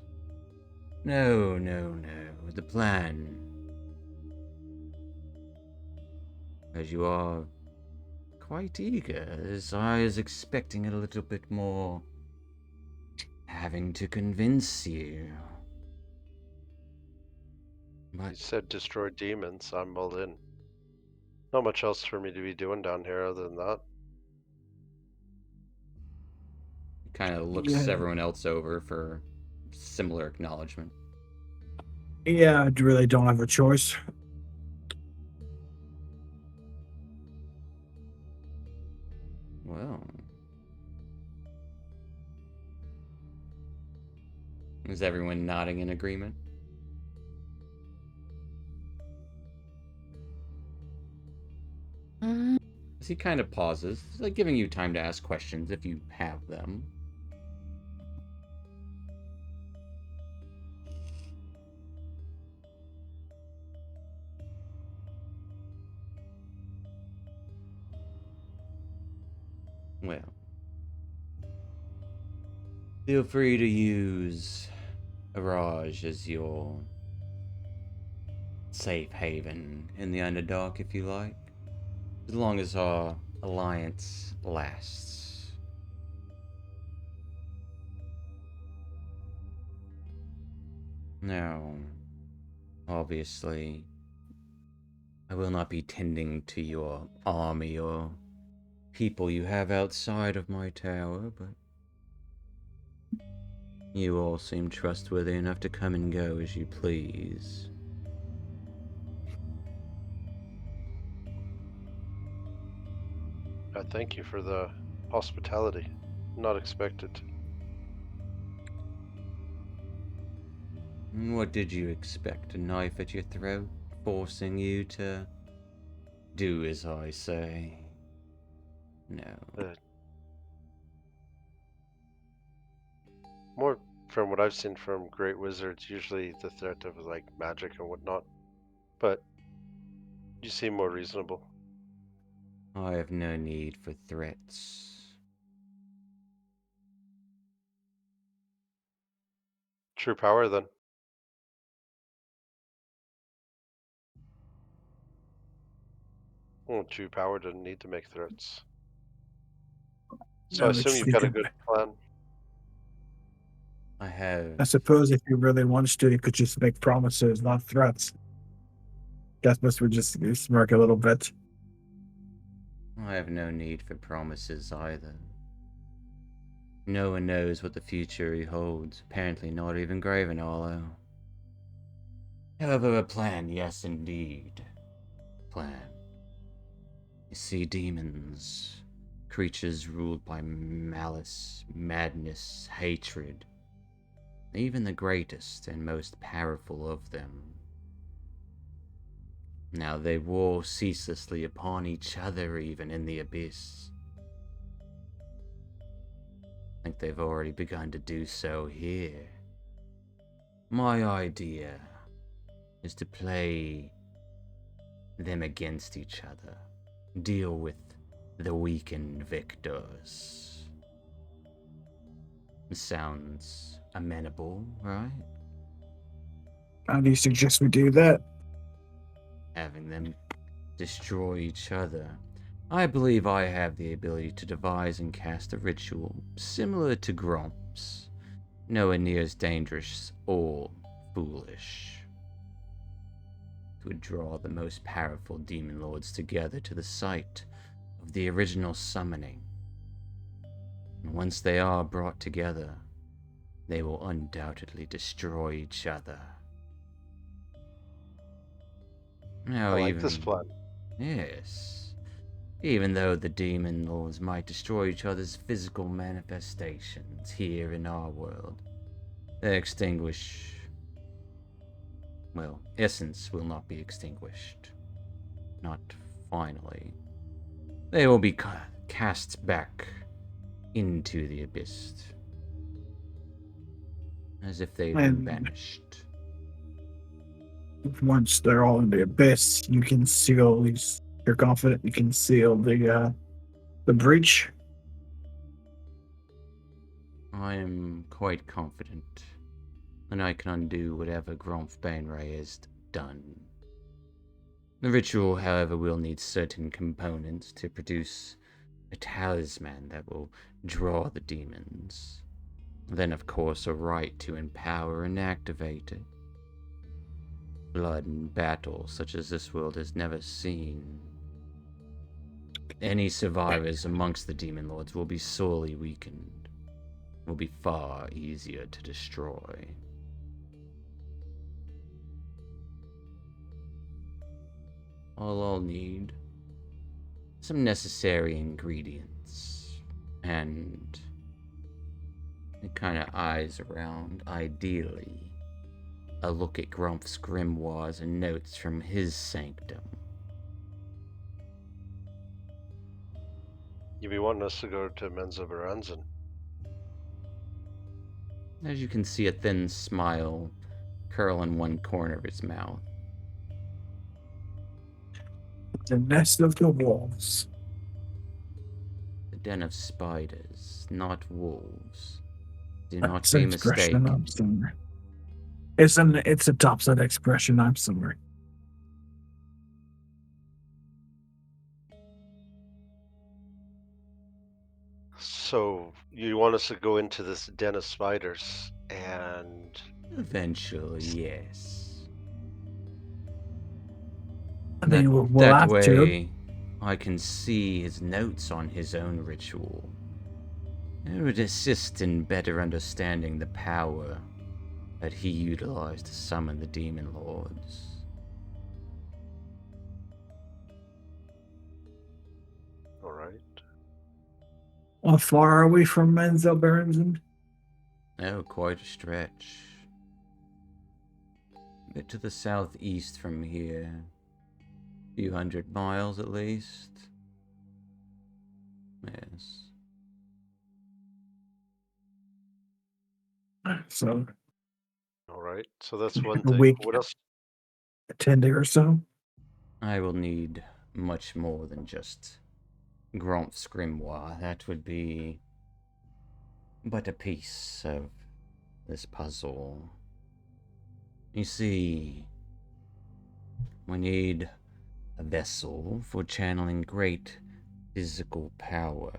No. The plan, as you are quite eager, as I was expecting a little bit more having to convince you. You But said destroy demons. I'm all in. Not much else for me to be doing down here other than that. kind of looks Yeah. everyone else over for similar acknowledgement. Yeah, I really don't have a choice. Well, is everyone nodding in agreement? As he kind of pauses, like giving you time to ask questions if you have them. Well, feel free to use Araj as your safe haven in the Underdark if you like, as long as our alliance lasts. Now, obviously, I will not be tending to your army or people you have outside of my tower, but you all seem trustworthy enough to come and go as you please. I thank you for the hospitality. Not expected. And what did you expect? A knife at your throat, forcing you to do as I say? No. More from what I've seen from great wizards, usually the threat of like magic and whatnot. But you seem more reasonable. I have no need for threats. True power then. Well, true power doesn't need to make threats. So I No, assume it's- you've you got a could- good plan. I have. I suppose if he really wants to, he could just make promises, not threats. Deathmas would just smirk a little bit. I have no need for promises either. No one knows what the future holds, apparently not even Gravenhollow. However, a plan, yes indeed. Plan. You see, demons, creatures ruled by malice, madness, hatred, even the greatest and most powerful of them. Now they war ceaselessly upon each other, even in the abyss. I think they've already begun to do so here. My idea is to play them against each other, deal with the weakened victors. Sounds amenable, right? How do you suggest we do that? Having them destroy each other. I believe I have the ability to devise and cast a ritual similar to Gromp's, nowhere near as dangerous or foolish. It would draw the most powerful demon lords together to the site of the original summoning. And once they are brought together, they will undoubtedly destroy each other. Now, I like this plan. Yes. Even though the demon lords might destroy each other's physical manifestations here in our world, they extinguish. Well, essence will not be extinguished. Not finally. They will be cast back into the abyss. As if they'd been And- banished. Once they're all in the abyss, you can seal these. You're confident you can seal the breach. I am quite confident that I can undo whatever Gromf Bainray has done. The ritual, however, will need certain components to produce a talisman that will draw the demons. Then, of course, a rite to empower and activate it. Blood and battle such as this world has never seen. Any survivors amongst the demon lords will be sorely weakened. Will be far easier to destroy. All I'll need some necessary ingredients and it kind of eyes around, ideally a look at Grumph's grimoires and notes from his sanctum. You be wanting us to go to Menza Baranzan. As you can see, a thin smile curl in one corner of his mouth. The nest of the wolves. The den of spiders, not wolves. Do not That's be an expression. mistaken. I'm sorry. It's a topside expression. I'm sorry. So you want us to go into this den of spiders and Eventually, yes. I mean, we'll that have to. way, I can see his notes on his own ritual. It would assist in better understanding the power that he utilized to summon the demon lords. all right. How far are we from Menzel Berenson? Oh, quite a stretch. A bit to the southeast from here. A few 100 miles at least. Yes. So All right. So that's one a thing. week. What else? 10 days or so. I will need much more than just Gromph's grimoire. That would be but a piece of this puzzle. You see, we need a vessel for channeling great physical power.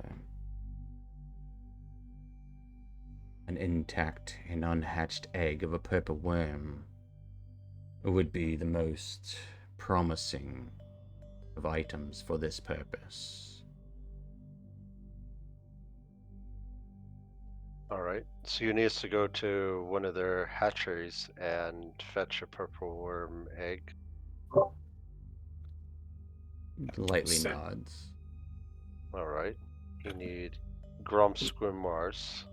An intact and unhatched egg of a purple worm would be the most promising of items for this purpose. All right. So you need us to go to one of their hatcheries and fetch a purple worm egg. Lightly So- nods. All right. You need Gromph's grimoires.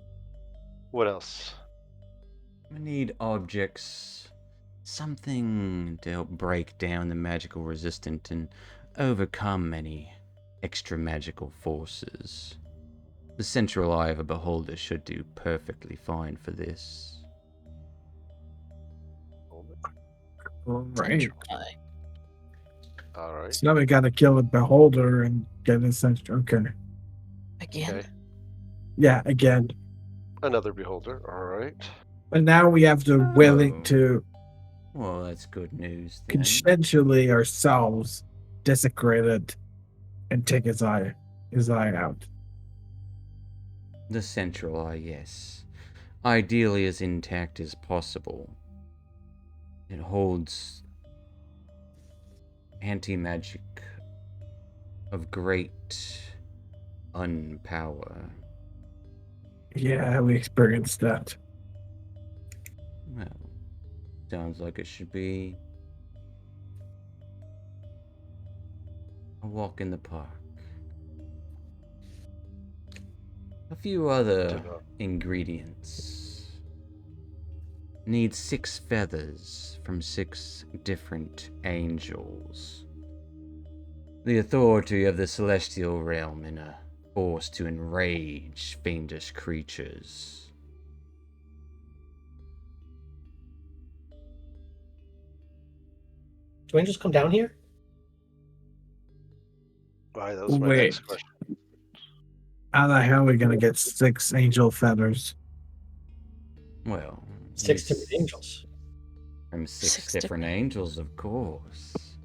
What else? I need objects, something to help break down the magical resistant and overcome any extra magical forces. The central eye of a beholder should do perfectly fine for this. Right. Central eye. All right. So now we gotta kill a beholder and get an essential. Okay. Again. Okay. Yeah, again. Another beholder. All right. But now we have to willing Oh. to Well, that's good news then. consensually ourselves desecrate it and take his eye out. The central eye, yes. Ideally as intact as possible. It holds anti-magic of great unpower. Yeah, we experienced that. Well, sounds like it should be a walk in the park. A few other To know. ingredients. Need 6 feathers from 6 different angels. The authority of the celestial realm in a force to enrage fiendish creatures. Do angels come down here? Why? That was my Wait. next question. How the hell are we gonna get 6 angel feathers? Well, 6 these- different angels. From 6 6 different different- angels, of course.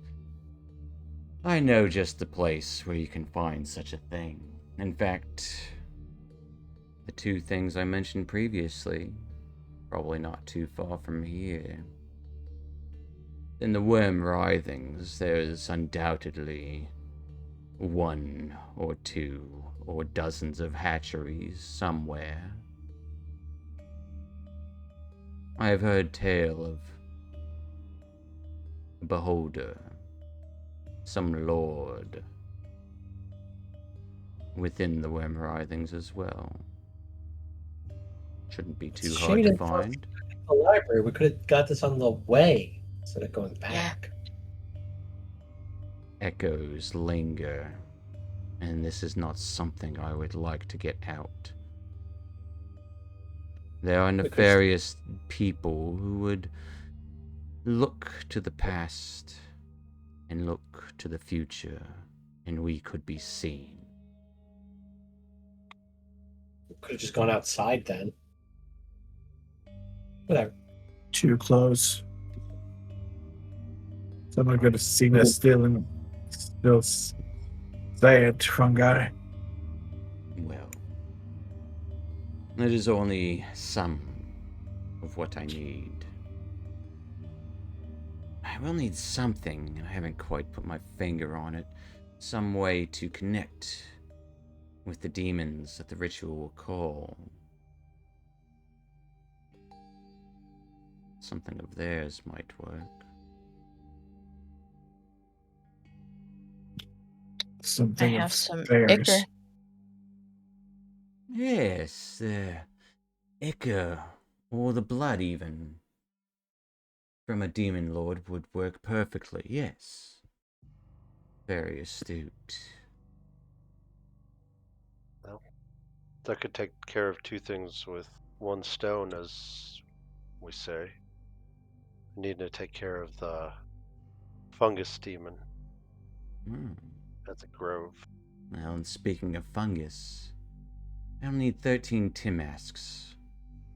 I know just the place where you can find such a thing. In fact, the 2 things I mentioned previously, probably not too far from here. In the worm writhings, there's undoubtedly 1 or 2 or dozens of hatcheries somewhere. I have heard tale of a beholder, some lord, within the worm writhings as well. Shouldn't be too It's a hard shame to that it's not find. The library. We could have got this on the way instead of going back. Echoes linger, and this is not something I would like to get out. There are Because- nefarious people who would look to the past and look to the future, and we could be seen. Could have just gone outside then. Whatever. Too close. Someone could have seen us still say it, fungi. Well, it is only some of what I need. I will need something, and I haven't quite put my finger on it. Some way to connect with the demons that the ritual will call. Something of theirs might work. I Something have of some theirs. ichor. Yes, ichor, or the blood even, from a demon lord would work perfectly, yes. Very astute. Well, that could take care of two things with one stone, as we say. We need to take care of the fungus demon Hmm. at the grove. Well, and speaking of fungus, I'll need 13 Timasks,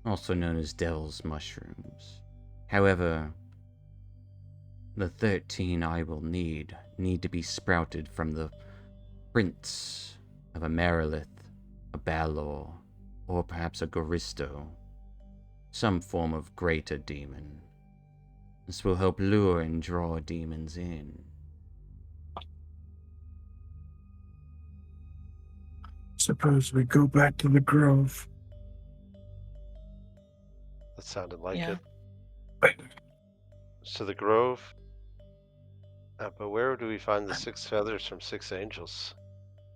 also known as Devil's Mushrooms. However, the 13 I will need to be sprouted from the prince of a Marilith, a Balor, or perhaps a Goristo, some form of greater demon. This will help lure and draw demons in. Suppose we go back to the grove. That sounded like Yeah. it. So the grove. But where do we find the 6 feathers from 6 angels?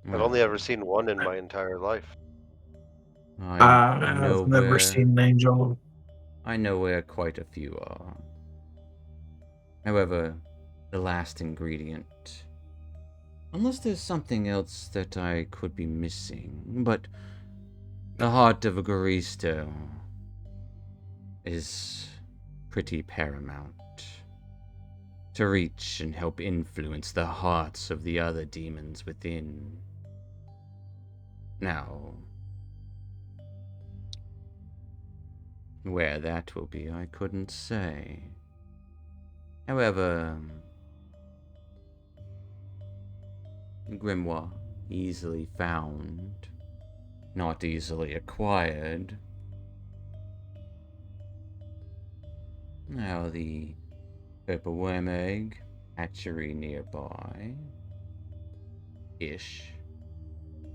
I've only ever seen one in my entire life. I know I've never where, seen an angel. I know where quite a few are. However, the last ingredient, unless there's something else that I could be missing, but the heart of a Goristo is pretty paramount to reach and help influence the hearts of the other demons within. Now, where that will be, I couldn't say. However, grimoire, easily found, not easily acquired. Now the purple worm egg hatchery nearby. Ish.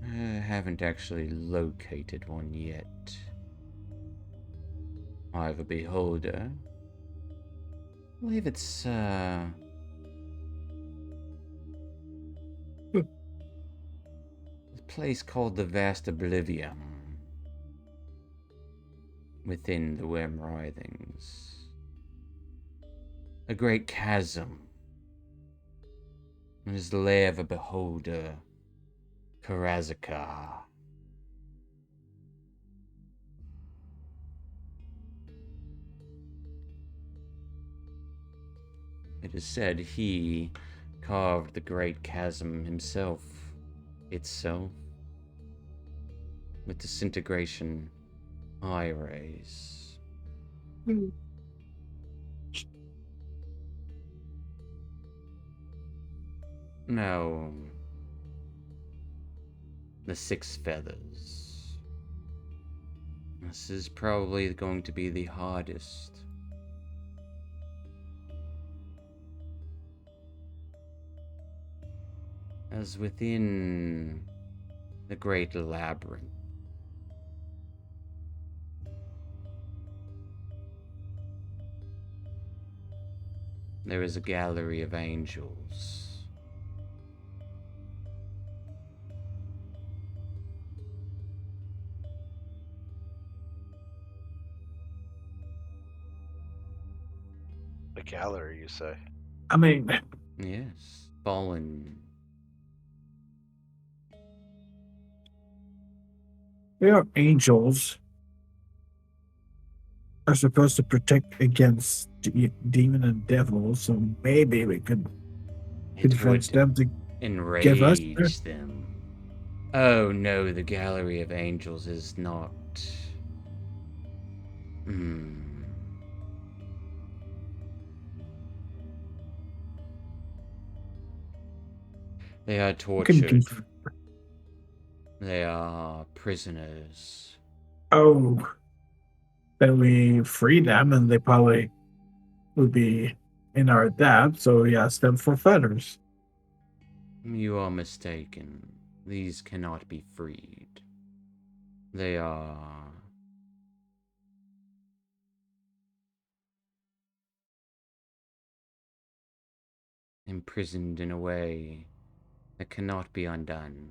I haven't actually located one yet. I have a beholder. I believe it's a place called the Vast Oblivion within the Worm Writhings. A great chasm. It is the lair of a beholder, Karazakar. It is said he carved the great chasm himself, itself, with disintegration eye rays. Now, the 6 feathers. This is probably going to be the hardest. As within the great labyrinth, there is a gallery of angels. A gallery, you say? I mean, Yes, fallen. we are angels. Are supposed to protect against demon and devil, so maybe we could It convince would them to enrage them. Oh no, the Gallery of Angels is not. They are tortured. They are prisoners. Oh, then we free them, and they probably would be in our debt. So we ask them for fetters. You are mistaken. These cannot be freed. They are imprisoned in a way that cannot be undone.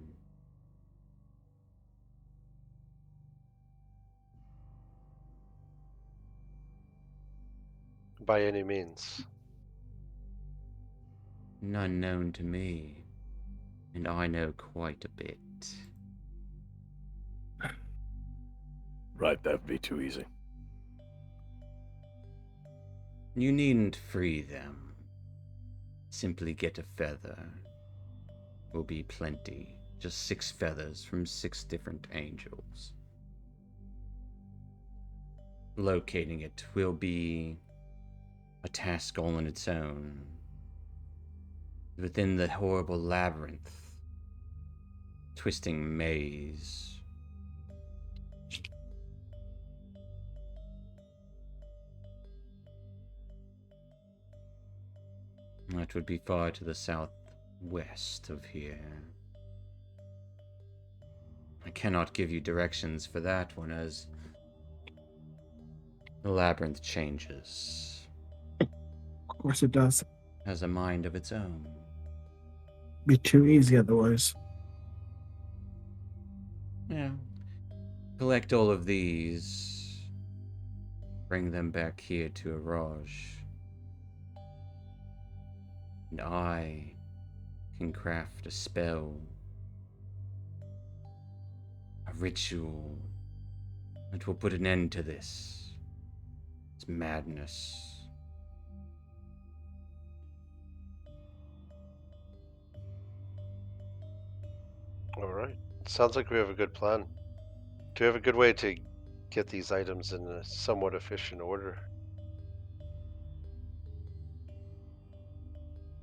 By any means. None known to me, and I know quite a bit. Right, that would be too easy. You needn't free them. Simply get a feather. Will be plenty. Just 6 feathers from 6 different angels. Locating it will be a task all on its own. Within the horrible labyrinth, twisting maze. That would be far to the southwest of here. I cannot give you directions for that one, as the labyrinth changes. Of course it does. Has a mind of its own. Be too easy otherwise. Yeah. Collect all of these. Bring them back here to Araj. And I can craft a spell. A ritual that will put an end to this. It's madness. Alright. Sounds like we have a good plan. Do we have a good way to get these items in a somewhat efficient order?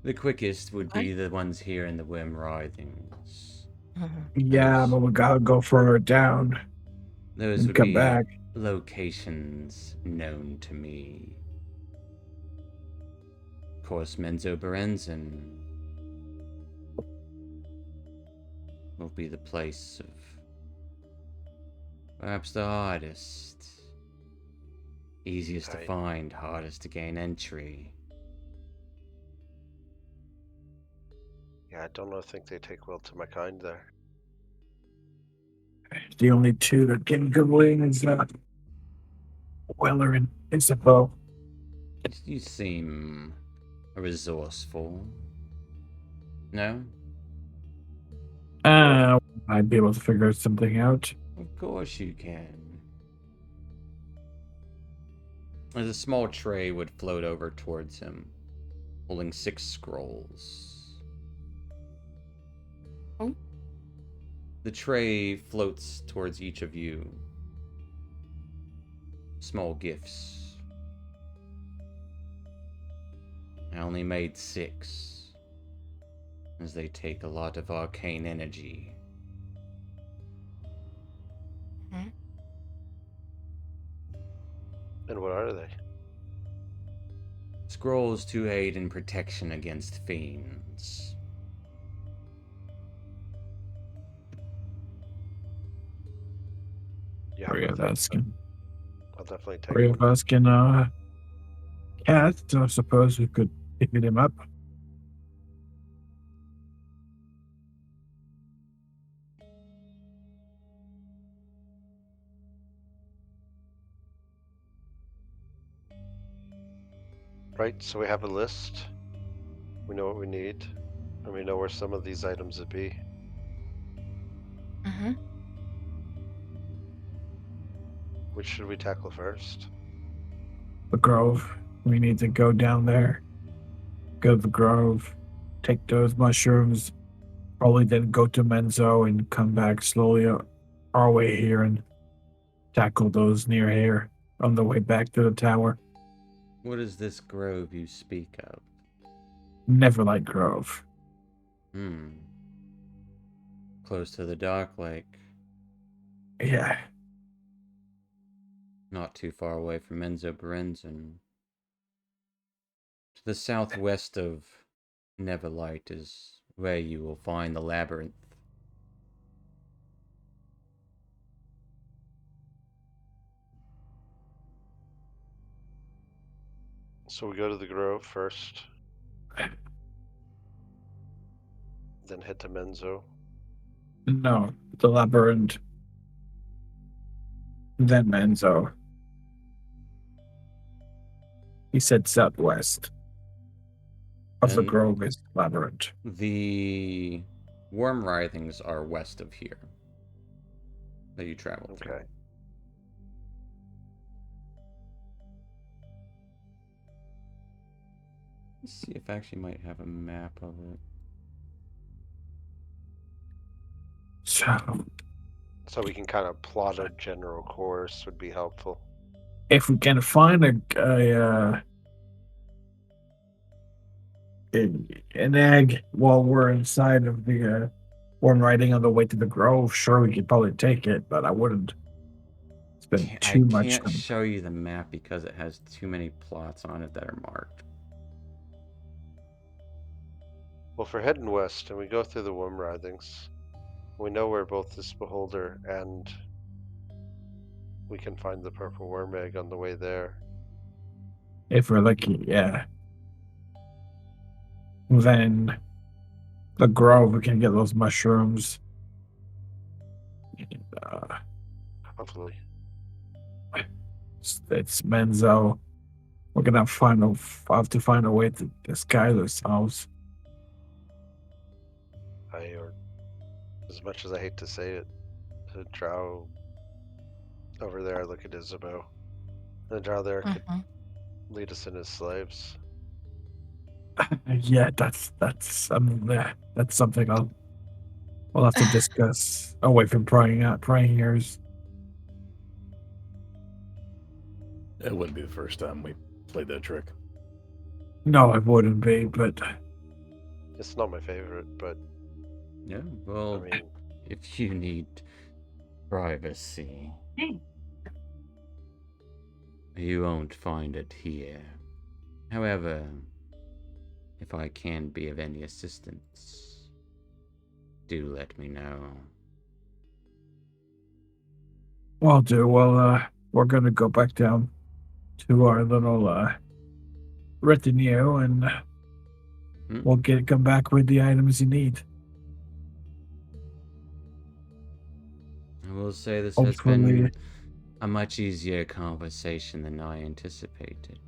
The quickest would be the ones here in the Worm Writhings. Yeah, Those- but we gotta go further down Those and would come be back. locations known to me. Of course, Menzo Berenzin will be the place of perhaps the hardest. Easiest to Right. find, hardest to gain entry. Yeah, I don't think they take well to my kind there. The only two that can good wings is Weller and Isabeau. You seem resourceful. No? I'd be able to figure something out. Of course you can. As a small tray would float over towards him, holding 6 scrolls. Oh. The tray floats towards each of you. Small gifts. I only made 6, as they take a lot of arcane energy. And what are they? Scrolls to aid in protection against fiends. Yeah, Three of us can. I'll definitely take Three one. of us can cast. I suppose we could pick him up. Right, so we have a list. We know what we need. And we know where some of these items would be. Mm-hmm. Which should we tackle first? The Grove. We need to go down there. Go to the Grove. Take those mushrooms. probably then go to Menzo and come back slowly our way here and tackle those near here on the way back to the tower. What is this grove you speak of? Neverlight Grove. Close to the Dark Lake. Yeah. Not too far away from Enzo Berenzin. To the southwest of Neverlight is where you will find the labyrinth. So we go to the Grove first. Then head to Menzo. No, the labyrinth. Then Menzo. He said southwest of the And- grove is labyrinth. The worm writhings are west of here that you travel through. Okay. Let's see if I actually might have a map of it. So we can kind of plot a general course would be helpful. If we can find an egg while we're inside of the worm riding on the way to the grove, sure we could probably take it, but I wouldn't spend too much I can't time. show you the map because it has too many plots on it that are marked. Well, if we're heading west and we go through the worm writhings, we know where both this beholder and we can find the purple worm egg on the way there. If we're lucky, yeah. Then the grove, we can get those mushrooms. And, Hopefully. it's Menzo. We're gonna have to find a way to disguise ourselves. Or as much as I hate to say it, the drow over there look at Isabeau. The drow there could lead us in as slaves. Yeah, that's something we'll have to discuss away from prying ears. It wouldn't be the first time we played that trick. No, it wouldn't be, but It's not my favorite, but Yeah, well, I mean, if you need privacy, you won't find it here. However, if I can be of any assistance, do let me know. we'll do. Well, we're gonna go back down to our little retinue, and we'll come back with the items you need. I will say this has Hopefully. been a much easier conversation than I anticipated.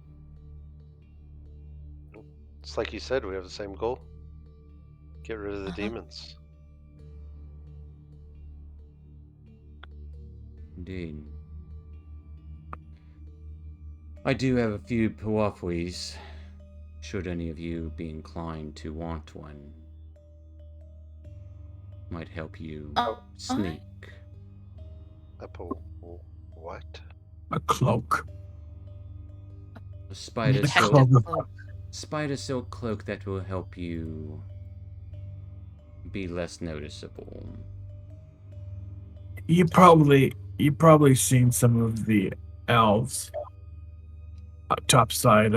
it's like you said, we have the same goal. Get rid of the demons. Indeed. I do have a few Puafwis, should any of you be inclined to want one. Might help you sneak. What? A cloak. A spider The silk, cloak. spider silk cloak that will help you be less noticeable. You probably seen some of the elves topside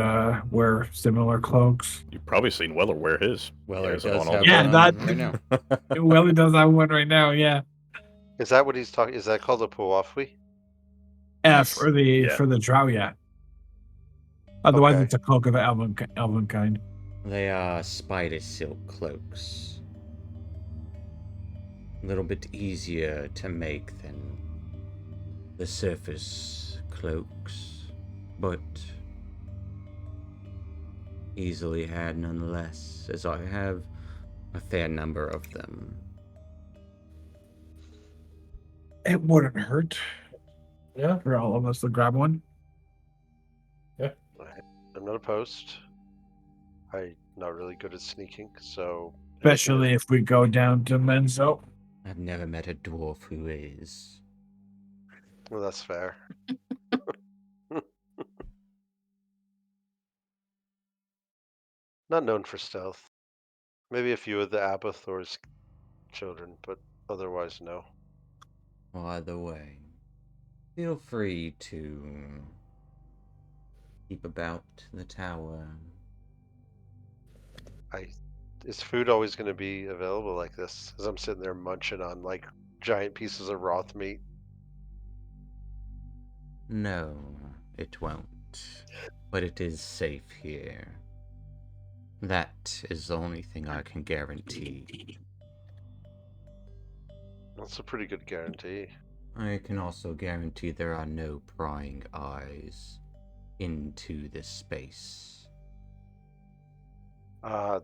wear similar cloaks. You've probably seen Weller wear his. Weller He has does it on all have the Yeah, one time. on right now. Well, he does have one right now. Yeah. Is that what he's talking? Is that called a Puafwi? For the Yeah. for the drow, yeah. Otherwise, Okay. it's a cloak of the elven kind. They are spider silk cloaks. A little bit easier to make than the surface cloaks, but easily had nonetheless, as I have a fair number of them. It wouldn't hurt Yeah. for all of us to grab one. I'm not opposed. I'm not really good at sneaking, so Especially if we go down to Menzo. I've never met a dwarf who is. Well, that's fair. Not known for stealth. Maybe a few of the Abathor's children, but otherwise no. By the way, feel free to keep about the tower. Is food always going to be available like this? As I'm sitting there munching on like giant pieces of Roth meat. No, it won't. But it is safe here. That is the only thing I can guarantee. That's a pretty good guarantee. I can also guarantee there are no prying eyes into this space.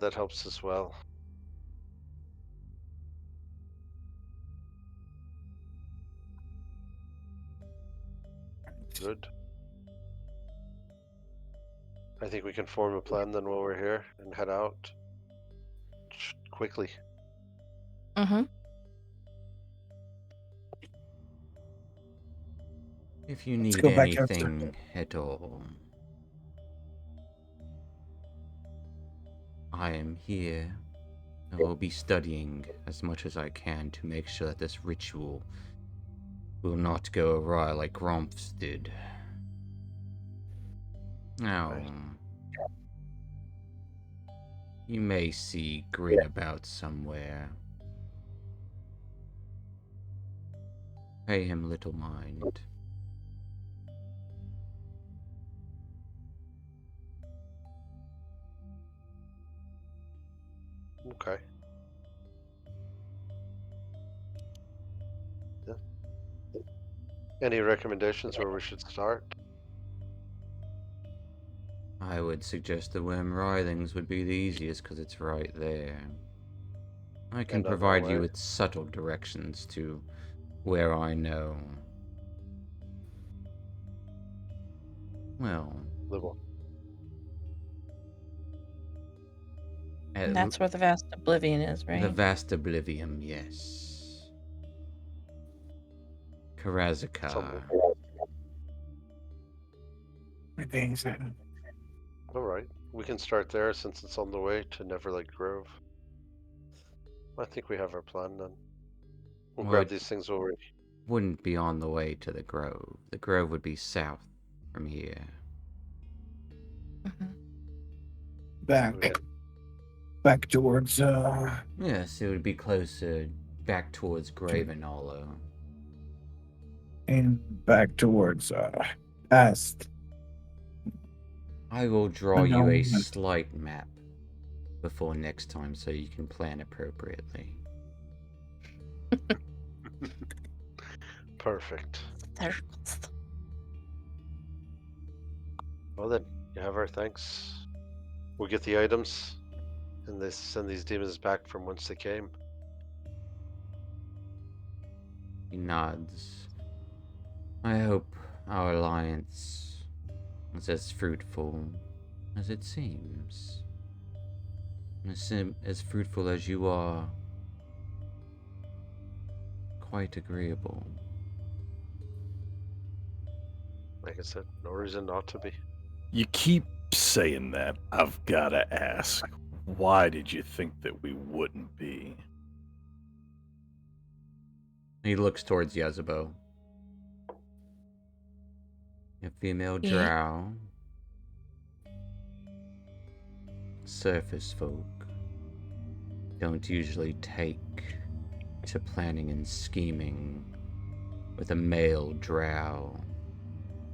That helps as well. Good. I think we can form a plan then while we're here and head out quickly. Mm-hmm. If you Let's need go back after. anything at all, I am here. I will be studying as much as I can to make sure that this ritual will not go awry like Gromph's did. Now, Right. you may see Grin about somewhere. Pay him little mind. Okay. Yeah. Any recommendations where we should start? I would suggest the Worm Writhings would be the easiest because it's right there. I can And on our provide you way? with subtle directions to where I know. Well, Little. And that's where the vast oblivion is, right? the Vast Oblivion, yes. Karazakar. Alright. We can start there since it's on the way to Neverlight Grove. I think we have our plan then. We'll Well, grab it- these things over. Wouldn't be on the way to the Grove. The Grove would be south from here. Mm-hmm. Back towards Yes, it would be closer back towards Graven Hollow. and back towards Est. I will draw you a No. slight map before next time so you can plan appropriately. Perfect. Circles. Well then, you have our thanks. We'll get the items, and they send these demons back from whence they came. He nods. I hope our alliance is as fruitful as it seems. As fruitful as you are. Quite agreeable. Like I said, no reason not to be. You keep saying that. I've got to ask, why did you think that we wouldn't be? He looks towards Yezebo. A female Yeah. drow. Surface folk don't usually take to planning and scheming with a male drow.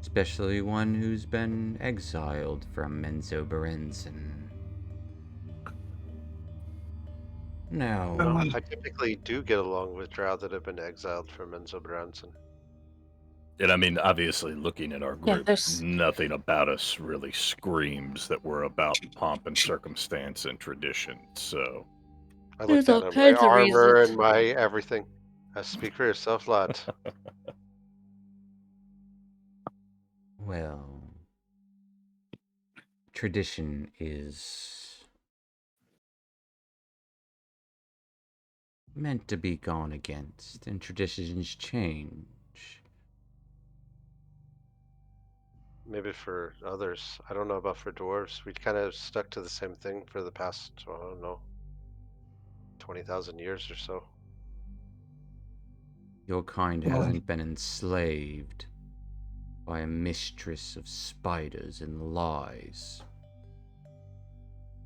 Especially one who's been exiled from Menzo Berenzin. Now, I typically do get along with drow that have been exiled from Enzo Branson. And I mean, obviously, looking at our Yeah, group, there's- nothing about us really screams that we're about pomp and circumstance and tradition. So, I There's looked all at my kinds of armor reasons. and my everything. Speak for yourself, lad. well, tradition is meant to be gone against, and traditions change. Maybe for others. I don't know about for dwarves. We kind of stuck to the same thing for the past, I don't know, 20,000 years or so. Your kind Well- hasn't been enslaved by a mistress of spiders and lies.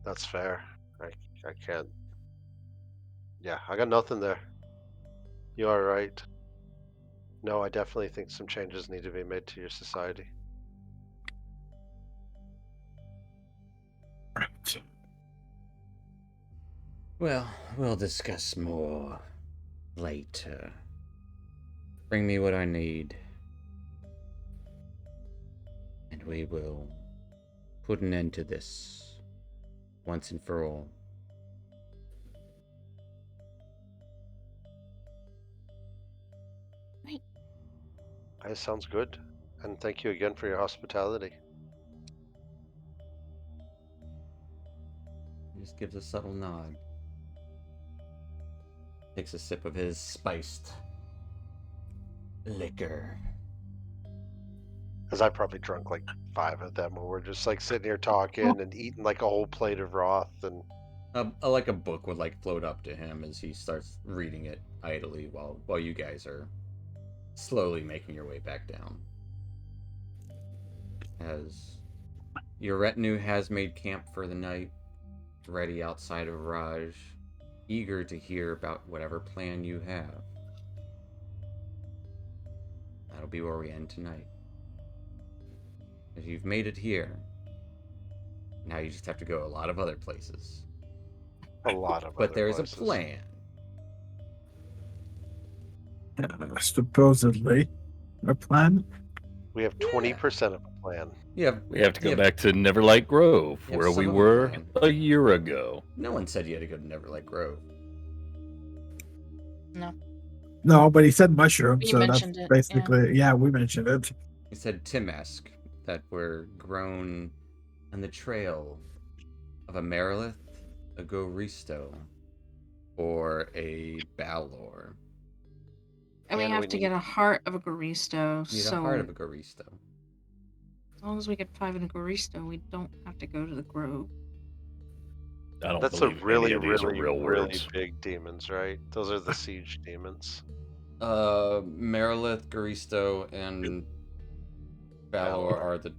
That's fair. I can't. Yeah, I got nothing there. You are right. No, I definitely think some changes need to be made to your society. Right. Well, we'll discuss more later. Bring me what I need, and we will put an end to this once and for all. That sounds good. And thank you again for your hospitality. He just gives a subtle nod. Takes a sip of his spiced liquor. As I probably drunk like 5 of them when we're just like sitting here talking and eating like a whole plate of broth and Like a book would like float up to him as he starts reading it idly while you guys are slowly making your way back down. As your retinue has made camp for the night, ready outside of Raj, eager to hear about whatever plan you have. That'll be where we end tonight. As you've made it here, now you just have to go a lot of other places. a lot of But other there's places. a plan. Supposedly, a plan. We have 20% of a plan. Yeah, We have to go Yeah. back to Neverlight Grove, Yeah, where we some of a were plan. a year ago. no one said you had to go to Neverlight Grove. No, but he said mushroom, You so that's mentioned it, yeah. basically yeah, we mentioned it. He said Timesk, that were grown on the trail of a Merilith, a Goristo, or a Balor. And we And have we to need- get a heart of a Goristo. You need So a heart of a Goristo. as long as we get 5 in a Goristo, we don't have to go to the Grove. I don't That's a believe really, any of these really, are real really words. big demons, right? Those are the siege demons. Merilith, Goristo, and Balor Balor. are the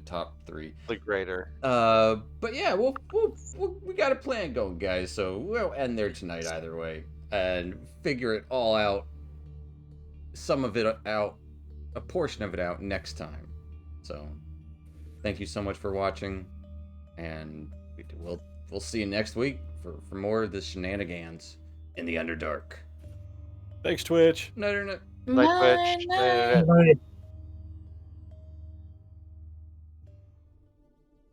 top 3. The greater. But yeah, we got a plan going, guys. So we'll end there tonight either way, and figure it all out. Some of it out, a portion of it out next time. So, thank you so much for watching, and we'll see you next week for more of the shenanigans in the Underdark. Thanks, Twitch. No. Night Twitch. Night, night. Right.